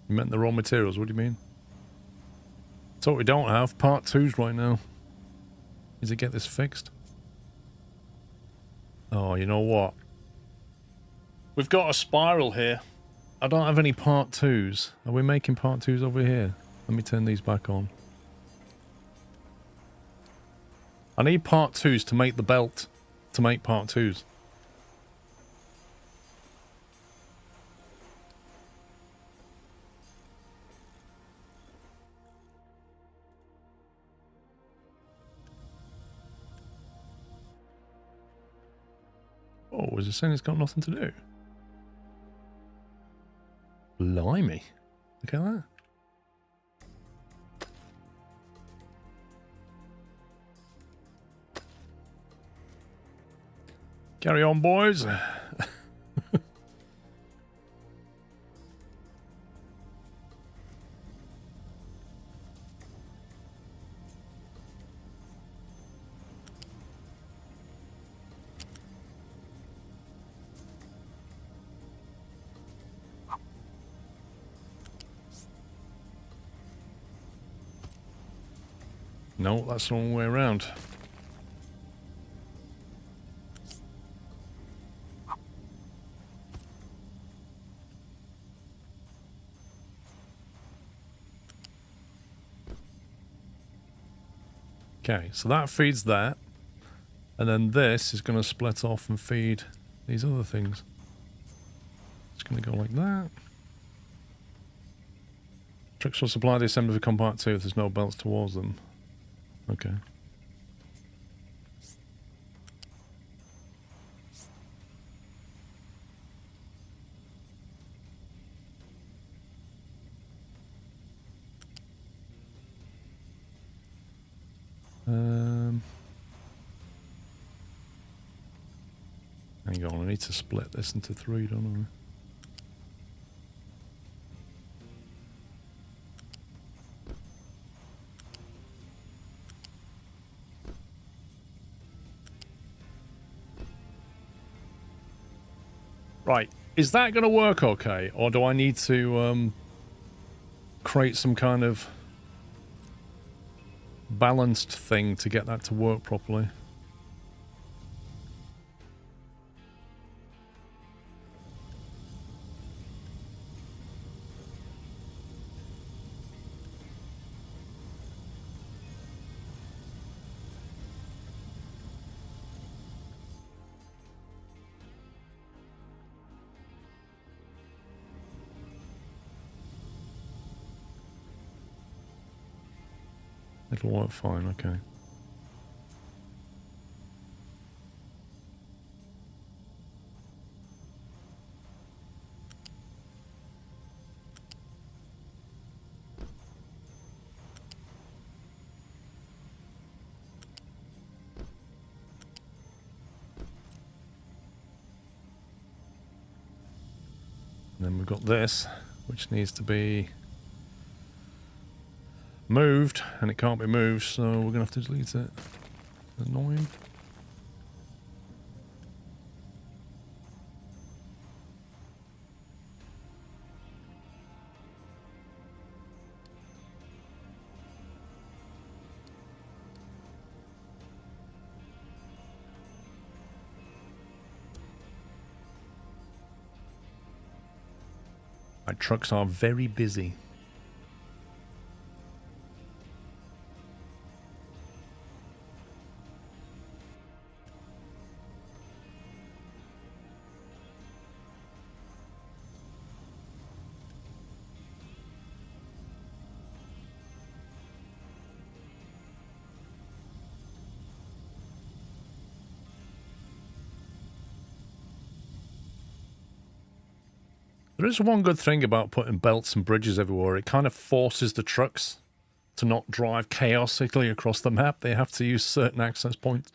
You meant the raw materials, what do you mean? That's what we don't have, part 2s right now. Is it get this fixed? Oh, you know what? We've got a spiral here. I don't have any part 2s. Are we making part 2s over here? Let me turn these back on. I need part 2s to make the belt to make part 2s. Oh, is it saying it's got nothing to do? Blimey. Look at that. Carry on, boys. No, that's the wrong way around. Okay, so that feeds that. And then this is going to split off and feed these other things. It's going to go like that. Trucks will supply the assembly for compartment 2 if there's no belts towards them. Okay. Hang on, I need to split this into 3, don't I? Right, is that going to work okay, or do I need to create some kind of balanced thing to get that to work properly. It'll work fine, okay. And then we've got this, which needs to be moved, and it can't be moved, so we're going to have to delete it. Annoying. My trucks are very busy. There is one good thing about putting belts and bridges everywhere. It kind of forces the trucks to not drive chaotically across the map. They have to use certain access points.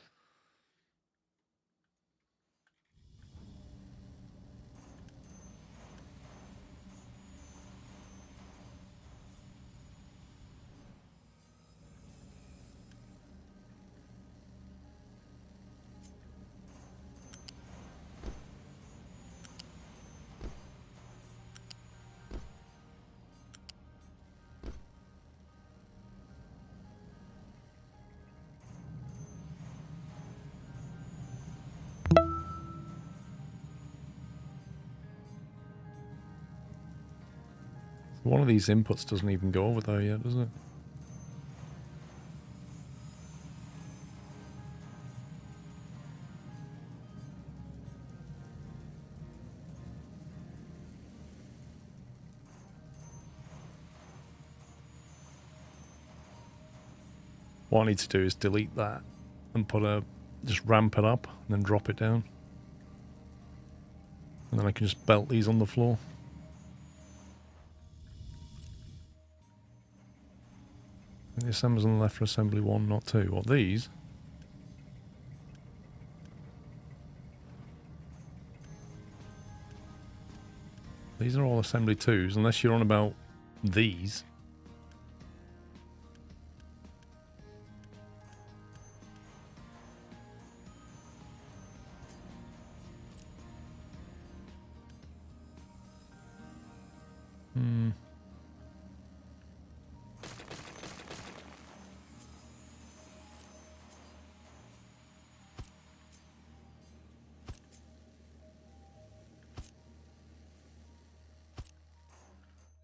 One of these inputs doesn't even go over there yet, does it? What I need to do is delete that and put a, just ramp it up and then drop it down. And then I can just belt these on the floor. The assemblies on the left for assembly 1, not 2. What, these? These are all assembly 2s, unless you're on about these.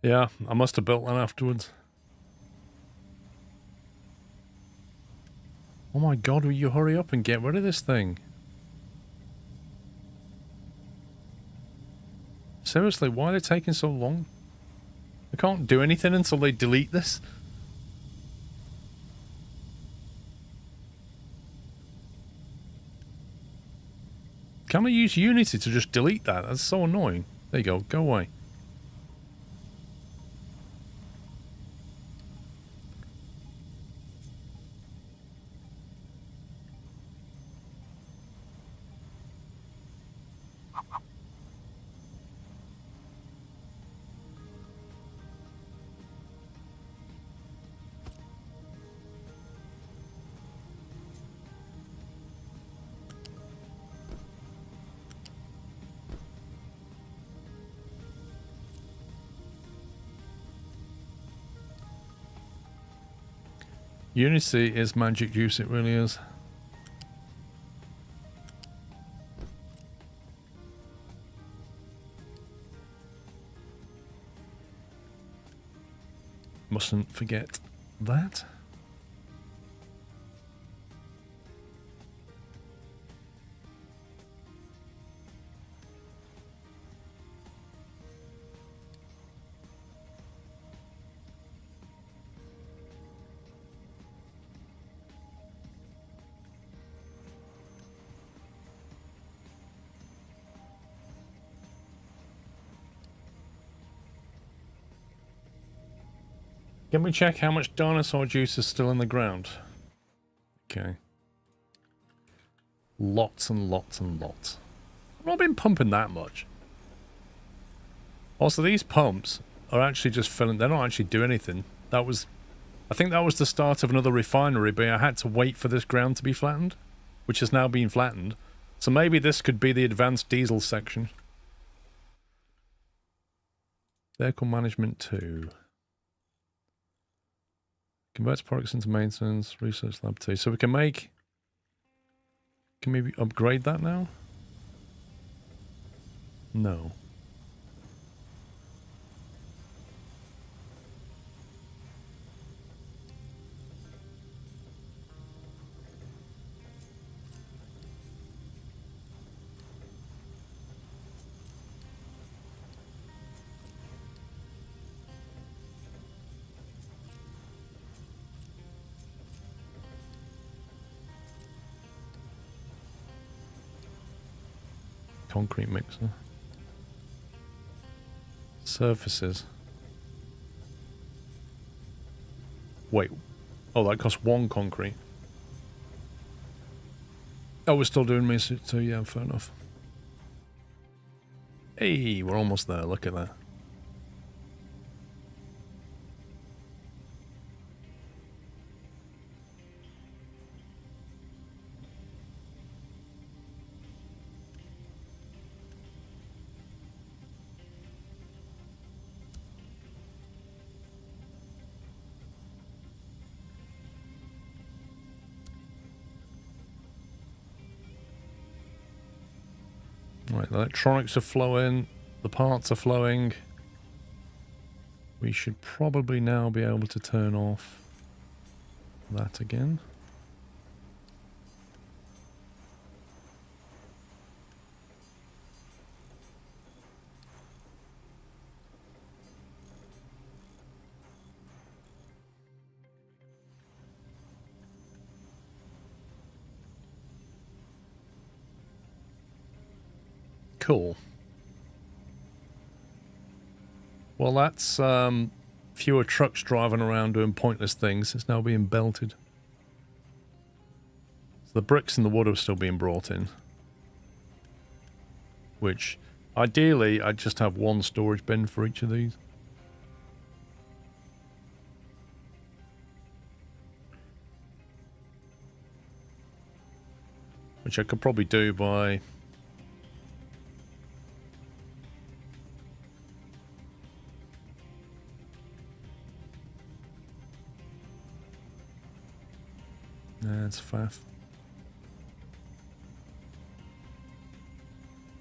Yeah, I must have built that afterwards. Oh my god, will you hurry up and get rid of this thing? Seriously, why are they taking so long? I can't do anything until they delete this. Can I use Unity to just delete that? That's so annoying. There you go, go away. Unity is magic juice, it really is. Mustn't forget that. Can we check how much dinosaur juice is still in the ground? Okay. Lots and lots and lots. I've not been pumping that much. Also, these pumps are actually just filling... They're not actually doing anything. That was... I think that was the start of another refinery, but I had to wait for this ground to be flattened, which has now been flattened. So maybe this could be the advanced diesel section. Vehicle management 2. Converts products into maintenance, research lab 2. So we can make... Can we upgrade that now? No. Concrete mixer. Surfaces. Wait. Oh, that costs 1 concrete. Oh, we're still doing me, so yeah, fair enough. Hey, we're almost there. Look at that. Right, the electronics are flowing, the parts are flowing. We should probably now be able to turn off that again. Cool. Well, that's fewer trucks driving around doing pointless things. It's now being belted. So the bricks and the wood are still being brought in. Which, ideally, I'd just have 1 storage bin for each of these. Which I could probably do by... That's faff.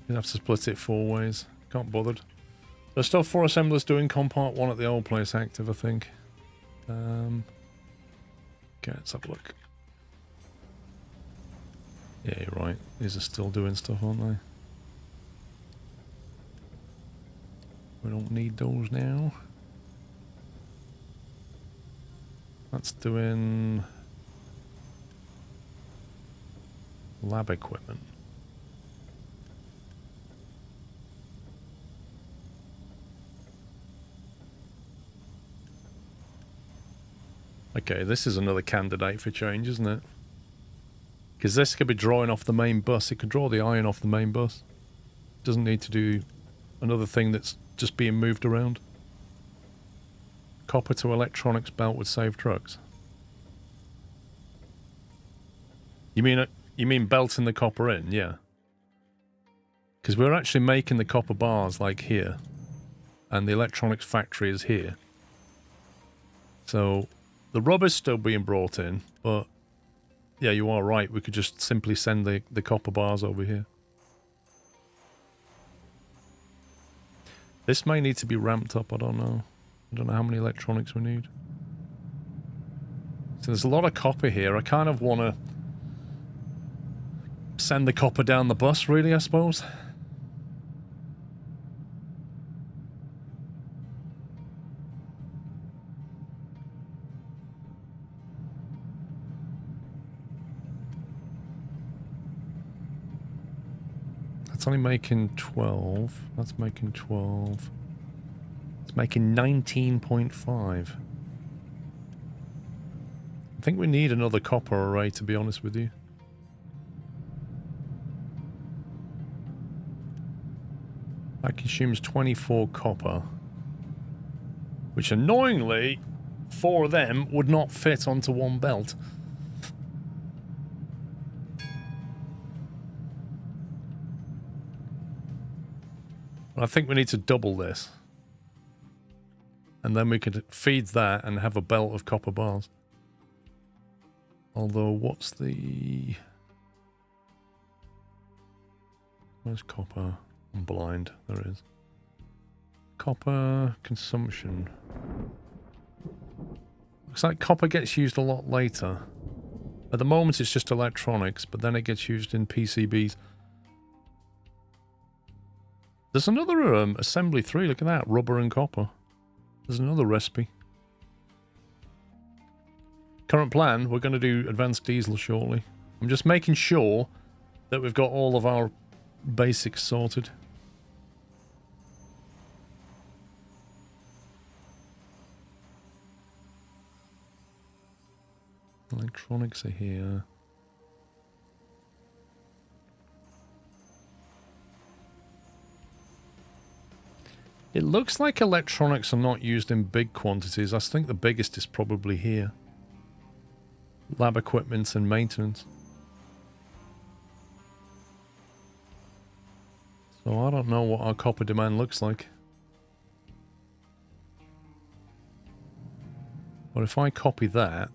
You'd have to split it 4 ways. Can't bothered. There's still 4 assemblers doing Compart 1 at the old place active, I think. Okay, let's have a look. Yeah, you're right. These are still doing stuff, aren't they? We don't need those now. That's doing... lab equipment. Okay, this is another candidate for change, isn't it? Because this could be drawing off the main bus. It could draw the iron off the main bus. It doesn't need to do another thing that's just being moved around. Copper to electronics belt would save trucks. You mean belting the copper in? Yeah. Because we're actually making the copper bars like here. And the electronics factory is here. So The rubber's still being brought in, but yeah, you are right. We could just simply send the copper bars over here. This may need to be ramped up. I don't know. I don't know how many electronics we need. So there's a lot of copper here. I kind of want to send the copper down the bus, really, I suppose. That's only making 12. That's making 12. It's making 19.5. I think we need another copper array, to be honest with you. That consumes 24 copper. Which, annoyingly, 4 of them would not fit onto one belt. I think we need to double this. And then we could feed that and have a belt of copper bars. Although, what's the... Where's copper? I'm blind. There it is. Copper consumption. Looks like copper gets used a lot later. At the moment it's just electronics, but then it gets used in PCBs. There's another assembly 3, look at that, rubber and copper. There's another recipe. Current plan, we're going to do advanced diesel shortly. I'm just making sure that we've got all of our basics sorted. Electronics are here. It looks like electronics are not used in big quantities. I think the biggest is probably here. Lab equipment and maintenance. So I don't know what our copper demand looks like. But if I copy that,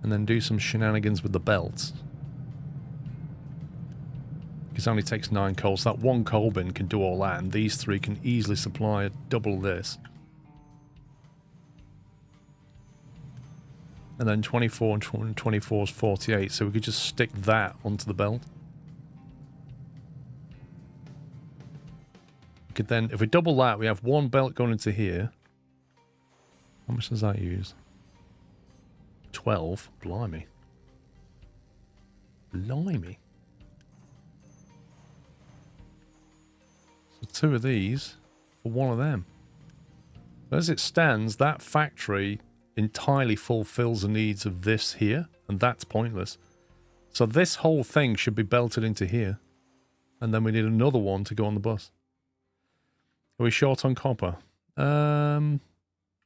and then do some shenanigans with the belts. Because it only takes 9 coal, so that 1 coal bin can do all that, and these 3 can easily supply double this. And then 24 and 24 is 48, so we could just stick that onto the belt. We could then, if we double that, we have 1 belt going into here. How much does that use? 12? Blimey. Blimey. So 2 of these for 1 of them. As it stands, that factory entirely fulfills the needs of this here, and that's pointless. So this whole thing should be belted into here, and then we need another one to go on the bus. Are we short on copper?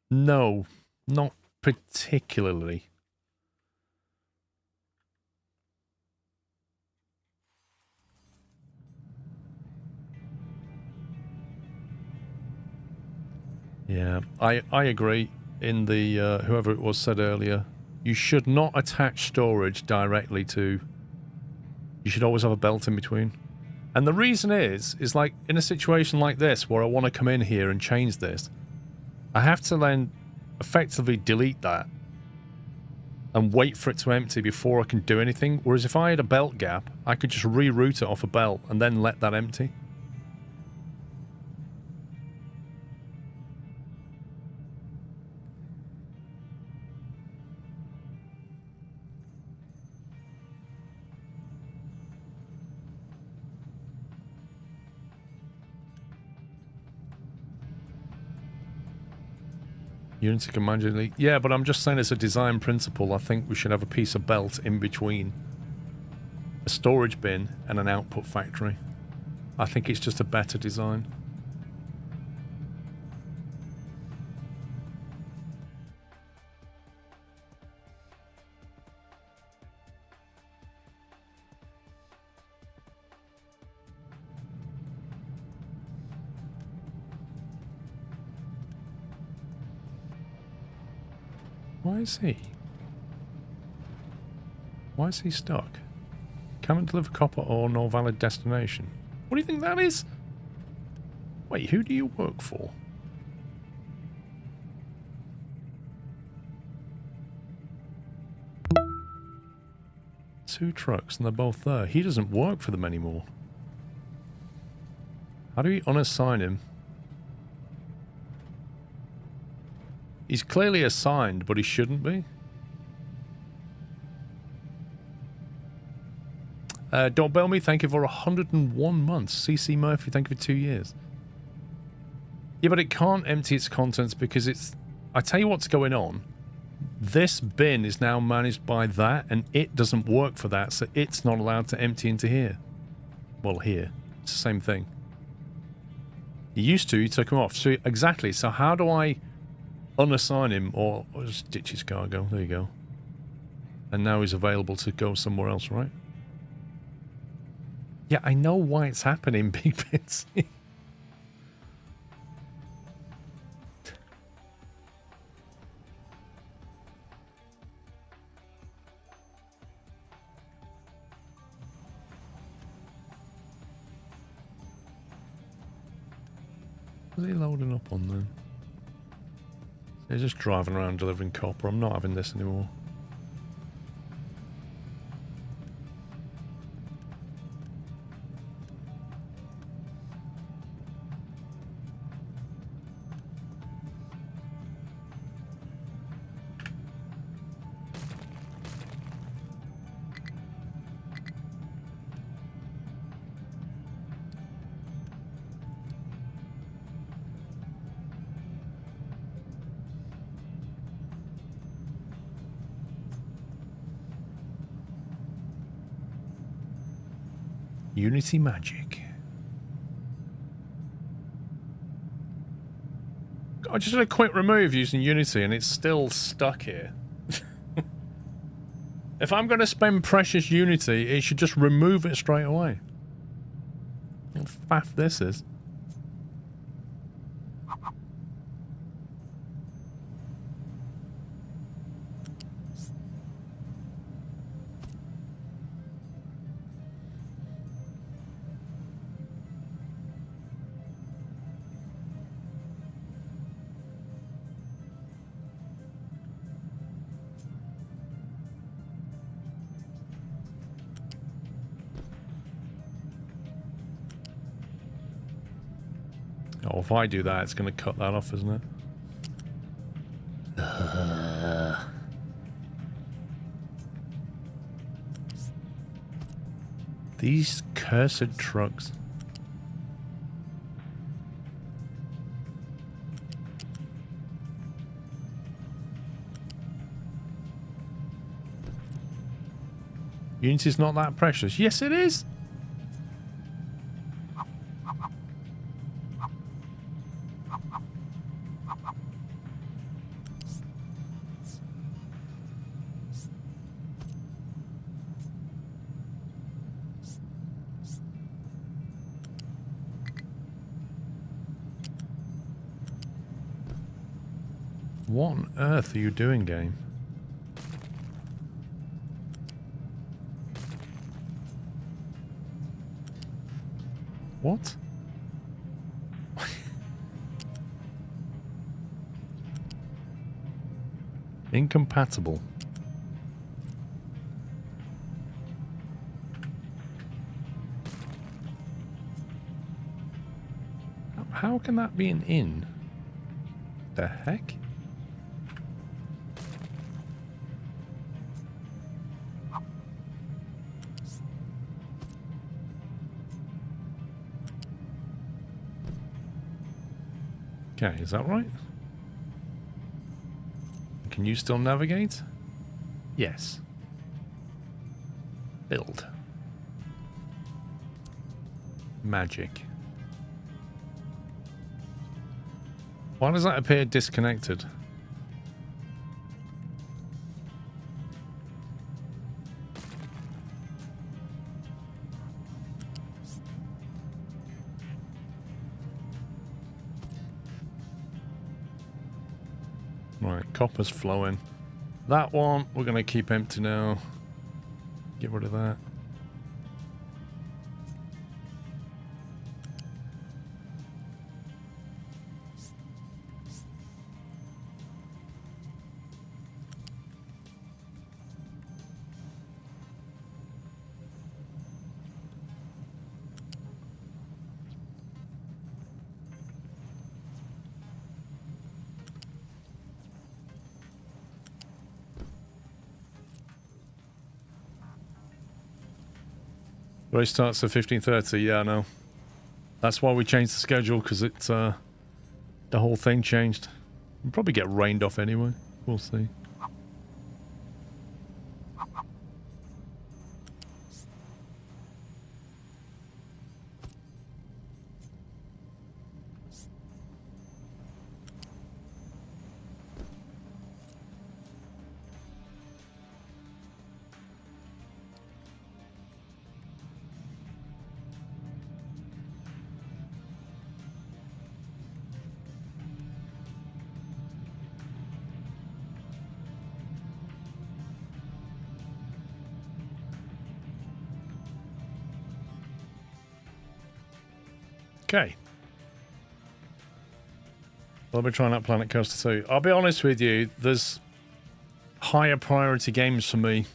No, not particularly. Yeah, I agree. In the whoever it was said earlier, you should not attach storage directly to. You should always have a belt in between. And the reason is like in a situation like this where I want to come in here and change this, I have to then effectively delete that and wait for it to empty before I can do anything. Whereas if I had a belt gap, I could just reroute it off a belt and then let that empty. Unity can manually... Yeah, but I'm just saying as a design principle, I think we should have a piece of belt in between a storage bin and an output factory. I think it's just a better design. Why is he? Why is he stuck? Cannot deliver copper ore, nor valid destination. What do you think that is? Wait, who do you work for? Two trucks and they're both there. He doesn't work for them anymore. How do we unassign him? He's clearly assigned, but he shouldn't be. Don't bail me, thank you for 101 months. CC Murphy, thank you for 2 years. Yeah, but it can't empty its contents because it's... I tell you what's going on. This bin is now managed by that, and it doesn't work for that, so it's not allowed to empty into here. Well, here. It's the same thing. You used to, you took him off. So, exactly. So how do I unassign him, or just ditch his cargo? There you go. And now he's available to go somewhere else, right? Yeah, I know why it's happening, Big Bits. What's he loading up on then? He's just driving around delivering copper. I'm not having this anymore. Unity magic. I just did a quick remove using Unity and it's still stuck here. If I'm going to spend precious Unity, it should just remove it straight away. What faff this is. Oh, if I do that, it's going to cut that off, isn't it? These cursed trucks. Unity's not that precious. Yes, it is. What on earth are you doing, game? What? Incompatible. How can that be an in? The heck? Okay, is that right? Can you still navigate? Yes. Build. Magic. Why does that appear disconnected? Right, copper's flowing. That one, we're going to keep empty now. Get rid of that. Race starts at 15:30. Yeah, I know. That's why we changed the schedule, because it's the whole thing changed. We'll probably get rained off anyway. We'll see. Okay. I'll be trying out Planet Coaster 2. I'll be honest with you, there's higher priority games for me.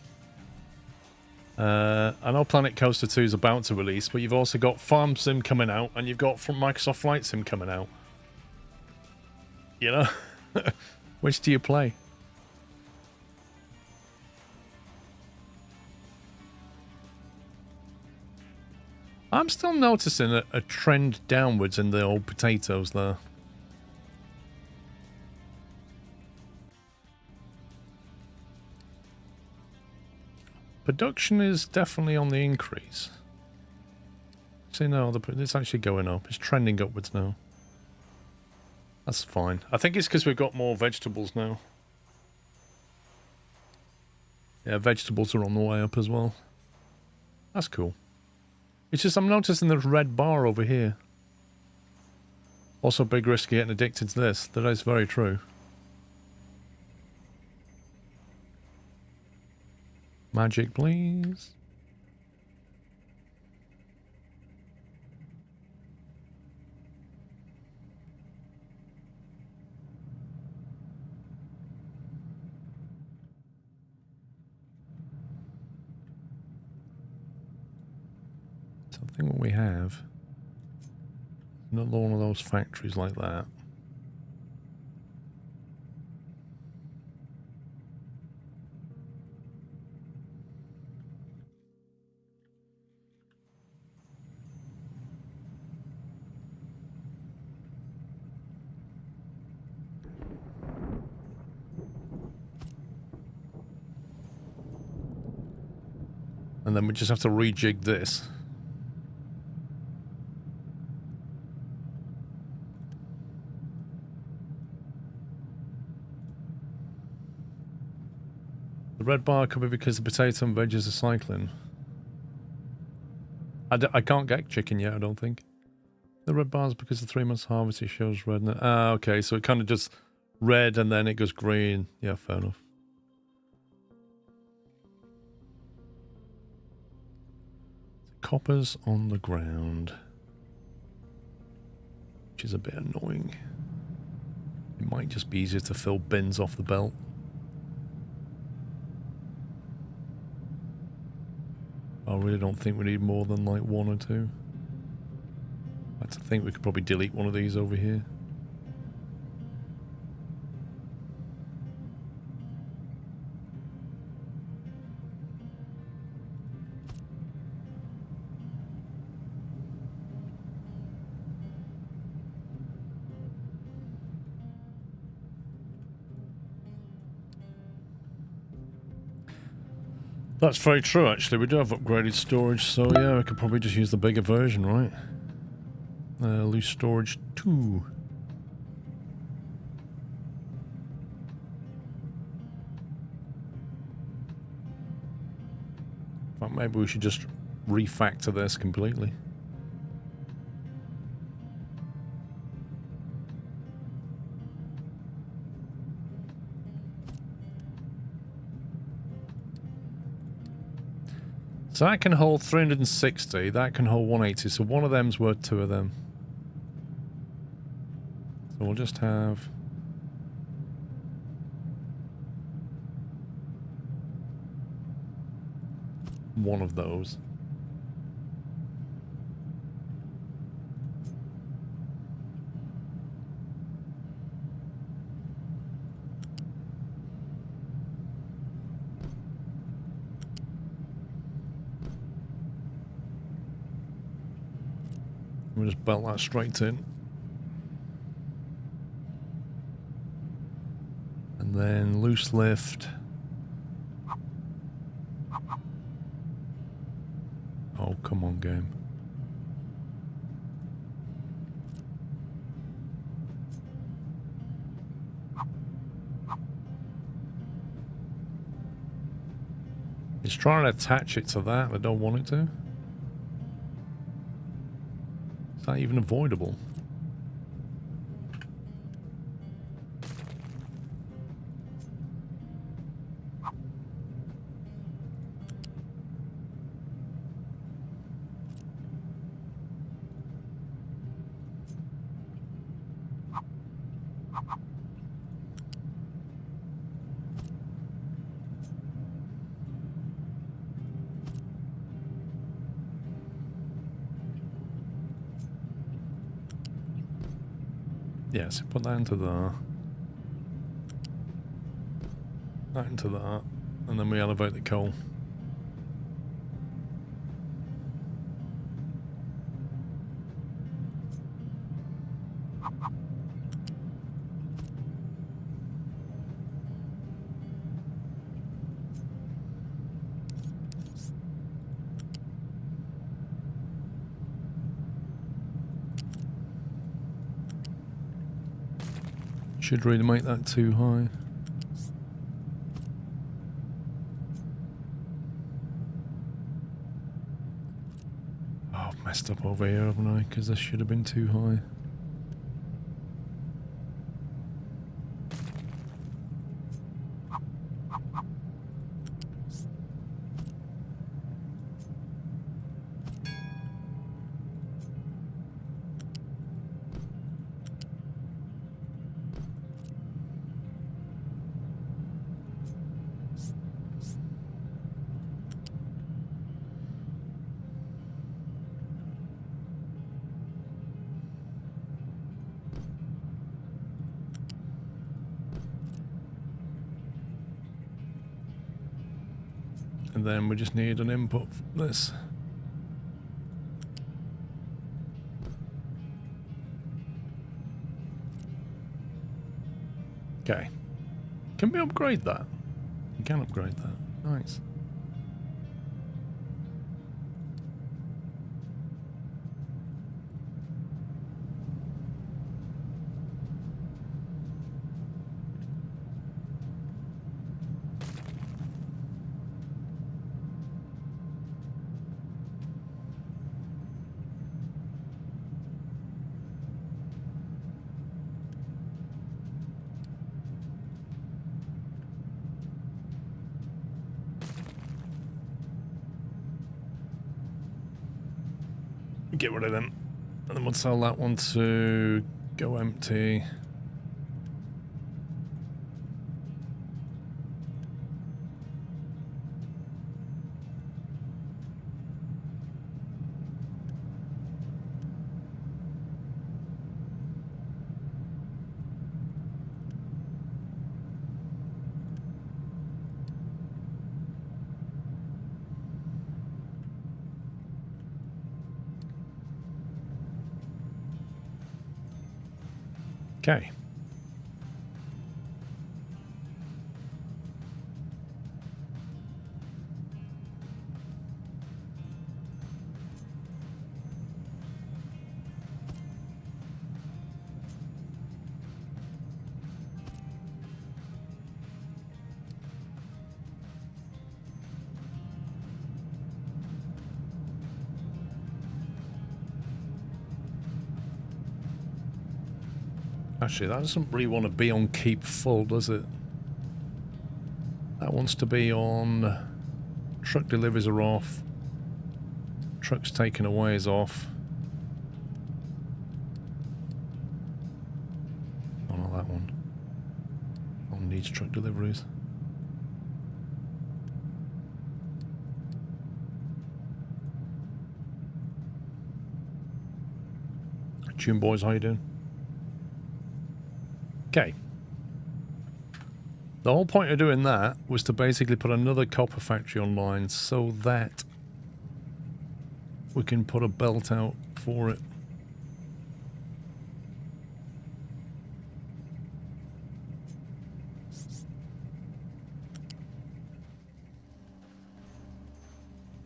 I know Planet Coaster 2 is about to release, but you've also got Farm Sim coming out, and you've got from Microsoft Flight Sim coming out. You know? Which do you play? I'm still noticing a trend downwards in the old potatoes there. Production is definitely on the increase. See, no, it's actually going up. It's trending upwards now. That's fine. I think it's because we've got more vegetables now. Yeah, vegetables are on the way up as well. That's cool. It's just I'm noticing the red bar over here. Also big risk of getting addicted to this. That is very true. Magic, please. So I think what we have, another one of those factories like that. And then we just have to rejig this. The red bar could be because the potato and veggies are cycling. I can't get chicken yet, I don't think. The red bar is because the 3 months harvest, it shows red. Ah, okay, so it kind of just red and then it goes green. Yeah, fair enough. Coppers on the ground, which is a bit annoying. It might just be easier to fill bins off the belt. I really don't think we need more than like 1 or 2. I think we could probably delete one of these over here. That's very true, actually. We do have upgraded storage, so yeah, we could probably just use the bigger version, right? Loose storage 2. In fact, maybe we should just refactor this completely. So that can hold 360, that can hold 180, so one of them's worth two of them. So we'll just have... one of those. We'll just belt that straight in. And then loose lift. Oh, come on, game. It's trying to attach it to that. I don't want it to. Is that even avoidable? Yes, put that into there. That into that. And then we elevate the coal. Should really make that too high. Oh, I've messed up over here, haven't I? Because this should have been too high. And then we just need an input from this. Okay. Can we upgrade that? We can upgrade that. Nice. Get rid of them. And then we'll tell that one to go empty. Okay. Actually, that doesn't really want to be on keep full, does it? That wants to be on truck deliveries are off, Truck's taken away is off. Oh, not that one. One needs truck deliveries. Tune boys, how you doing? Okay. The whole point of doing that was to basically put another copper factory online so that we can put a belt out for it.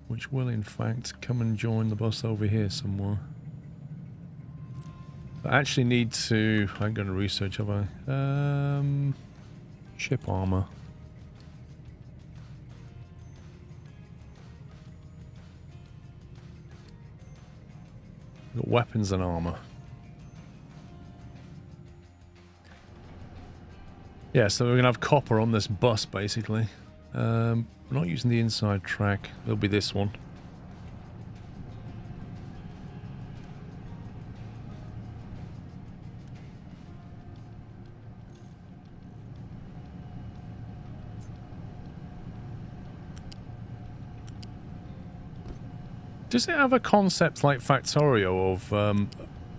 Which will in fact come and join the bus over here somewhere. I actually need to... I'm going to research, have I? Ship armor. Got weapons and armor. Yeah, so we're going to have copper on this bus, basically. We're not using the inside track. It'll be this one. Does it have a concept like Factorio of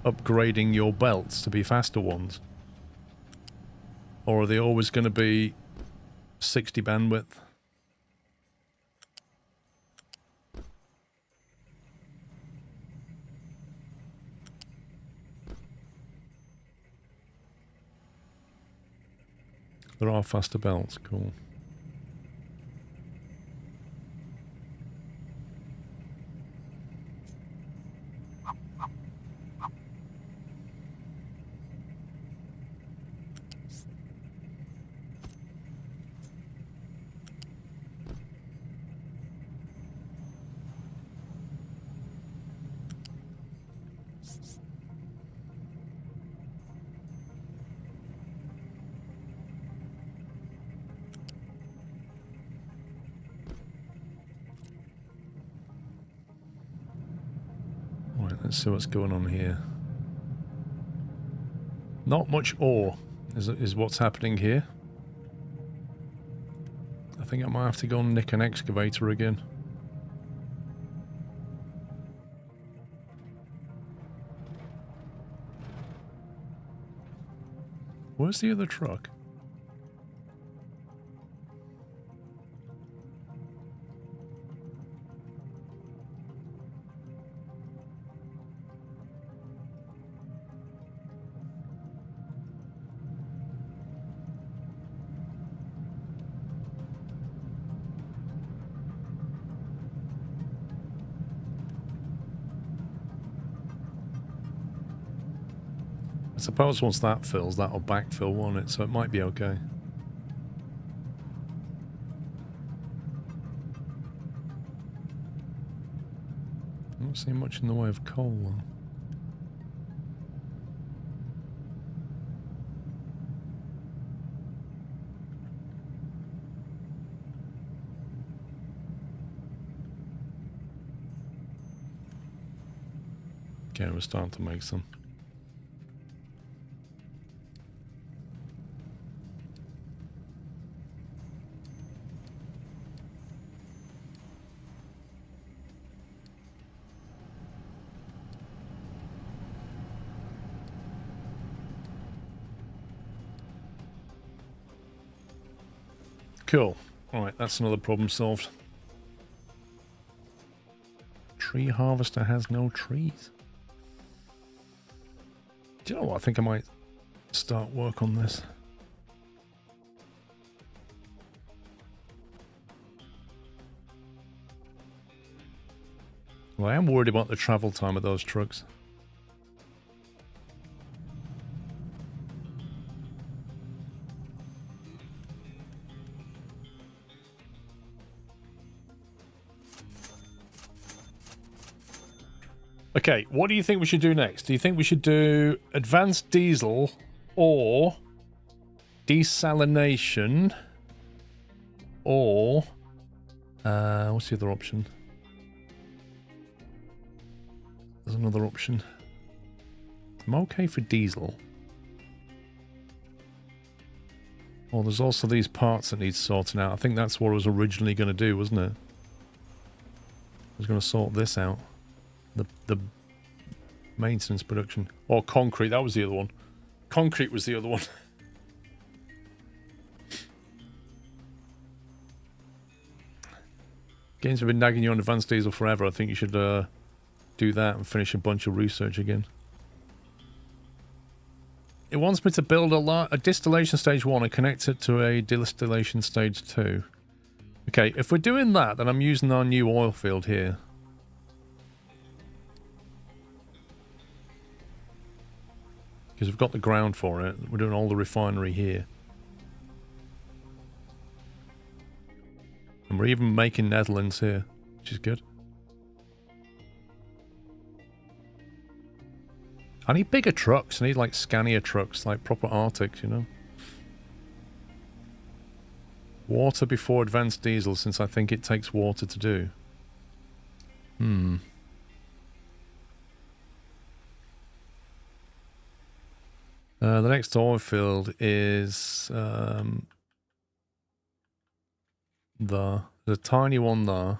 upgrading your belts to be faster ones? Or are they always going to be 60 bandwidth? There are faster belts, cool. Let's see what's going on here. Not much ore is what's happening here. I think I might have to go and nick an excavator again. Where's the other truck? I suppose once that fills, that'll backfill, won't it? So it might be okay. I don't see much in the way of coal, though. Okay, we're starting to make some. Cool. Alright, that's another problem solved. Tree harvester has no trees. Do you know what? I think I might start work on this. Well, I am worried about the travel time of those trucks. Okay, what do you think we should do next? Do you think we should do advanced diesel or desalination or what's the other option? There's another option. I'm okay for diesel. Oh, there's also these parts that need sorting out. I think that's what I was originally going to do, wasn't it? I was going to sort this out. The maintenance production. Or concrete, that was the other one. Concrete was the other one. Games have been nagging you on advanced diesel forever. I think you should do that and finish a bunch of research again. It wants me to build a distillation stage 1 and connect it to a distillation stage 2. Okay, if we're doing that, then I'm using our new oil field here. Because we've got the ground for it. We're doing all the refinery here. And we're even making Netherlands here, which is good. I need bigger trucks. I need like Scania trucks, like proper Arctics, you know. Water before advanced diesel, since I think it takes water to do. The next oil field is there's a tiny one there.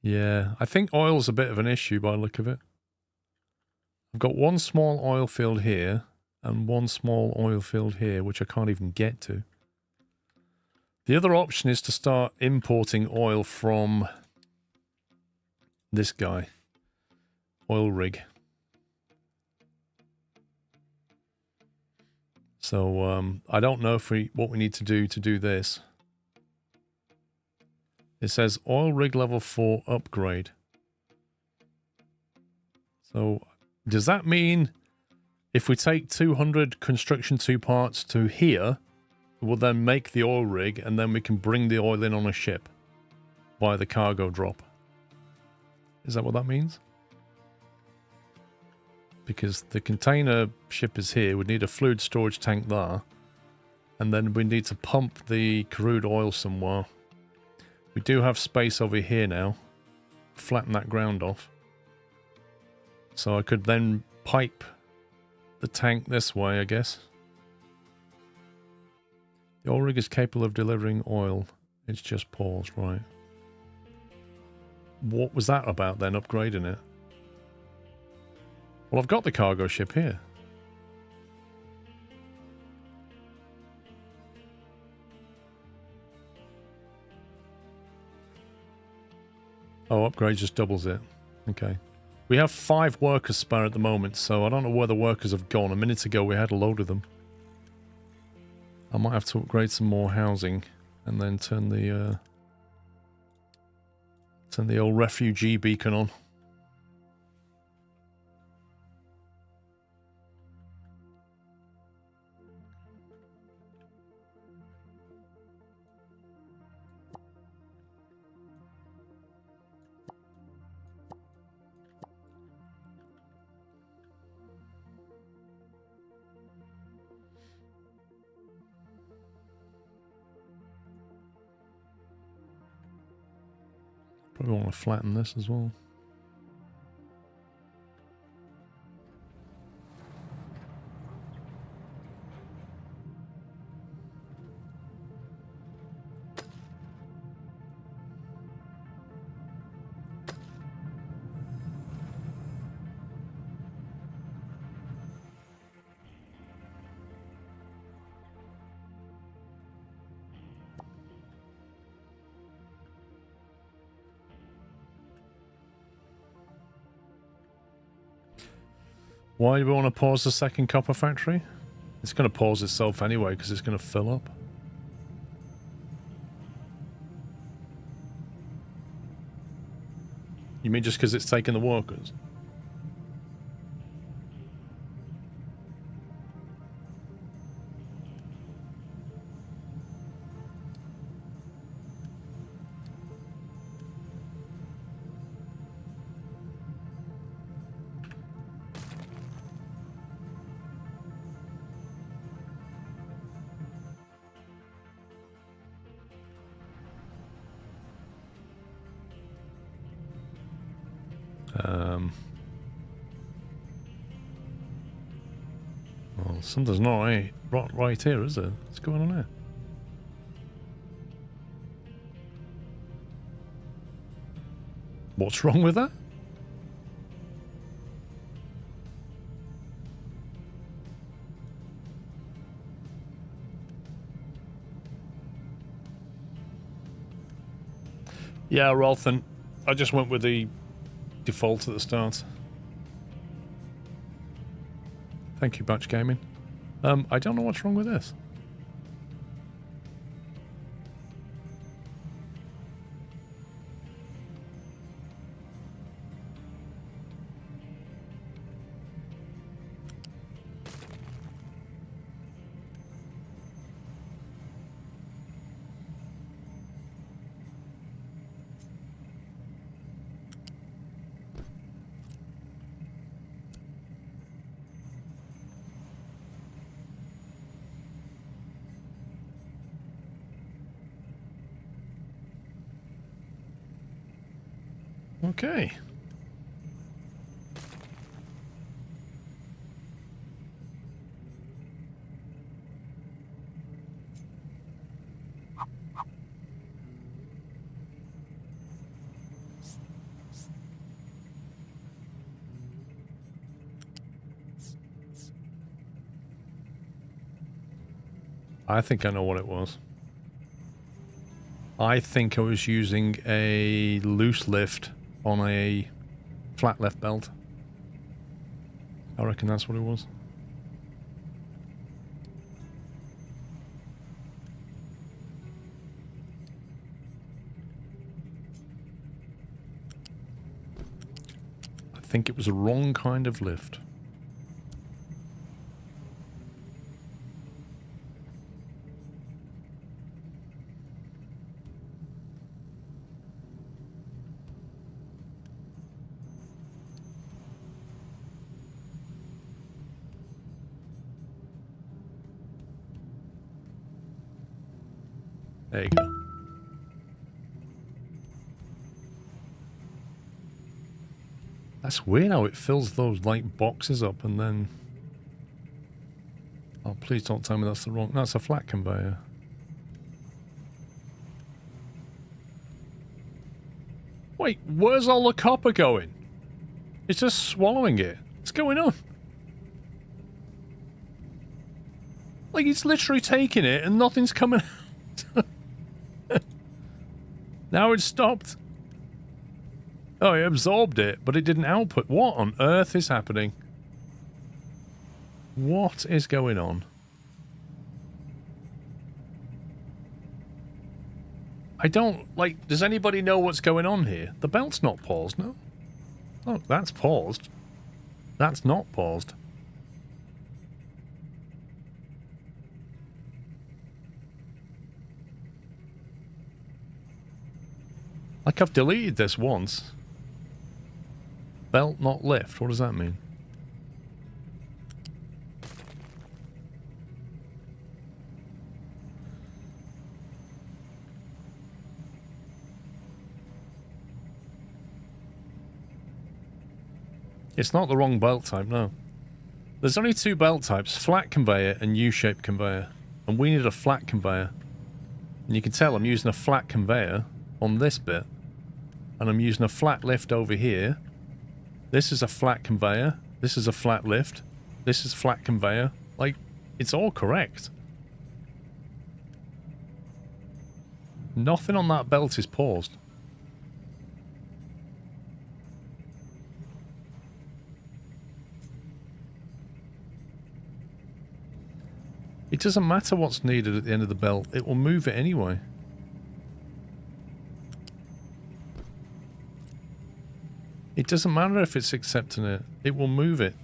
Yeah, I think oil's a bit of an issue by the look of it. I've got one small oil field here and one small oil field here, which I can't even get to. The other option is to start importing oil from this guy, oil rig. So I don't know if what we need to do this. It says oil rig level 4 upgrade. So does that mean if we take 200 construction 2 parts to here, we'll then make the oil rig and then we can bring the oil in on a ship via the cargo drop? Is that what that means? Because the container ship is here, we need a fluid storage tank there, and then we need to pump the crude oil somewhere. We do have space over here now. Flatten that ground off. So I could then pipe the tank this way, I guess. The oil rig is capable of delivering oil. It's just paused, right. What was that about then, upgrading it? Well, I've got the cargo ship here. Oh, upgrade just doubles it. Okay. We have 5 workers spare at the moment, so I don't know where the workers have gone. A minute ago we had a load of them. I might have to upgrade some more housing and then turn the old refugee beacon on. Probably want to flatten this as well. Why do we want to pause the second copper factory? It's going to pause itself anyway because it's going to fill up. You mean just because it's taking the workers? Well, something's not right here, is it? What's going on here? What's wrong with that? Yeah, Rolthan. I just went with the default at the start. Thank you, Batch Gaming. I don't know what's wrong with this. Okay. I think I know what it was. I think I was using a loose lift on a flat left belt. I reckon that's what it was. I think it was the wrong kind of lift. There you go. That's weird how it fills those like boxes up and then... Oh, please don't tell me that's the wrong... That's a flat conveyor. Wait, where's all the copper going? It's just swallowing it. What's going on? Like, it's literally taking it and nothing's coming out. Now it's stopped. Oh, it absorbed it, but it didn't output. What on earth is happening? What is going on? I don't... Like, does anybody know what's going on here? The belt's not paused, no? Oh, that's paused. That's not paused. Like, I've deleted this once. Belt not lift. What does that mean? It's not the wrong belt type, no. There's only two belt types, flat conveyor and U-shaped conveyor. And we need a flat conveyor. And you can tell I'm using a flat conveyor on this bit. And I'm using a flat lift over here. This is a flat conveyor. This is a flat lift. This is flat conveyor. Like, it's all correct. Nothing on that belt is paused. It doesn't matter what's needed at the end of the belt. It will move it anyway. It doesn't matter if it's accepting it. It will move it.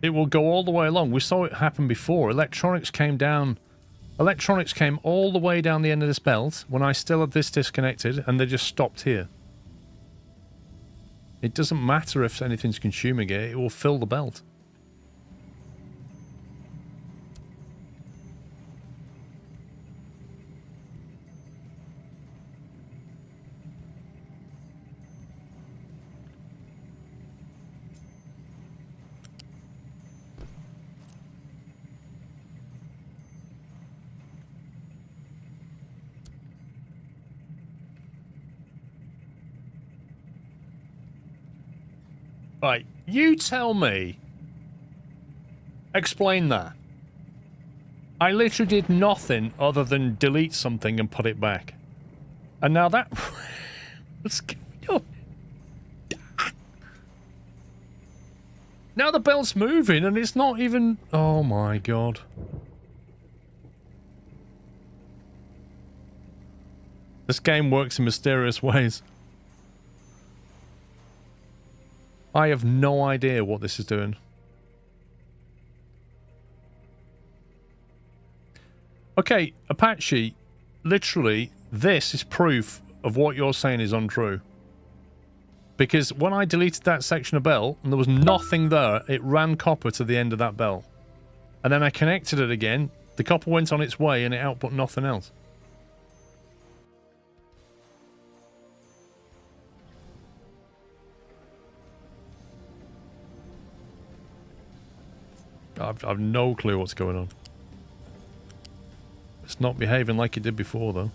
It will go all the way along. We saw it happen before. Electronics came down. Electronics came all the way down the end of this belt when I still had this disconnected, and they just stopped here. It doesn't matter if anything's consuming it. It will fill the belt. Right, you tell me. Explain that. I literally did nothing other than delete something and put it back. And now that... What's going on? Now the belt's moving and it's not even... Oh my god. This game works in mysterious ways. I have no idea what this is doing. Okay, Apache, literally, this is proof of what you're saying is untrue. Because when I deleted that section of belt and there was nothing there, it ran copper to the end of that belt. And then I connected it again, the copper went on its way and it output nothing else. I've no clue what's going on. It's not behaving like it did before, though.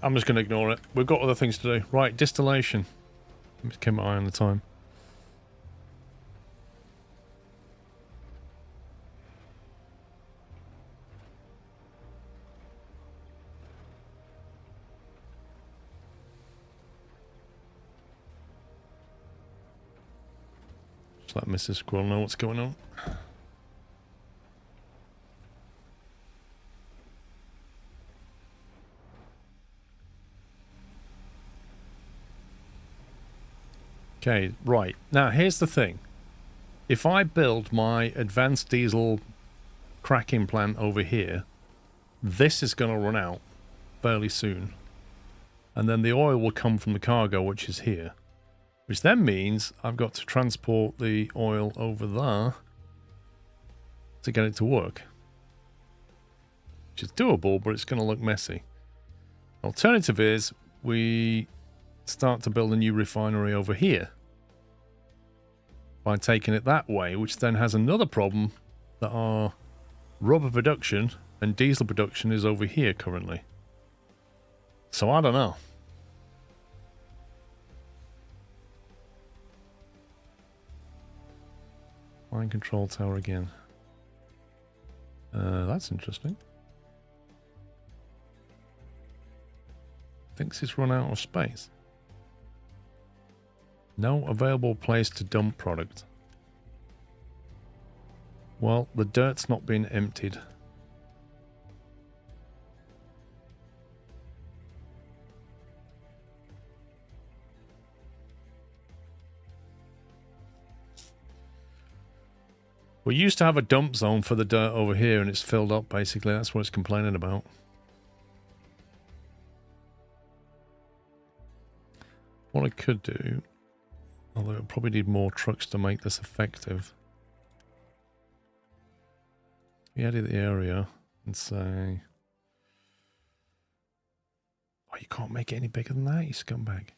I'm just going to ignore it. We've got other things to do. Right, distillation. Let me keep my eye on the time. Just let Mrs. Squirrel know what's going on. Okay, right. Now, here's the thing. If I build my advanced diesel cracking plant over here, this is going to run out fairly soon. And then the oil will come from the cargo, which is here. Which then means I've got to transport the oil over there to get it to work. Which is doable, but it's going to look messy. Alternative is we start to build a new refinery over here by taking it that way, which then has another problem that our rubber production and diesel production is over here currently. So I don't know. Line control tower again. That's interesting. Thinks it's run out of space. No available place to dump product. Well, the dirt's not been emptied. We used to have a dump zone for the dirt over here and it's filled up basically. That's what it's complaining about. What I could do, although it'll probably need more trucks to make this effective. We edit the area and say, oh, you can't make it any bigger than that, you scumbag.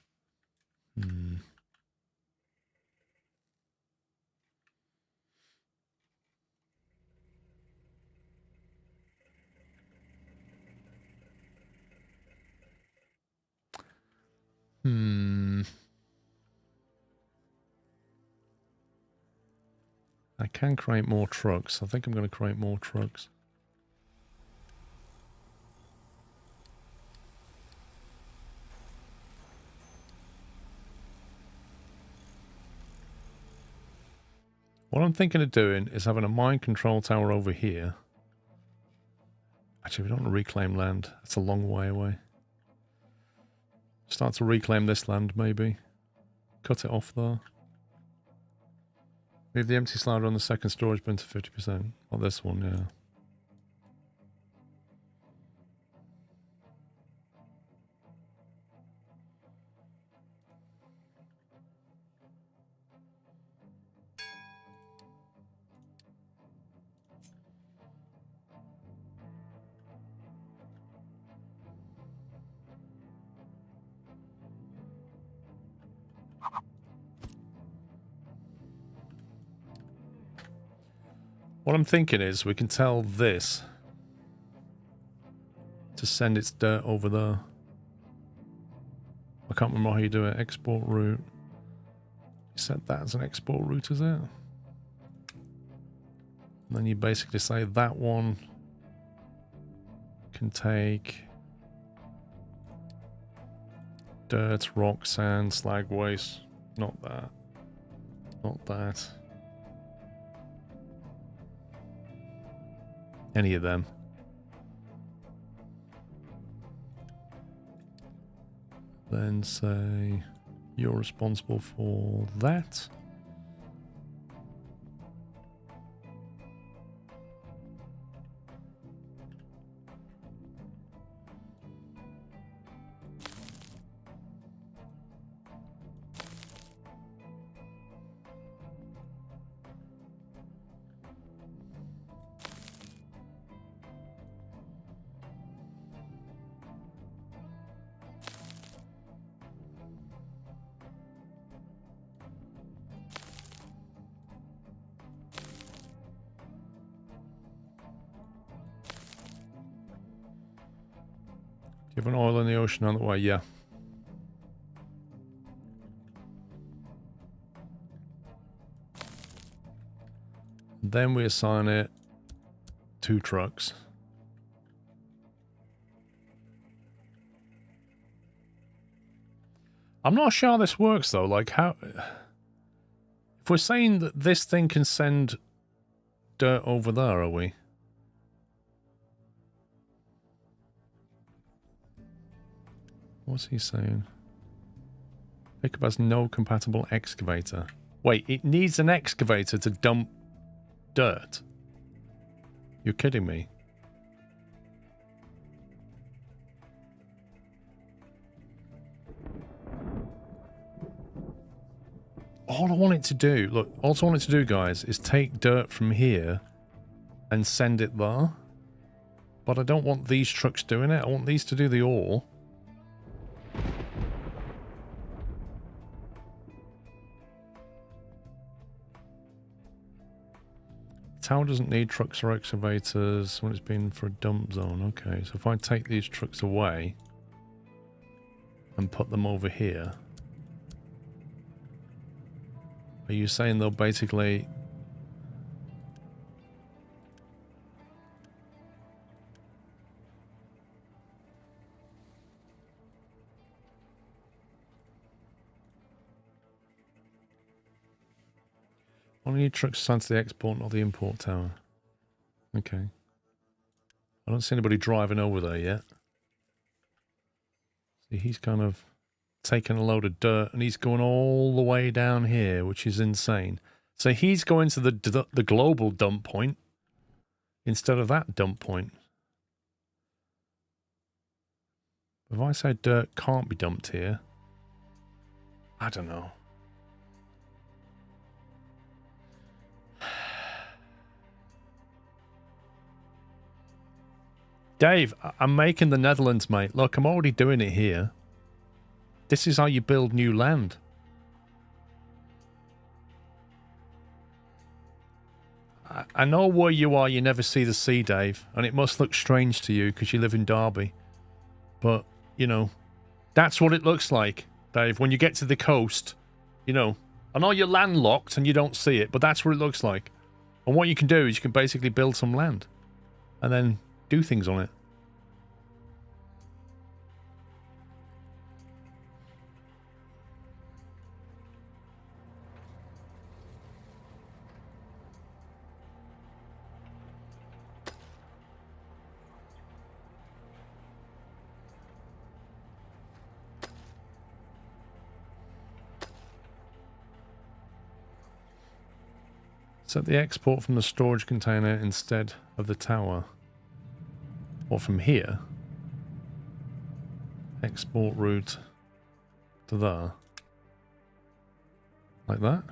I can create more trucks. I think I'm going to create more trucks. What I'm thinking of doing is having a mine control tower over here. Actually, we don't want to reclaim land. That's a long way away. Start to reclaim this land, maybe. Cut it off there. Move the empty slider on the second storage bin to 50%. Or this one, yeah. What I'm thinking is we can tell this to send its dirt over there. I can't remember how you do it. Export route. You set that as an export route, is it? And then you basically say that one can take dirt, rock, sand, slag waste. Not that. Not that. Any of them. Then say you're responsible for that. Do you have an oil in the ocean on the way? Yeah. Then we assign it 2 trucks. I'm not sure how this works though. Like how... If we're saying that this thing can send dirt over there, are we? What's he saying? Pickup has no compatible excavator. Wait, it needs an excavator to dump dirt? You're kidding me. All I want it to do, look, all I want it to do, guys, is take dirt from here and send it there. But I don't want these trucks doing it. I want these to do the ore. Tower doesn't need trucks or excavators when it's been for a dump zone. Okay, so if I take these trucks away and put them over here, are you saying they'll basically... Only need trucks assigned to the export, not the import tower. Okay. I don't see anybody driving over there yet. See, he's kind of taking a load of dirt and he's going all the way down here, which is insane. So he's going to the global dump point instead of that dump point. If I say dirt can't be dumped here, I don't know. Dave, I'm making the Netherlands, mate. Look, I'm already doing it here. This is how you build new land. I know where you are, you never see the sea, Dave. And it must look strange to you because you live in Derby. But, you know, that's what it looks like, Dave. When you get to the coast, you know, I know you're landlocked and you don't see it, but that's what it looks like. And what you can do is you can basically build some land. And then do things on it. Set the export from the storage container instead of the tower. Or from here. Export route to there. Like that.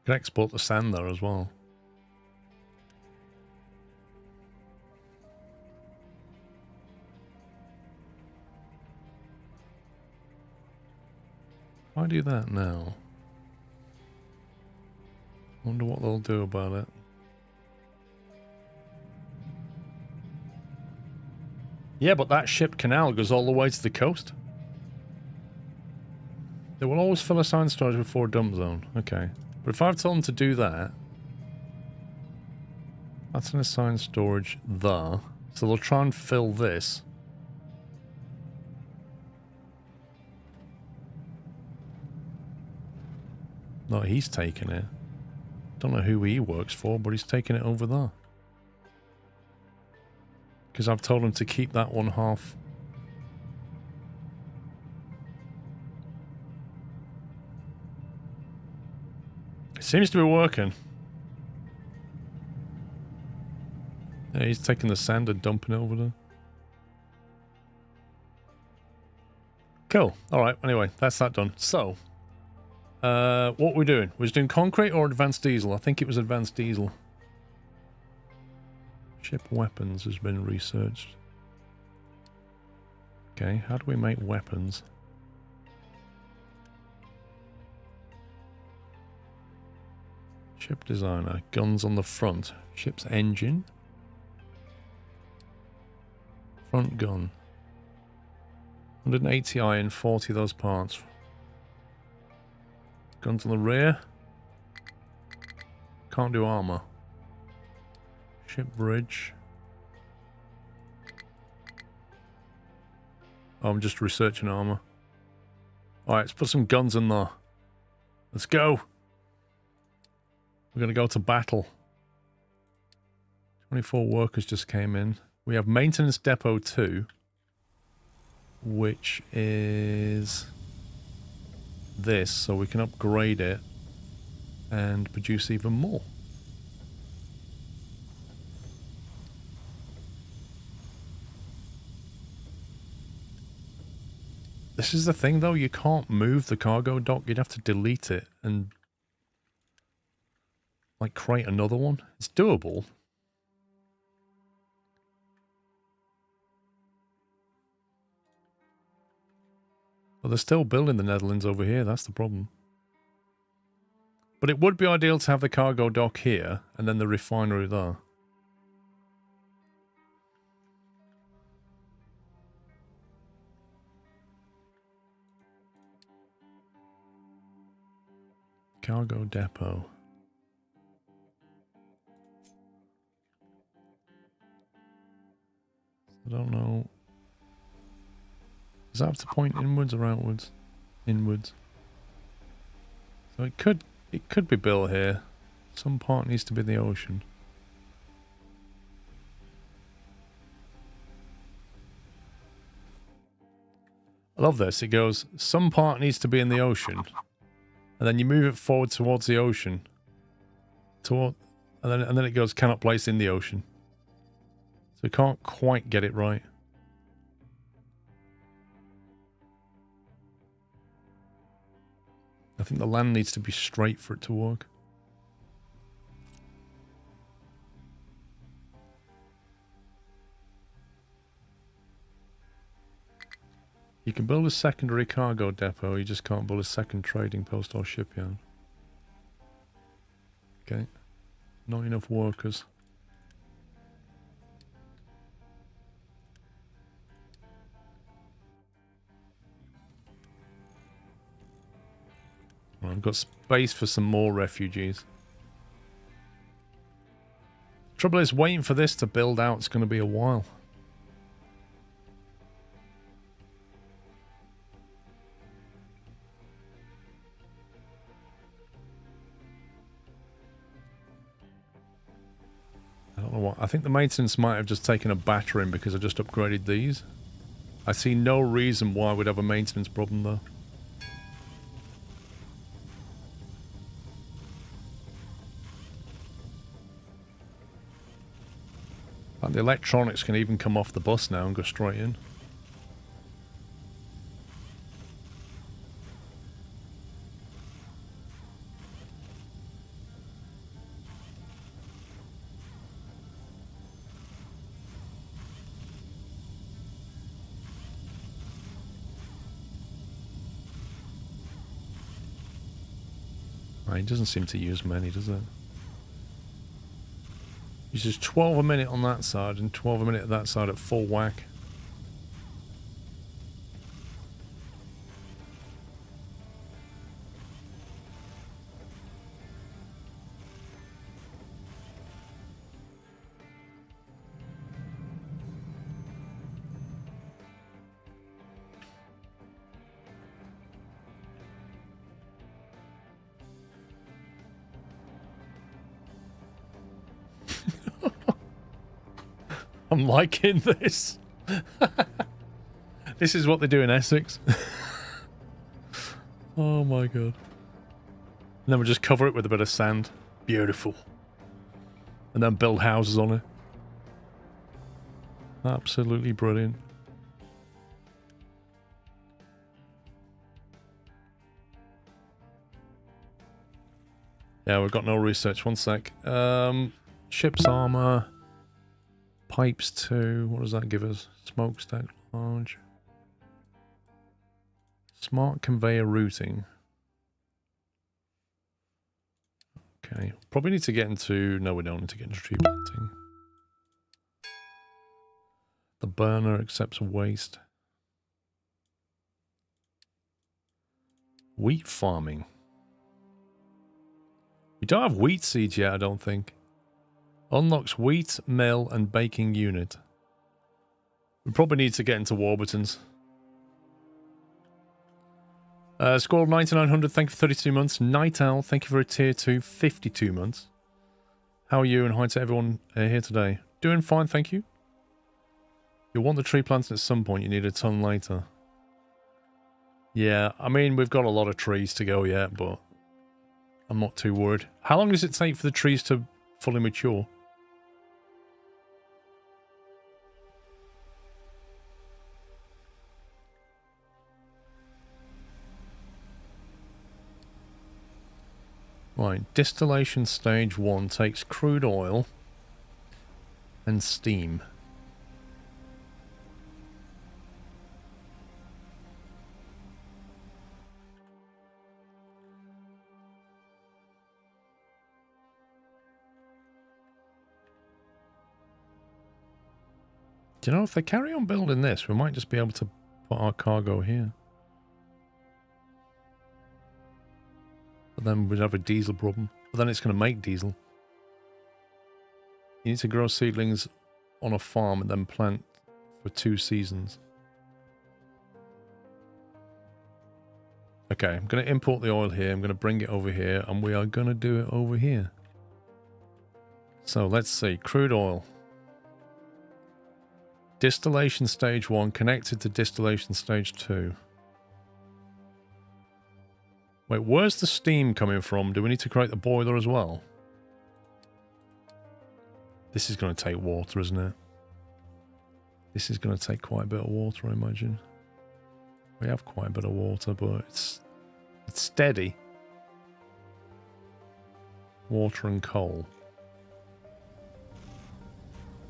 can export the sand there as well. Why do that now? Wonder what they'll do about it. Yeah, but that ship canal goes all the way to the coast. They will always fill assigned storage before dump zone. Okay. But if I've told them to do that, that's an assigned storage there. So they'll try and fill this. No, he's taking it. Don't know who he works for, but he's taking it over there. Because I've told him to keep that one half. It seems to be working. Yeah, he's taking the sand and dumping it over there. Cool. Alright, anyway, that's that done. So, what we're doing? We're doing concrete or advanced diesel? I think it was advanced diesel. Ship weapons has been researched. Okay, how do we make weapons? Ship designer, guns on the front. Ship's engine. Front gun. 180 iron, 40 of those parts. Guns on the rear. Can't do armor. Ship bridge. Oh, I'm just researching armor. Alright, let's put some guns in there. Let's go. We're going to go to battle. 24 workers just came in. We have maintenance depot 2, which is this, so we can upgrade it and produce even more. This is the thing though, you can't move the cargo dock, you'd have to delete it and like create another one. It's doable. But they're still building the Netherlands over here, that's the problem. But it would be ideal to have the cargo dock here and then the refinery there. Cargo depot. I don't know. Does that have to point inwards or outwards? Inwards. So it could be built here. Some part needs to be in the ocean. I love this. It goes, some part needs to be in the ocean. And then you move it forward towards the ocean. And then it goes, cannot place in the ocean. So we can't quite get it right. I think the land needs to be straight for it to work. You can build a secondary cargo depot, you just can't build a second trading post or shipyard. Okay. Not enough workers. Well, I've got space for some more refugees. Trouble is, waiting for this to build out is going to be a while. I don't know what. I think the maintenance might have just taken a battering because I just upgraded these. I see no reason why we'd have a maintenance problem though. And the electronics can even come off the bus now and go straight in. Oh, he doesn't seem to use many, does it? Uses 12 a minute on that side and 12 a minute at that side at full whack. I'm liking this. This is what they do in Essex. Oh my god. And then we just cover it with a bit of sand. Beautiful. And then build houses on it. Absolutely brilliant. Yeah, we've got no research. One sec. Ship's armor. Pipes 2. What does that give us? Smokestack large. Smart conveyor routing. Okay. Probably need to get into... No, we don't need to get into tree planting. The burner accepts waste. Wheat farming. We don't have wheat seeds yet, I don't think. Unlocks wheat, mill, and baking unit. We probably need to get into Warburtons. Squirrel 9900, thank you for 32 months. Night Owl, thank you for a tier 2, 52 months. How are you, and hi to everyone here today? Doing fine, thank you. You'll want the tree planting at some point, you need a ton later. Yeah, I mean, we've got a lot of trees to go yet, but I'm not too worried. How long does it take for the trees to fully mature? Right, distillation stage 1 takes crude oil and steam. Do you know, if they carry on building this, we might just be able to put our cargo here. But then we'd have a diesel problem. But then it's going to make diesel. You need to grow seedlings on a farm and then plant for 2 seasons. Okay, I'm going to import the oil here. I'm going to bring it over here. And we are going to do it over here. So let's see. Crude oil. Distillation stage 1 connected to distillation stage 2. Wait, where's the steam coming from? Do we need to create the boiler as well? This is going to take water, isn't it? This is going to take quite a bit of water, I imagine. We have quite a bit of water, but it's steady. Water and coal.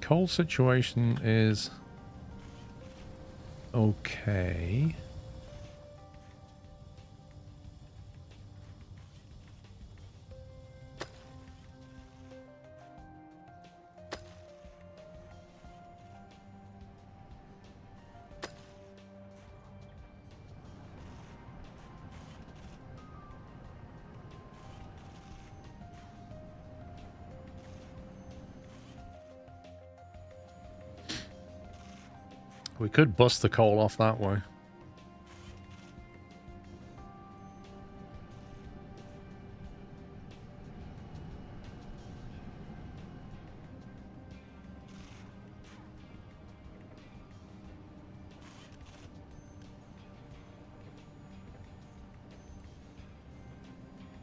Coal situation is okay. We could bust the coal off that way.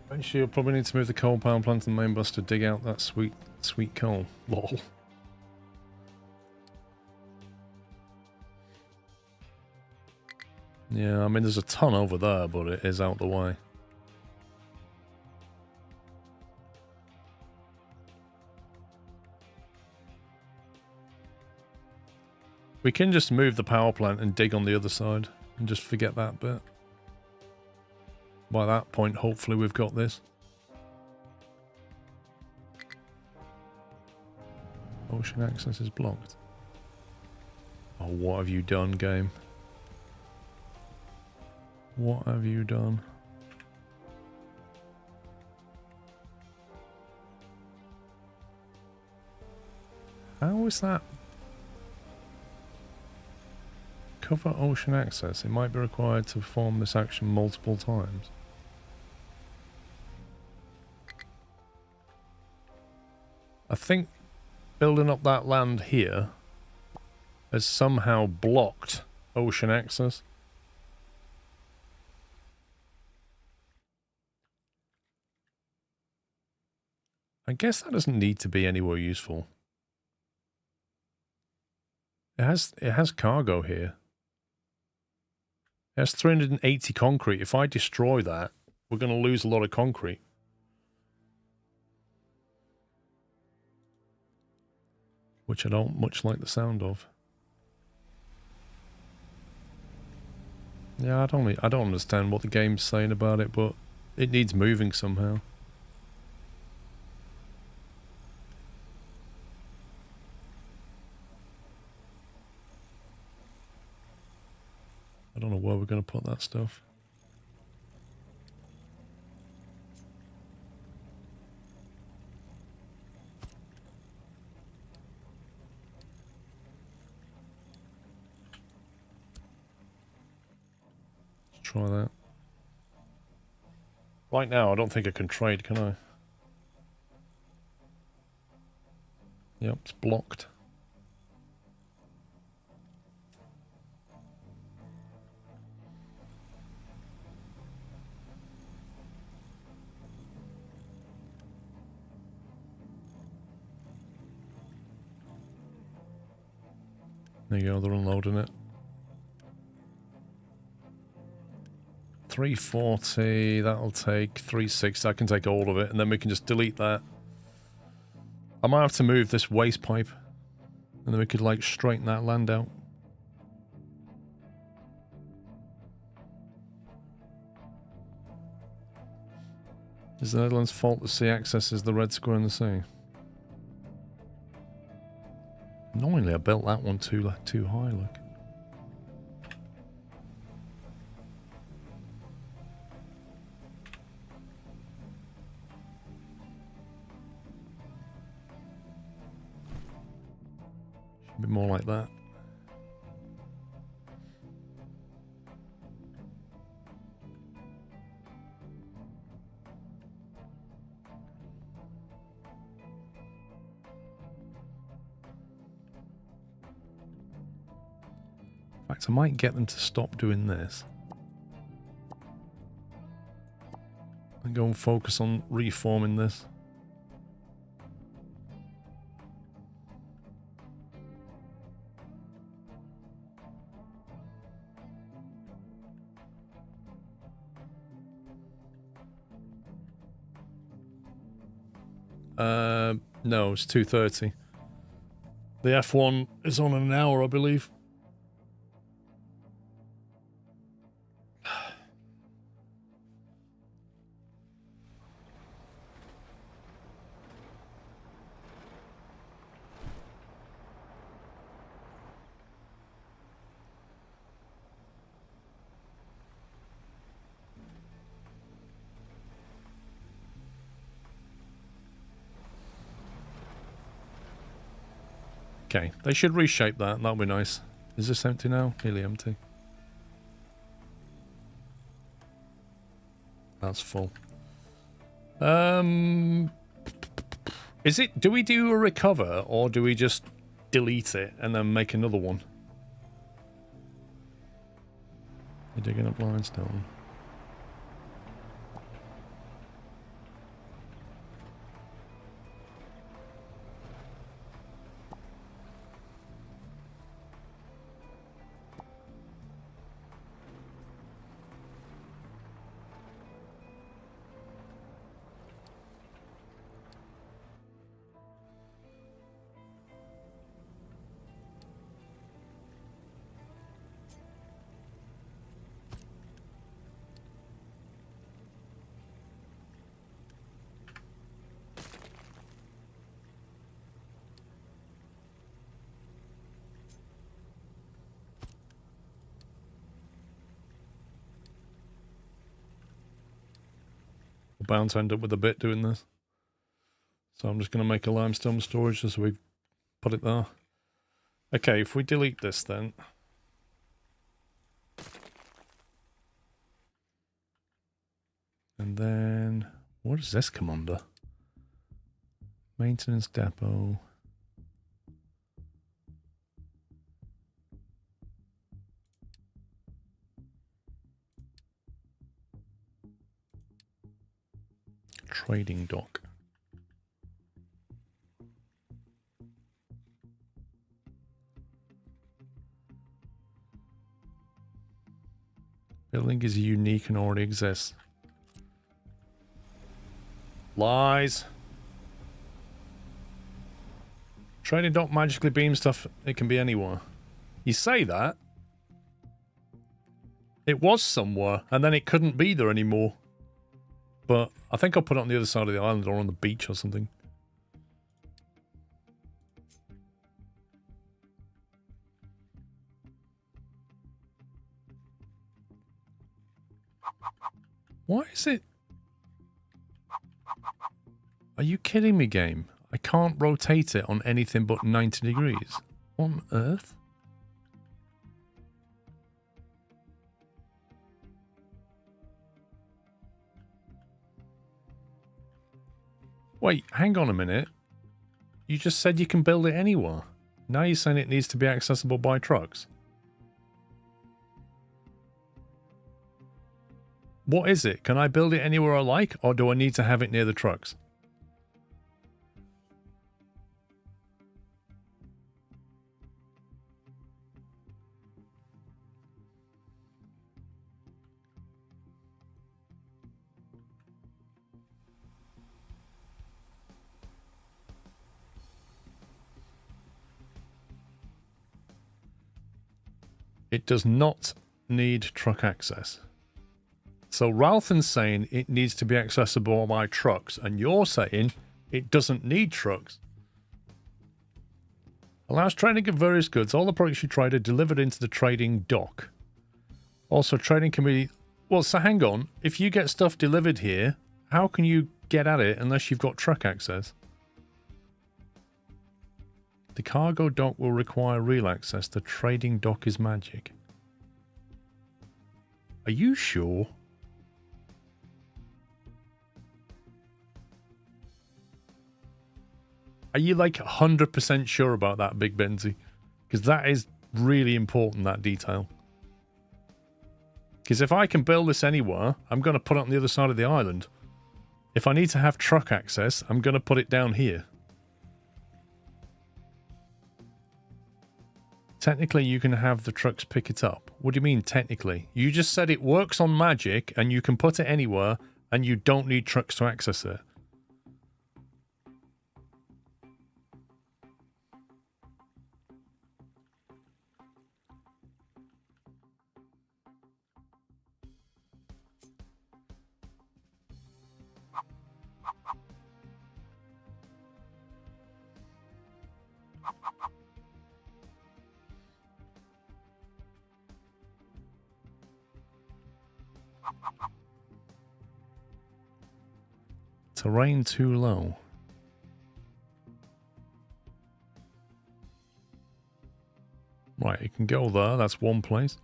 Eventually you'll probably need to move the coal power plant to the main bus to dig out that sweet coal. Lol. Yeah, I mean, there's a ton over there, but it is out the way. We can just move the power plant and dig on the other side and just forget that bit. By that point, hopefully we've got this. Ocean access is blocked. Oh, what have you done, game? What have you done? How is that? Cover ocean access. It might be required to perform this action multiple times. I think building up that land here has somehow blocked ocean access. I guess that doesn't need to be anywhere useful. It has cargo here. It has 380 concrete. If I destroy that, we're going to lose a lot of concrete. Which I don't much like the sound of. Yeah, I don't understand what the game's saying about it, but it needs moving somehow. I don't know where we're going to put that stuff. Let's try that. Right now, I don't think I can trade, can I? Yep, it's blocked. There you go, they're unloading it. 340, that'll take 360, I can take all of it, and then we can just delete that. I might have to move this waste pipe, and then we could, like, straighten that land out. Is the Netherlands' fault that sea access is the red square in the sea? Annoyingly, I built that one too high, look. Should be more like that. In fact, I might get them to stop doing this. And go and focus on reforming this. No, it's 2:30. The F1 is on in an hour, I believe. Okay, they should reshape that. That'll be nice. Is this empty now? Nearly empty. That's full. Is it? Do we do a recover or do we just delete it and then make another one? You're digging up limestone. bound to end up with a bit doing this. So I'm just going to make a limestone storage just so we put it there. Okay, if we delete this then. And then, what does this come under? Maintenance depot. Trading dock. Building is unique and already exists. Lies. Trading dock magically beam stuff. It can be anywhere. You say that. It was somewhere, and then it couldn't be there anymore. But I think I'll put it on the other side of the island or on the beach or something. Why is it? Are you kidding me, game? I can't rotate it on anything but 90 degrees. What on earth? Wait, hang on a minute. You just said you can build it anywhere. Now you're saying it needs to be accessible by trucks. What is it? Can I build it anywhere I like, or do I need to have it near the trucks? It does not need truck access. So Ralthan's saying it needs to be accessible by trucks, and you're saying it doesn't need trucks. Allows trading of various goods. All the products you trade are delivered into the trading dock. Also, trading can be... Well, so hang on. If you get stuff delivered here, how can you get at it unless you've got truck access? The cargo dock will require real access. The trading dock is magic. Are you sure? Are you like 100% sure about that, Big Benzie? Because that is really important, that detail. Because if I can build this anywhere, I'm going to put it on the other side of the island. If I need to have truck access, I'm going to put it down here. Technically, you can have the trucks pick it up. What do you mean, technically? You just said it works on magic, and you can put it anywhere, and you don't need trucks to access it. Terrain too low. Right, it can go there. That's one place.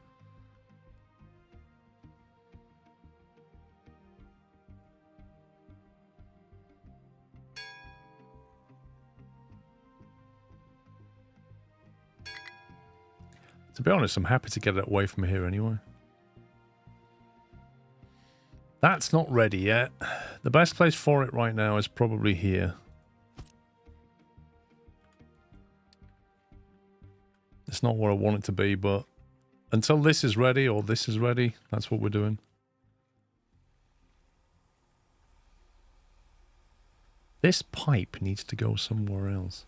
To be honest, I'm happy to get it away from here anyway. That's not ready yet. The best place for it right now is probably here. It's not where I want it to be, but until this is ready or this is ready, that's what we're doing. This pipe needs to go somewhere else.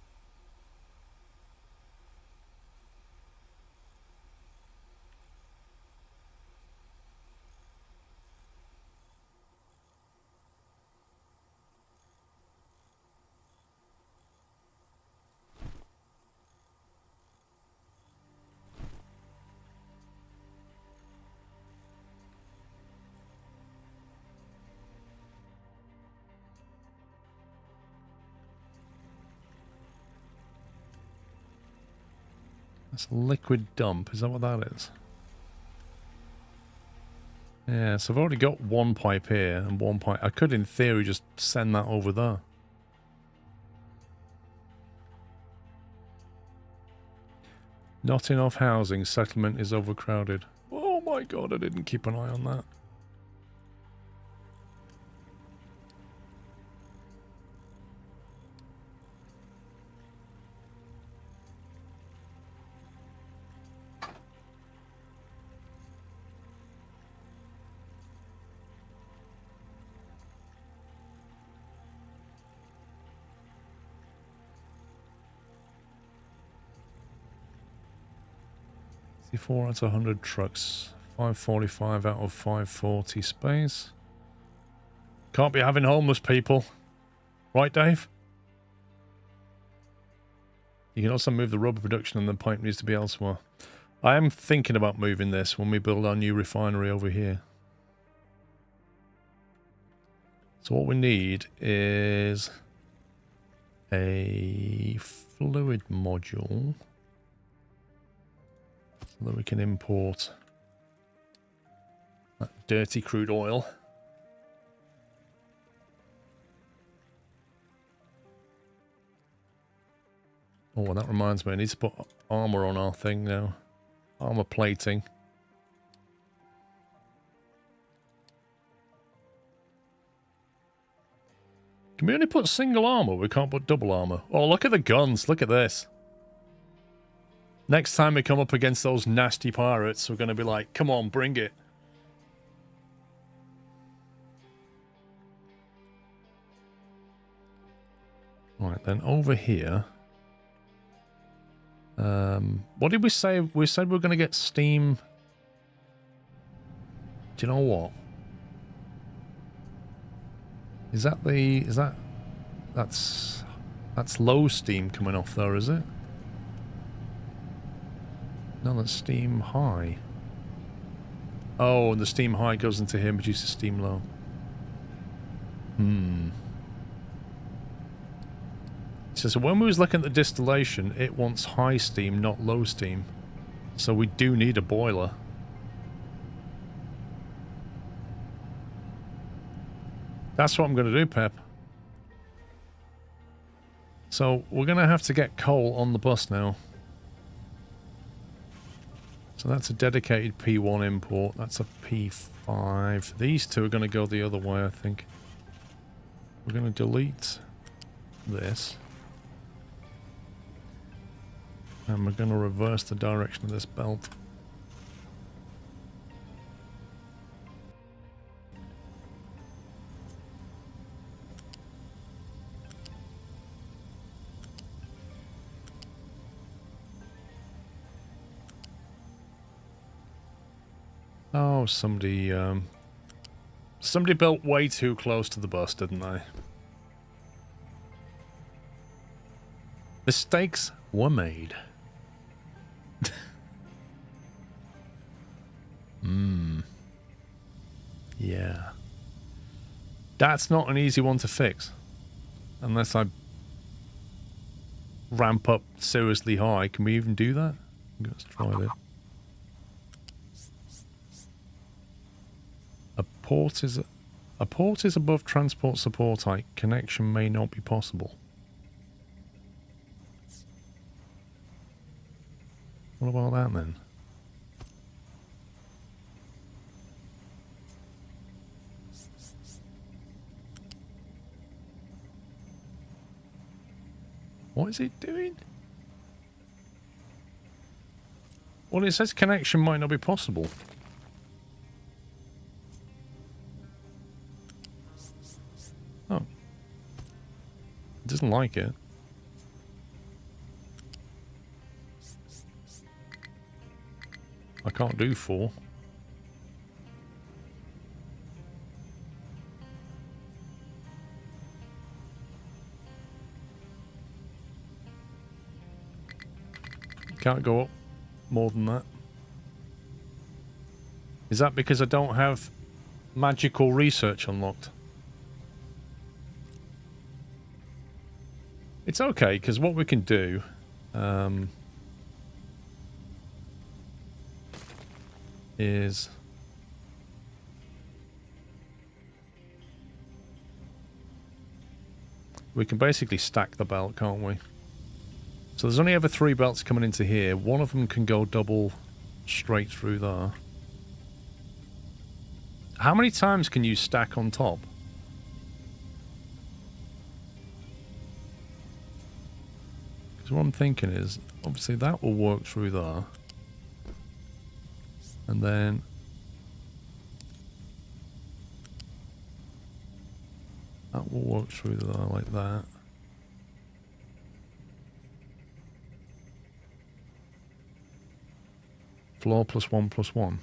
That's a liquid dump. Is that what that is? Yeah, so I've already got one pipe here and one pipe. I could, in theory, just send that over there. Not enough housing. Settlement is overcrowded. Oh my god, I didn't keep an eye on that. Four out of 100 trucks. 545 out of 540 space. Can't be having homeless people. Right, Dave? You can also move the rubber production and the pipe needs to be elsewhere. I am thinking about moving this when we build our new refinery over here. So what we need is a fluid module. So that we can import that dirty crude oil. Oh, that reminds me, I need to put armor on our thing now. Armor plating. Can we only put single armor? We can't put double armor. Oh, look at the guns. Look at this. Next time we come up against those nasty pirates, we're going to be like, come on, bring it. Right, then over here. What did we say? We said we were going to get steam. Do you know what? Is that the... Is that... That's low steam coming off there, is it? No, that's steam high. Oh, and the steam high goes into here and produces steam low. So when we was looking at the distillation, it wants high steam, not low steam. So we do need a boiler. That's what I'm going to do, Pep. So we're going to have to get coal on the bus now. So that's a dedicated P1 import. That's a P5. These two are going to go the other way, I think. We're going to delete this. And we're going to reverse the direction of this belt. Oh, somebody built way too close to the bus, didn't they? Mistakes were made. Yeah. That's not an easy one to fix. Unless I ramp up seriously high. Can we even do that? Let's try that. A port is above transport support height. Connection may not be possible. What about that then? What is it doing? Well, it says connection might not be possible. Oh. It doesn't like it. I can't do 4. Can't go up more than that. Is that because I don't have magical research unlocked? It's okay, because what we can do... is we can basically stack the belt, can't we? So there's only ever 3 belts coming into here. One of them can go double straight through there. How many times can you stack on top? Because what I'm thinking is, obviously that will work through there. And then that will work through there like that. Floor +1/+1.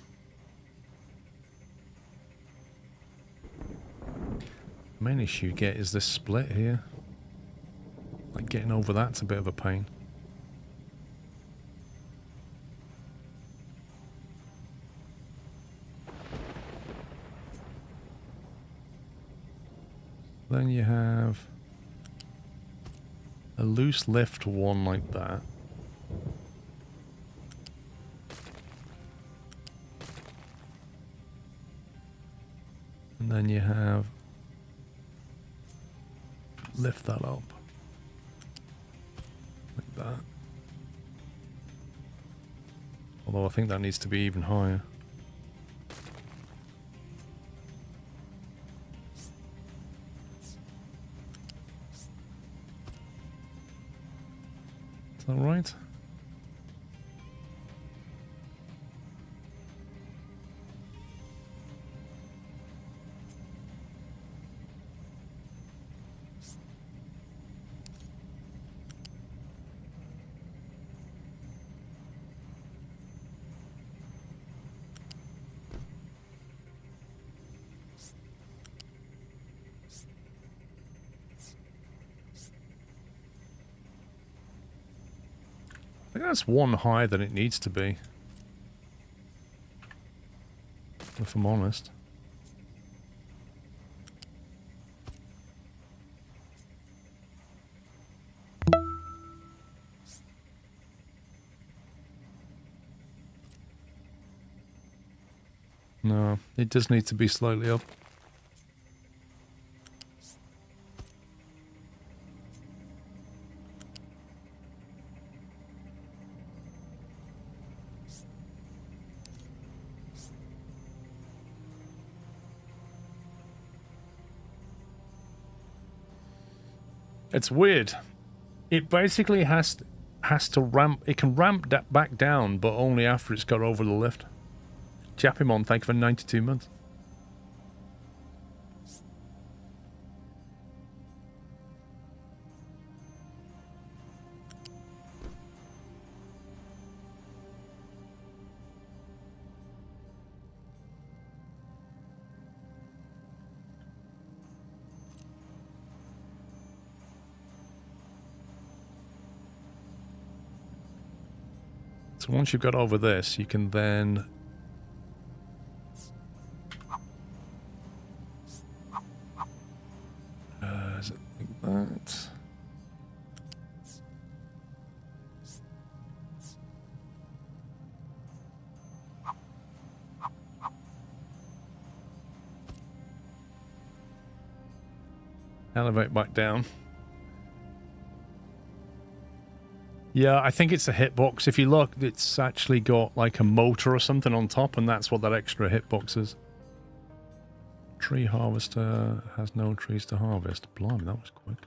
The main issue you get is this split here. Like getting over that's a bit of a pain. Then you have a loose lift one like that. And then you have lift that up like that. Although I think that needs to be even higher. Is that right? I think that's one higher than it needs to be, if I'm honest. No, it does need to be slightly up. It's weird. It basically has to ramp. It can ramp back down, but only after it's got over the lift. Jappimon, thank you for 92 months. So once you've got over this, you can then is it like that? Elevate back down. Yeah, I think it's a hitbox. If you look, it's actually got like a motor or something on top, and that's what that extra hitbox is. Tree harvester has no trees to harvest. Blimey, that was quick.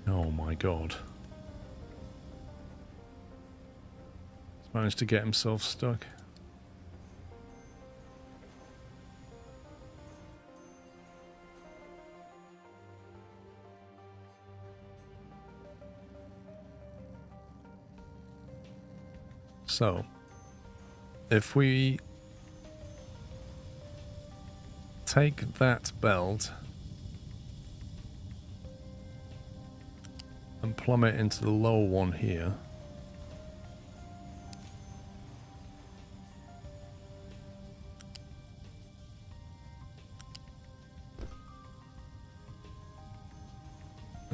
Oh my god. He's managed to get himself stuck. So, if we take that belt and plumb it into the lower one here,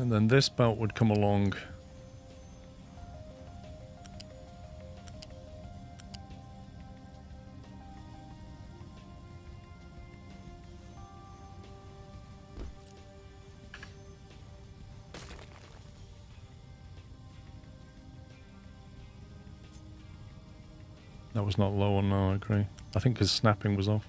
And then this belt would come along. That was not low on, no, I agree. I think his snapping was off.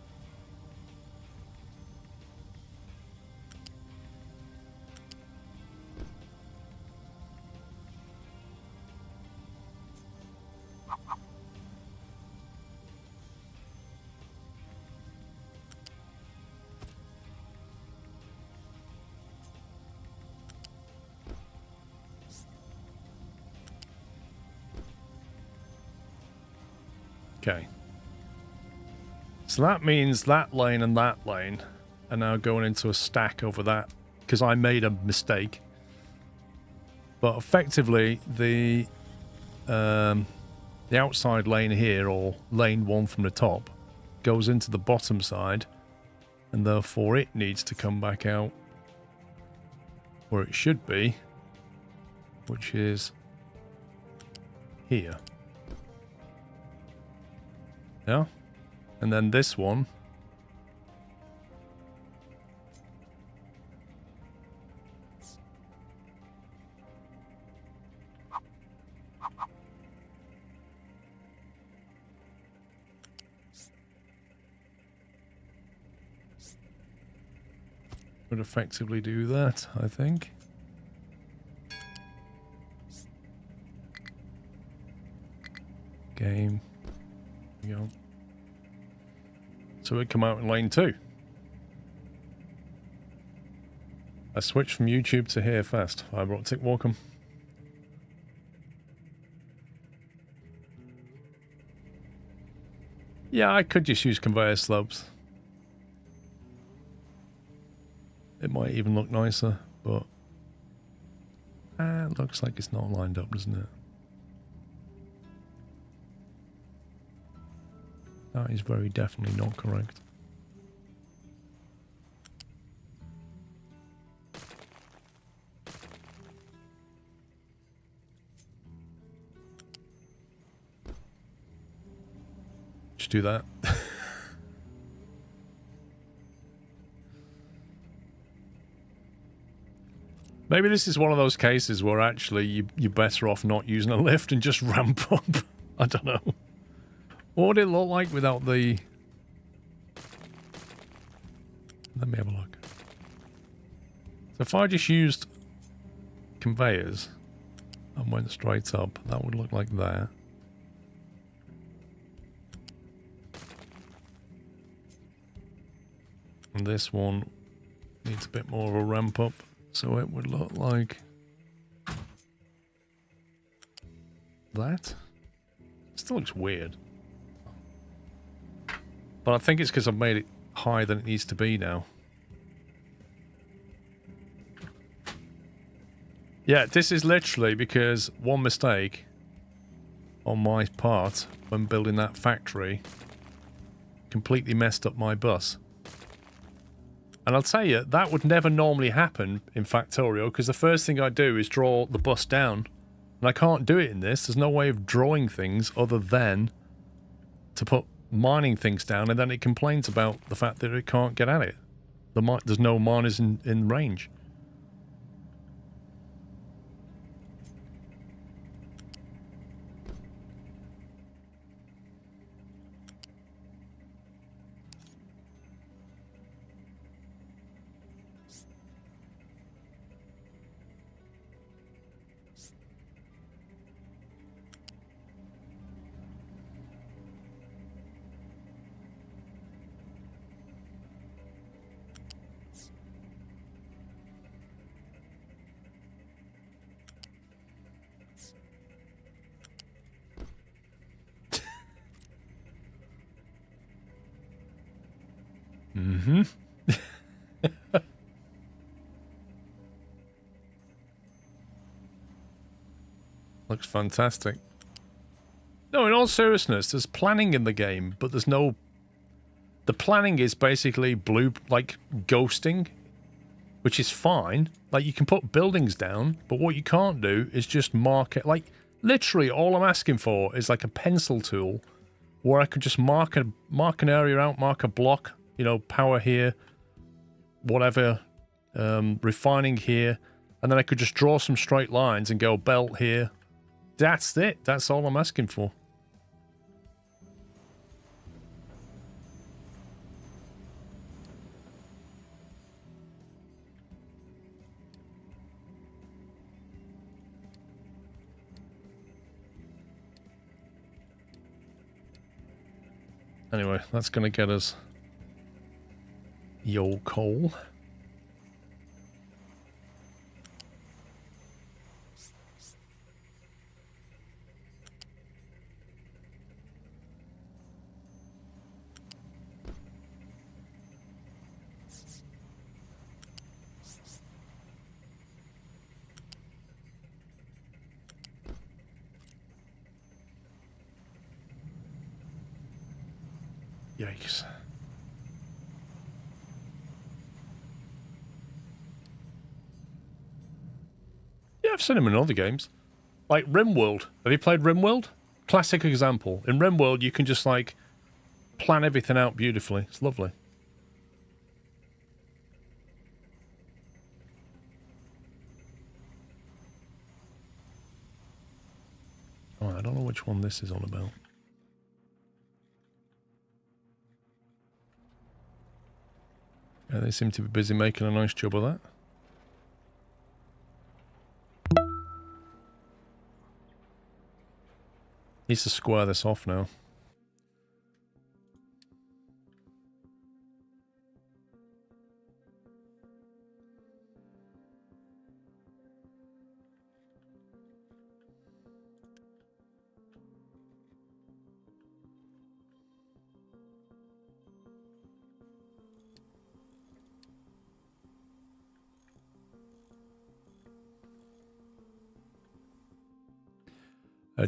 Okay. So that means that lane and that lane are now going into a stack over that because I made a mistake. But effectively, the outside lane here, or lane 1 from the top, goes into the bottom side, and therefore it needs to come back out where it should be, which is here. Yeah, and then this one would effectively do that, I think. Game. There we go. So it come out in lane 2. I switched from YouTube to here fast. Fiber optic, welcome. Yeah, I could just use conveyor slopes. It might even look nicer, but it looks like it's not lined up, doesn't it? That is very definitely not correct. Just do that. Maybe this is one of those cases where actually you're better off not using a lift and just ramp up. I don't know. What would it look like without the... Let me have a look. So if I just used conveyors and went straight up, that would look like that. And this one needs a bit more of a ramp up, so it would look like that. Still looks weird. But I think it's because I've made it higher than it needs to be now. Yeah, this is literally because one mistake on my part when building that factory completely messed up my bus. And I'll tell you, that would never normally happen in Factorio, because the first thing I do is draw the bus down. And I can't do it in this. There's no way of drawing things other than to put mining things down, and then it complains about the fact that it can't get at it. There's no miners in range. Mm-hmm. Looks fantastic. No, in all seriousness, there's planning in the game, but there's no... The planning is basically like ghosting. which is fine. Like, you can put buildings down, but what you can't do is just mark it. Like, literally all I'm asking for is like a pencil tool where I could just mark an area out, mark a block, you know, power here, whatever, refining here, and then I could just draw some straight lines and go belt here. That's it. That's all I'm asking for. Anyway, that's going to get us your coal. Yikes. Yeah, I've seen him in other games. Like RimWorld. Have you played RimWorld? Classic example. In RimWorld, you can just, like, plan everything out beautifully. It's lovely. Oh, I don't know which one this is all about. Yeah, they seem to be busy making a nice job of that. Needs to square this off now.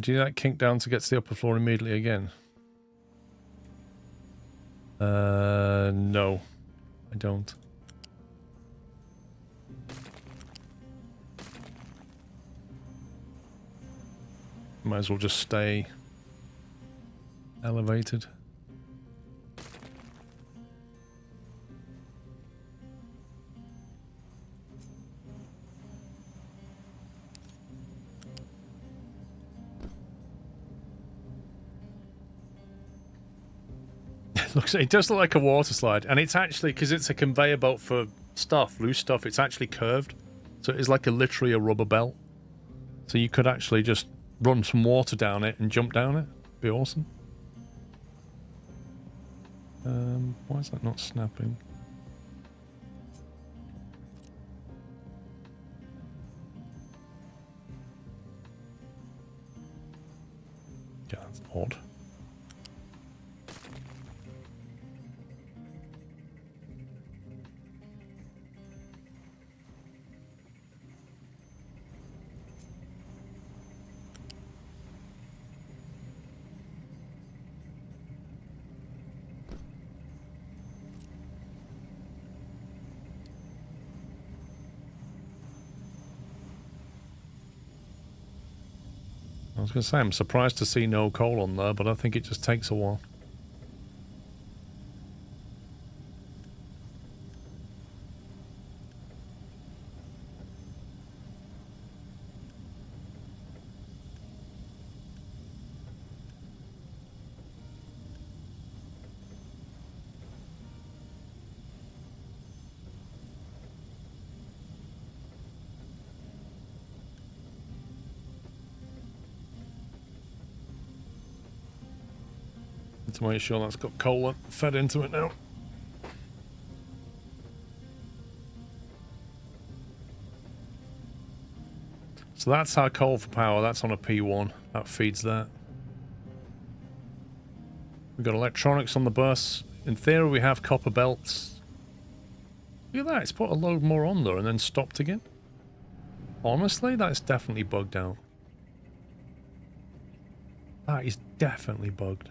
Do you like kink down to get to the upper floor immediately again? No, I don't. Might as well just stay elevated. It does look like a water slide, and it's actually, because it's a conveyor belt for stuff, loose stuff, it's actually curved. So it is like literally a rubber belt. So you could actually just run some water down it and jump down it. Be awesome. Why is that not snapping? Yeah, that's odd. I was going to say, I'm surprised to see no coal on there, but I think it just takes a while. To make sure that's got coal fed into it now. So that's our coal for power. That's on a P1. That feeds that. We've got electronics on the bus. In theory, we have copper belts. Look at that. It's put a load more on there and then stopped again. Honestly, that's definitely bugged out. That is definitely bugged.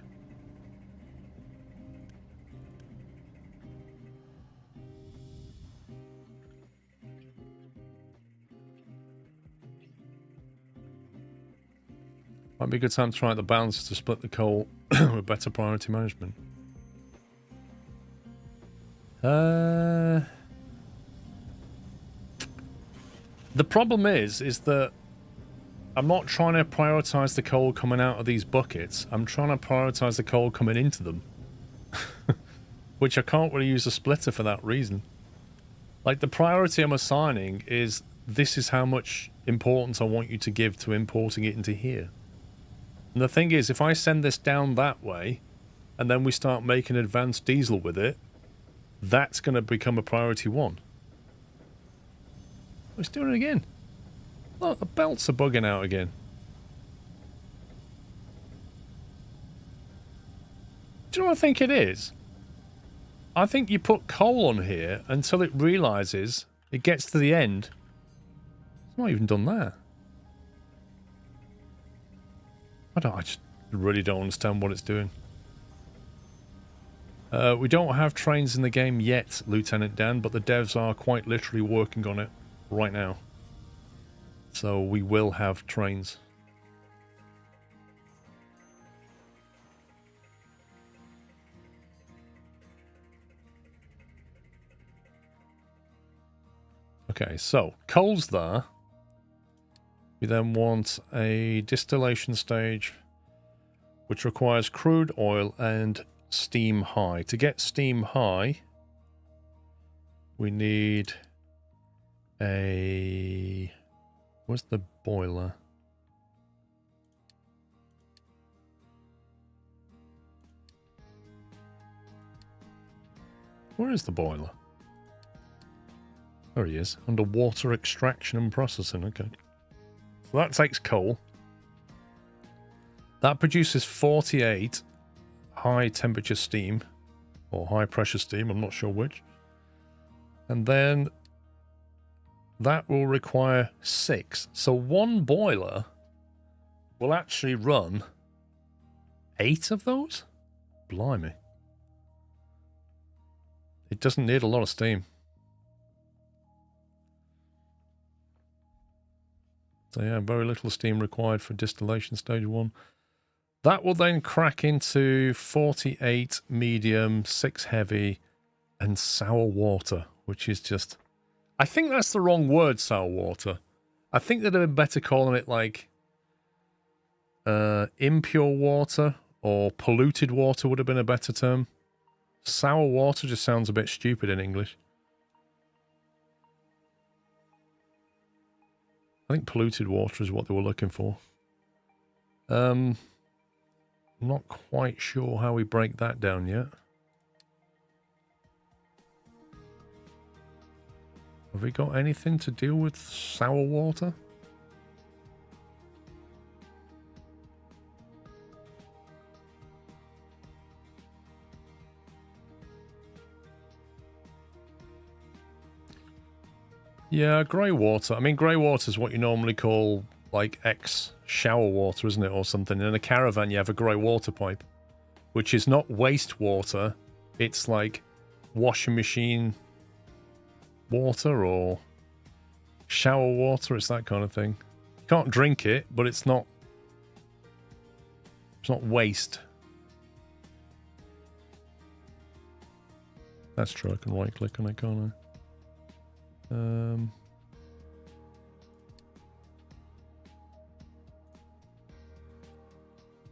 Might be a good time to try out the balance to split the coal with better priority management. The problem is that I'm not trying to prioritize the coal coming out of these buckets. I'm trying to prioritize the coal coming into them. Which I can't really use a splitter for that reason. Like, the priority I'm assigning is this is how much importance I want you to give to importing it into here. And the thing is, if I send this down that way, and then we start making advanced diesel with it, that's going to become a priority 1. It's doing it again. Look, the belts are bugging out again. Do you know what I think it is? I think you put coal on here until it realises it gets to the end. It's not even done that. I just really don't understand what it's doing. We don't have trains in the game yet, Lieutenant Dan, but the devs are quite literally working on it right now. So we will have trains. Okay, so coal's there. We then want a distillation stage, which requires crude oil and steam high. To get steam high, we need a... Where's the boiler? Where is the boiler? There he is. Underwater extraction and processing. Okay. So that takes coal. That produces 48 high temperature steam. Or high pressure steam. I'm not sure which. And then that will require 6. So one boiler will actually run 8 of those? Blimey. It doesn't need a lot of steam. So yeah, very little steam required for distillation stage 1. That will then crack into 48 medium, 6 heavy, and sour water, which is just... I think that's the wrong word, sour water. I think they'd have been better calling it like impure water or polluted water would have been a better term. Sour water just sounds a bit stupid in English. I think polluted water is what they were looking for. I'm not quite sure how we break that down yet. Have we got anything to deal with sour water? Yeah, grey water. I mean, grey water is what you normally call, like, ex-shower water, isn't it, or something? In a caravan, you have a grey water pipe, which is not wastewater. It's like washing machine water or shower water. It's that kind of thing. You can't drink it, but it's not waste. That's true. I can right click on it, can't I?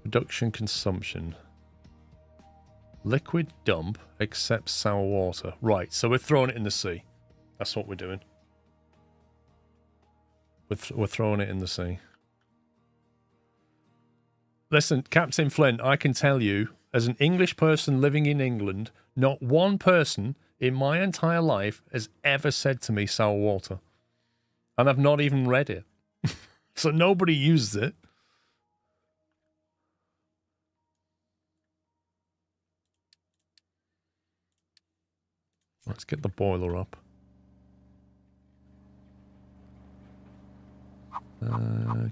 Production consumption. Liquid dump except sour water. Right, so we're throwing it in the sea. That's what we're doing. We're throwing it in the sea. Listen, Captain Flint, I can tell you, as an English person living in England, not one person in my entire life has ever said to me sour water. And I've not even read it. So nobody uses it. Let's get the boiler up.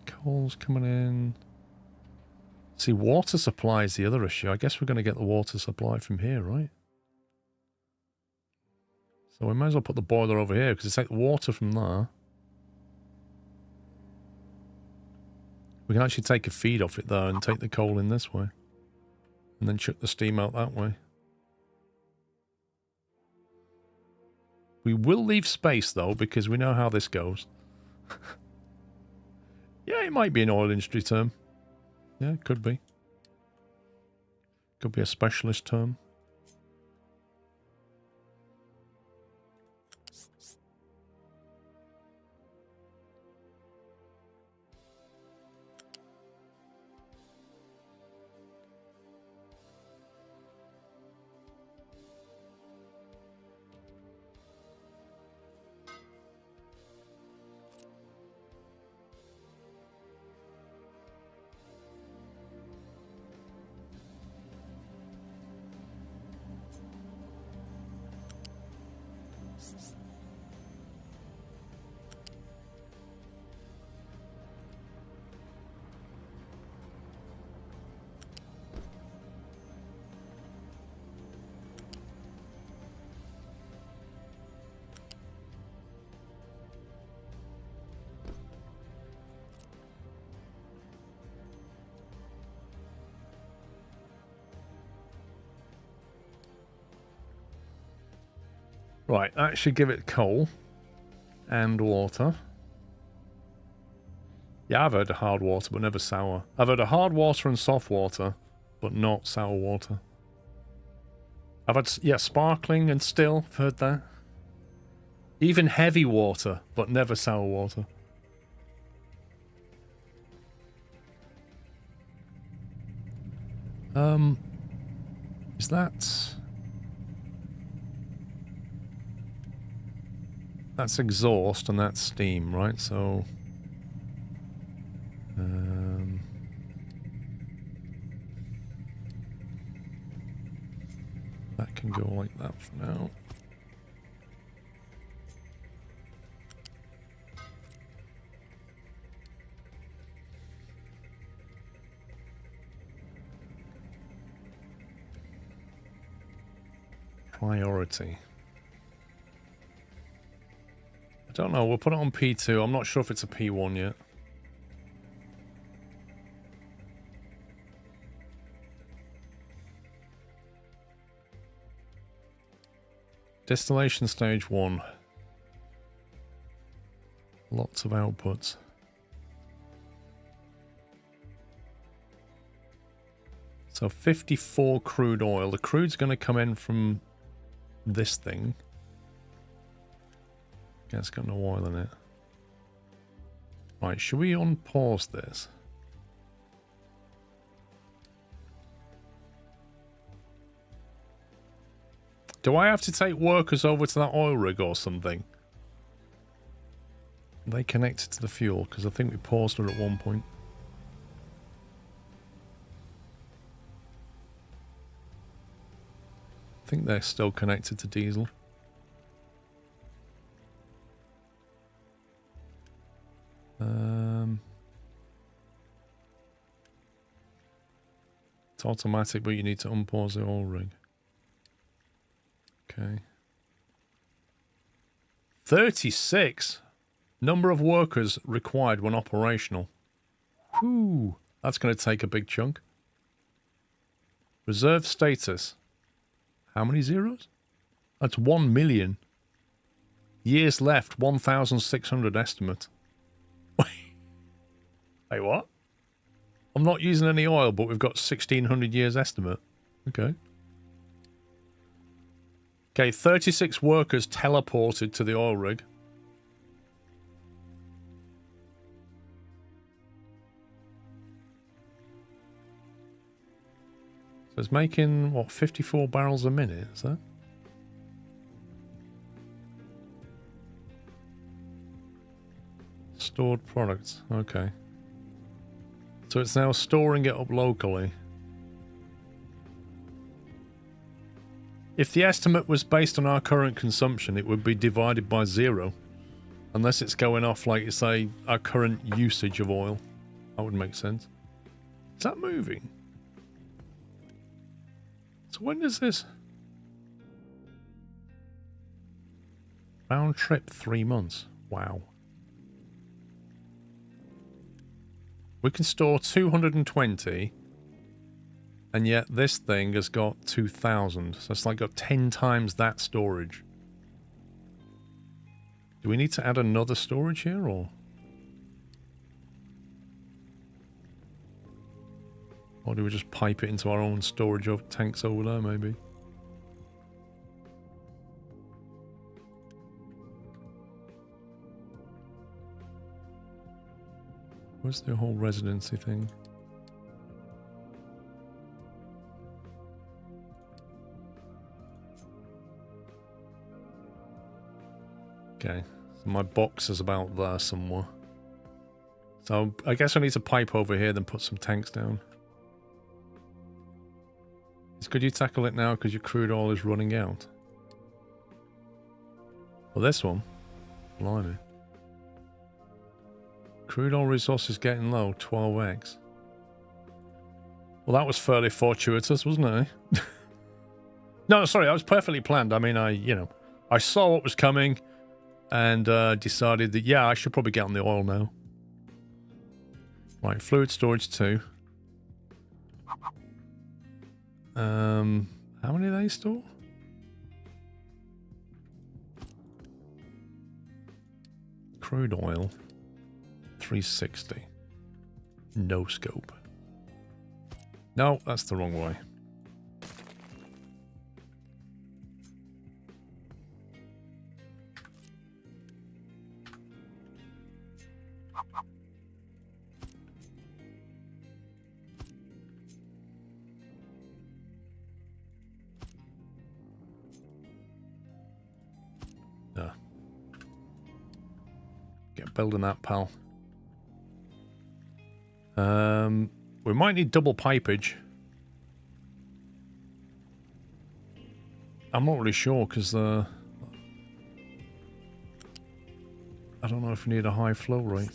Coal's coming in. See, water supply is the other issue. I guess we're going to get the water supply from here, right? So we might as well put the boiler over here, because it's like water from there. We can actually take a feed off it though and take the coal in this way. And then chuck the steam out that way. We will leave space though, because we know how this goes. Yeah, it might be an oil industry term. Yeah, it could be. Could be a specialist term. Right, that should give it coal and water. Yeah, I've heard of hard water, but never sour. I've heard of hard water and soft water, but not sour water. I've had, yeah, sparkling and still, I've heard that. Even heavy water, but never sour water. Is that... That's exhaust and that's steam, right? So... that can go like that for now. Priority. I don't know, we'll put it on P2. I'm not sure if it's a P1 yet. Distillation stage 1. Lots of outputs. So 54 crude oil. The crude's going to come in from this thing. Yeah, it's got no oil in it. Right, should we unpause this? Do I have to take workers over to that oil rig or something? Are they connected to the fuel? Because I think we paused her at one point. I think they're still connected to diesel. It's automatic, but you need to unpause the oil rig. Okay. 36 number of workers required when operational. Whew, that's going to take a big chunk. Reserve status. How many zeros? That's 1 million. Years left, 1,600 estimate. Wait, what? I'm not using any oil, but we've got 1,600 years estimate. Okay. Okay, 36 workers teleported to the oil rig. So it's making, what, 54 barrels a minute, is that? Stored products, okay. So it's now storing it up locally. If the estimate was based on our current consumption, it would be divided by 0. Unless it's going off, like you say, our current usage of oil. That would make sense. Is that moving? So when does this... Round trip 3 months. Wow. We can store 220, and yet this thing has got 2,000. So it's like got 10 times that storage. Do we need to add another storage here, or? Or do we just pipe it into our own storage of tanks over there, maybe? Where's the whole residency thing? Okay, so my box is about there somewhere. So I guess I need to pipe over here, then put some tanks down. Could you tackle it now because your crude oil is running out? Well, this one. Blimey. Crude oil resources getting low, 12x. Well, that was fairly fortuitous, wasn't it? No, sorry, that was perfectly planned. I mean, I saw what was coming and decided that, yeah, I should probably get on the oil now. Right, fluid storage 2. How many do they store? Crude oil. 360. No scope. No, that's the wrong way. Get building that, pal. We might need double pipage. I'm not really sure because I don't know if we need a high flow rate.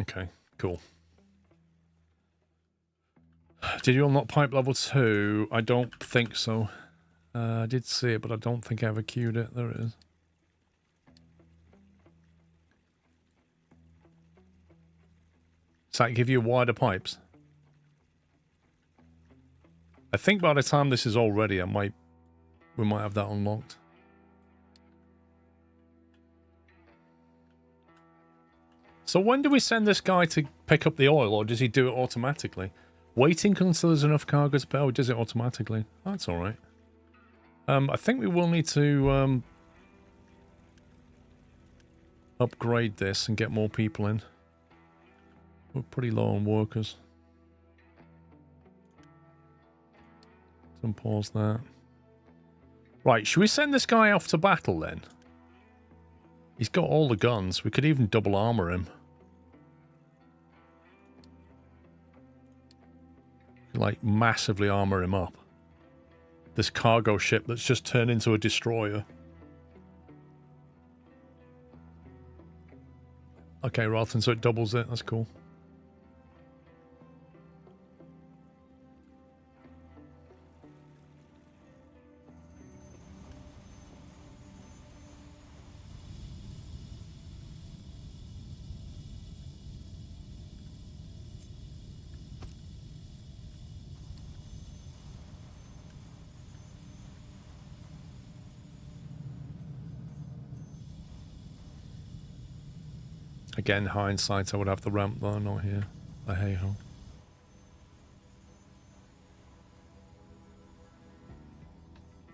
Okay, cool. Did you unlock pipe level 2? I don't think so. I did see it, but I don't think I ever queued it. There it is. Does that give you wider pipes? I think by the time this is all ready, we might have that unlocked. So when do we send this guy to pick up the oil, or does he do it automatically? Waiting until there's enough cargo to pay, or does it automatically? Oh, that's all right. I think we will need to upgrade this and get more people in. We're pretty low on workers. Some pause there. Right, should we send this guy off to battle then? He's got all the guns. We could even double armor him. Like, massively armor him up. This cargo ship that's just turned into a destroyer. Okay, rather than so it doubles it. That's cool. Again, hindsight, I would have the ramp there, not here. But hey ho.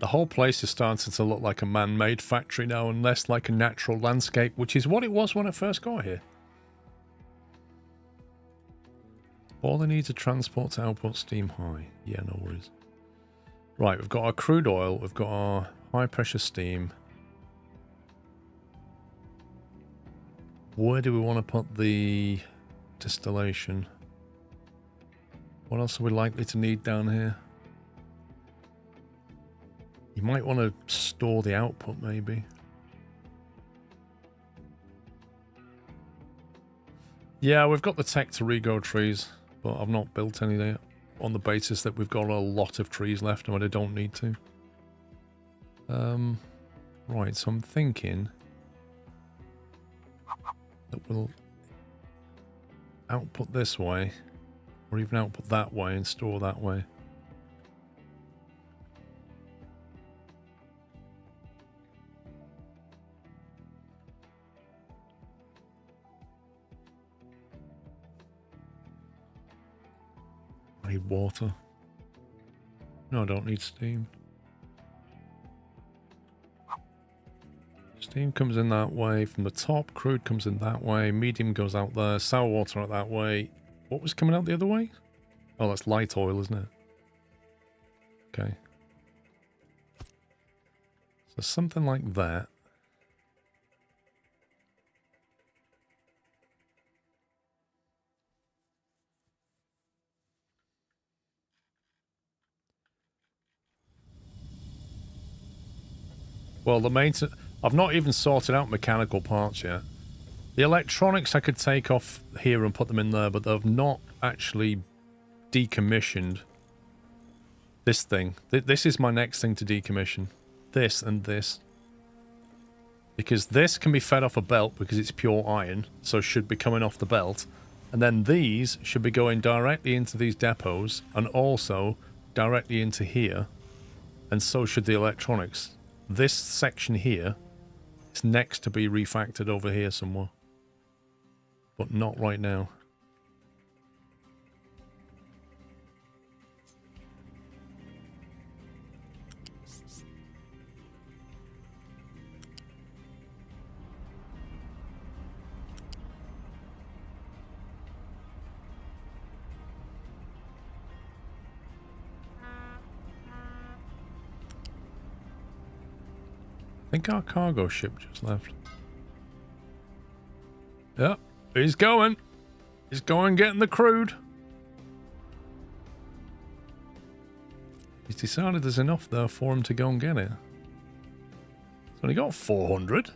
The whole place is starting to look like a man-made factory now and less like a natural landscape, which is what it was when I first got here. All they need to transport to output steam high. Yeah, no worries. Right, we've got our crude oil, we've got our high-pressure steam. Where do we want to put the distillation? What else are we likely to need down here? You might want to store the output, maybe. Yeah, we've got the tech to regrow trees, but I've not built any there on the basis that we've got a lot of trees left and I don't need to. Right, so I'm thinking that we'll output this way, or even output that way and store that way. I need water. No, I don't need steam. Steam comes in that way from the top, crude comes in that way, medium goes out there, sour water out that way. What was coming out the other way? Oh, that's light oil, isn't it? Okay. So something like that. Well, the maintenance... I've not even sorted out mechanical parts yet. The electronics I could take off here and put them in there, but they've not actually decommissioned this thing. This is my next thing to decommission. This and this. Because this can be fed off a belt because it's pure iron, so it should be coming off the belt. And then these should be going directly into these depots and also directly into here. And so should the electronics. This section here is next to be refactored over here somewhere. But not right now. I think our cargo ship just left. Yep, he's going. He's going getting the crude. He's decided there's enough there for him to go and get it. He's only got 400.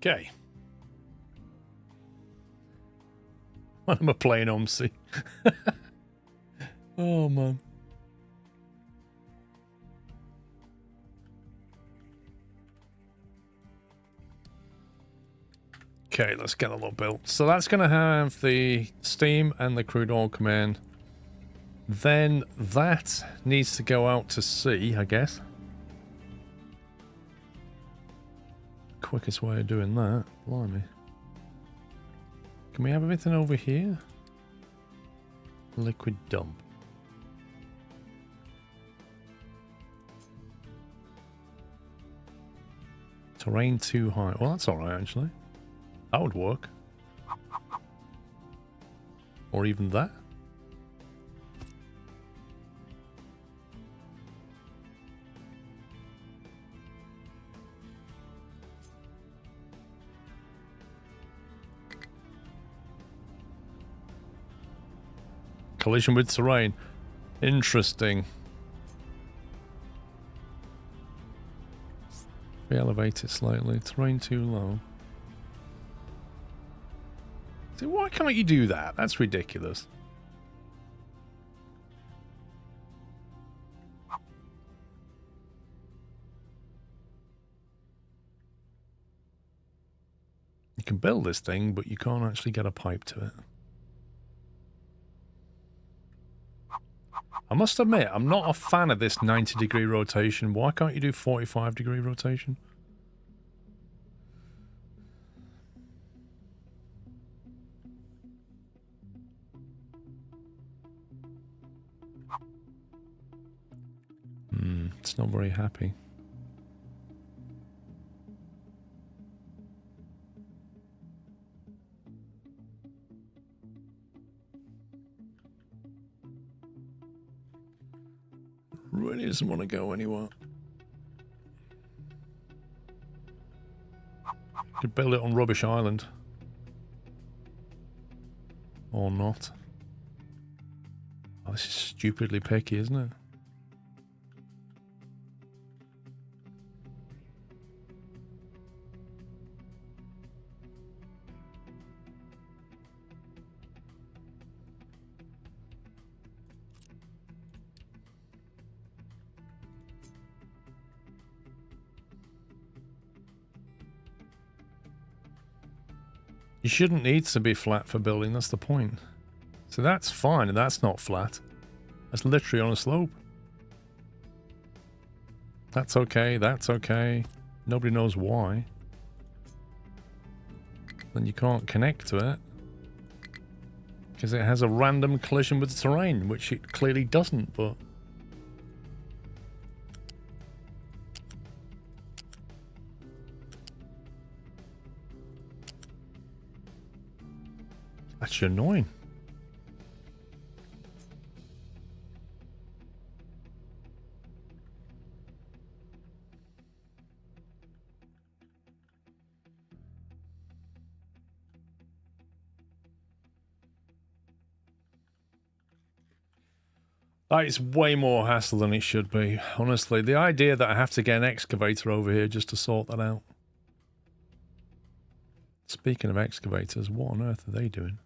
Okay. What am I playing on C? Oh man. Okay, let's get a little built. So that's going to have the steam and the crude oil come in. Then that needs to go out to sea, I guess. Quickest way of doing that. Blimey. Can we have everything over here? Liquid dump. Terrain too high. Well, that's alright, actually. That would work. Or even that. Collision with terrain. Interesting. We elevate it slightly. Terrain too low. See, why can't you do that? That's ridiculous. You can build this thing, but you can't actually get a pipe to it. I must admit, I'm not a fan of this 90-degree rotation. Why can't you do 45-degree rotation? It's not very happy. Really doesn't want to go anywhere. Could build it on Rubbish Island. Or not. Oh, this is stupidly picky, isn't it? You shouldn't need to be flat for building, that's the point. So that's fine, and that's not flat. That's literally on a slope. That's okay, that's okay. Nobody knows why. Then you can't connect to it. Because it has a random collision with the terrain, which it clearly doesn't, but... That's annoying. That is way more hassle than it should be. Honestly, the idea that I have to get an excavator over here just to sort that out. Speaking of excavators, what on earth are they doing?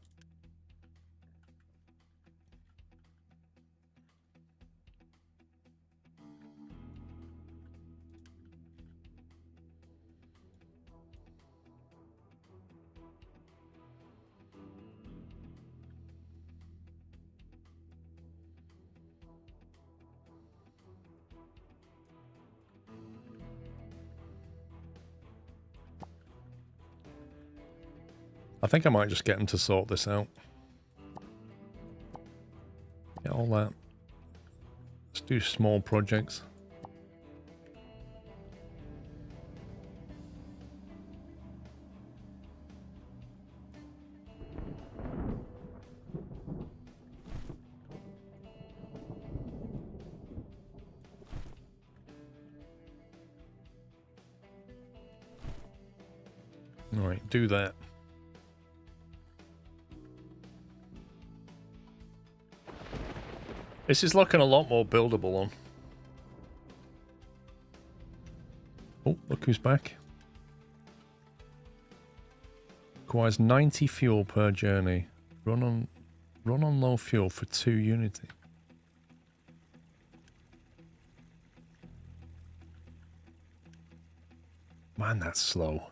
I think I might just get them to sort this out. Get all that. Let's do small projects. All right, do that. This is looking a lot more buildable on. Oh, look who's back. Requires 90 fuel per journey. Run on low fuel for 2 Unity. Man, that's slow.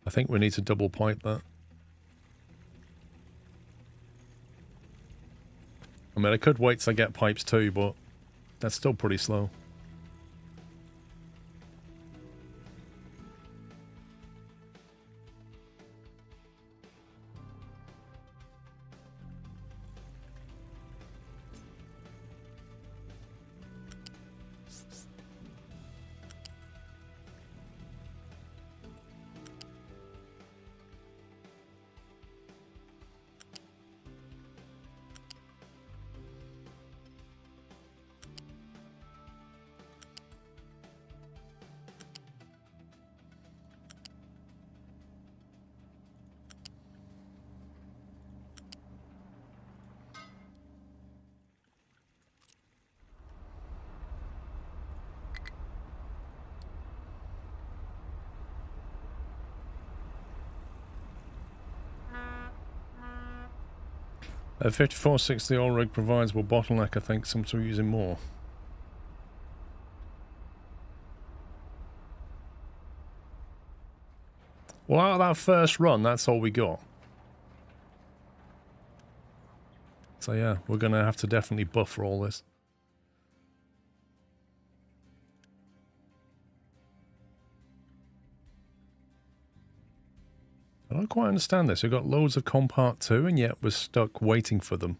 I think we need to double pipe that. I mean, I could wait till I get pipes too, but that's still pretty slow. A 5460 oil rig provides will bottleneck, I think, some are using more. Well, out of that first run, that's all we got. So yeah, we're going to have to definitely buffer all this. I don't quite understand this. We've got loads of Compart 2 and yet we're stuck waiting for them.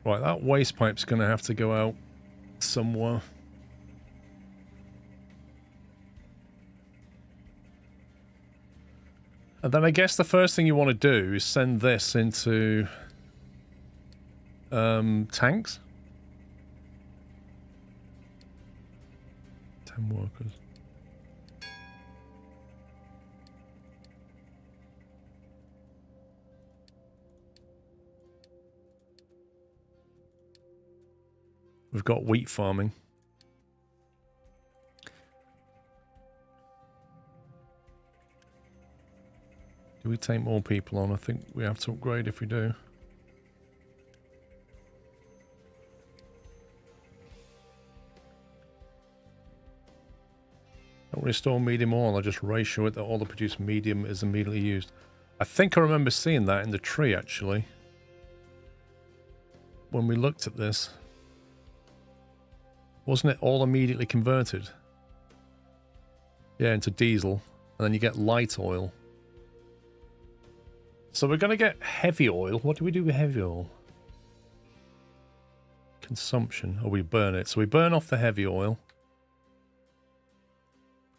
Right, that waste pipe's going to have to go out somewhere. And then I guess the first thing you want to do is send this into tanks. 10 workers. We've got wheat farming. Do we take more people on? I think we have to upgrade if we do. Don't restore medium oil, I just ratio it that all the produced medium is immediately used. I think I remember seeing that in the tree actually. When we looked at this. Wasn't it all immediately converted? Yeah, into diesel. And then you get light oil. So we're going to get heavy oil. What do we do with heavy oil? Consumption. Oh, we burn it. So we burn off the heavy oil.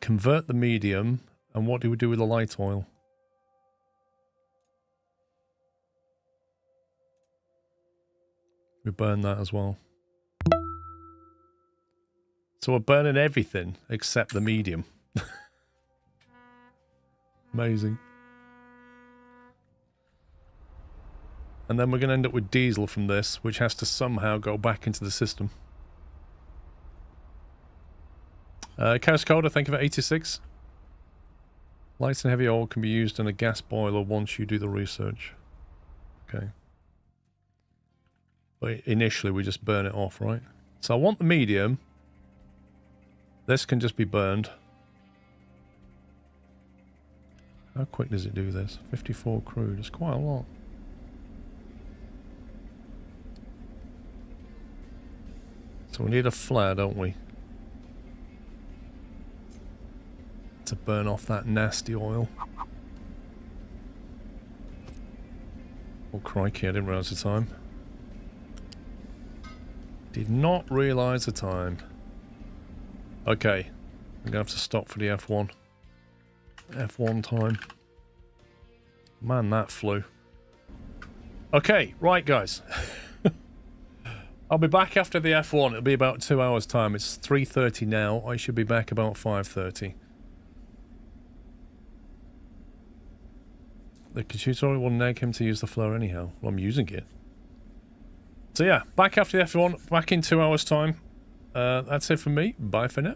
Convert the medium. And what do we do with the light oil? We burn that as well. So we're burning everything except the medium. Amazing. And then we're going to end up with diesel from this, which has to somehow go back into the system. Chaos Coda, thank you for 86. Light and heavy oil can be used in a gas boiler once you do the research. Okay. But initially we just burn it off, right? So I want the medium. This can just be burned. How quick does it do this? 54 crude. It's quite a lot. So we need a flare, don't we? To burn off that nasty oil. Oh crikey, I didn't realise the time. Did not realise the time. Okay, I'm going to have to stop for the F1. F1 time. Man, that flew. Okay, right guys. I'll be back after the F1. It'll be about 2 hours time. It's 3:30 now. I should be back about 5:30. The tutorial will nag him to use the flow anyhow. Well, I'm using it. So yeah, back after the F1. Back in 2 hours time. That's it from me. Bye for now.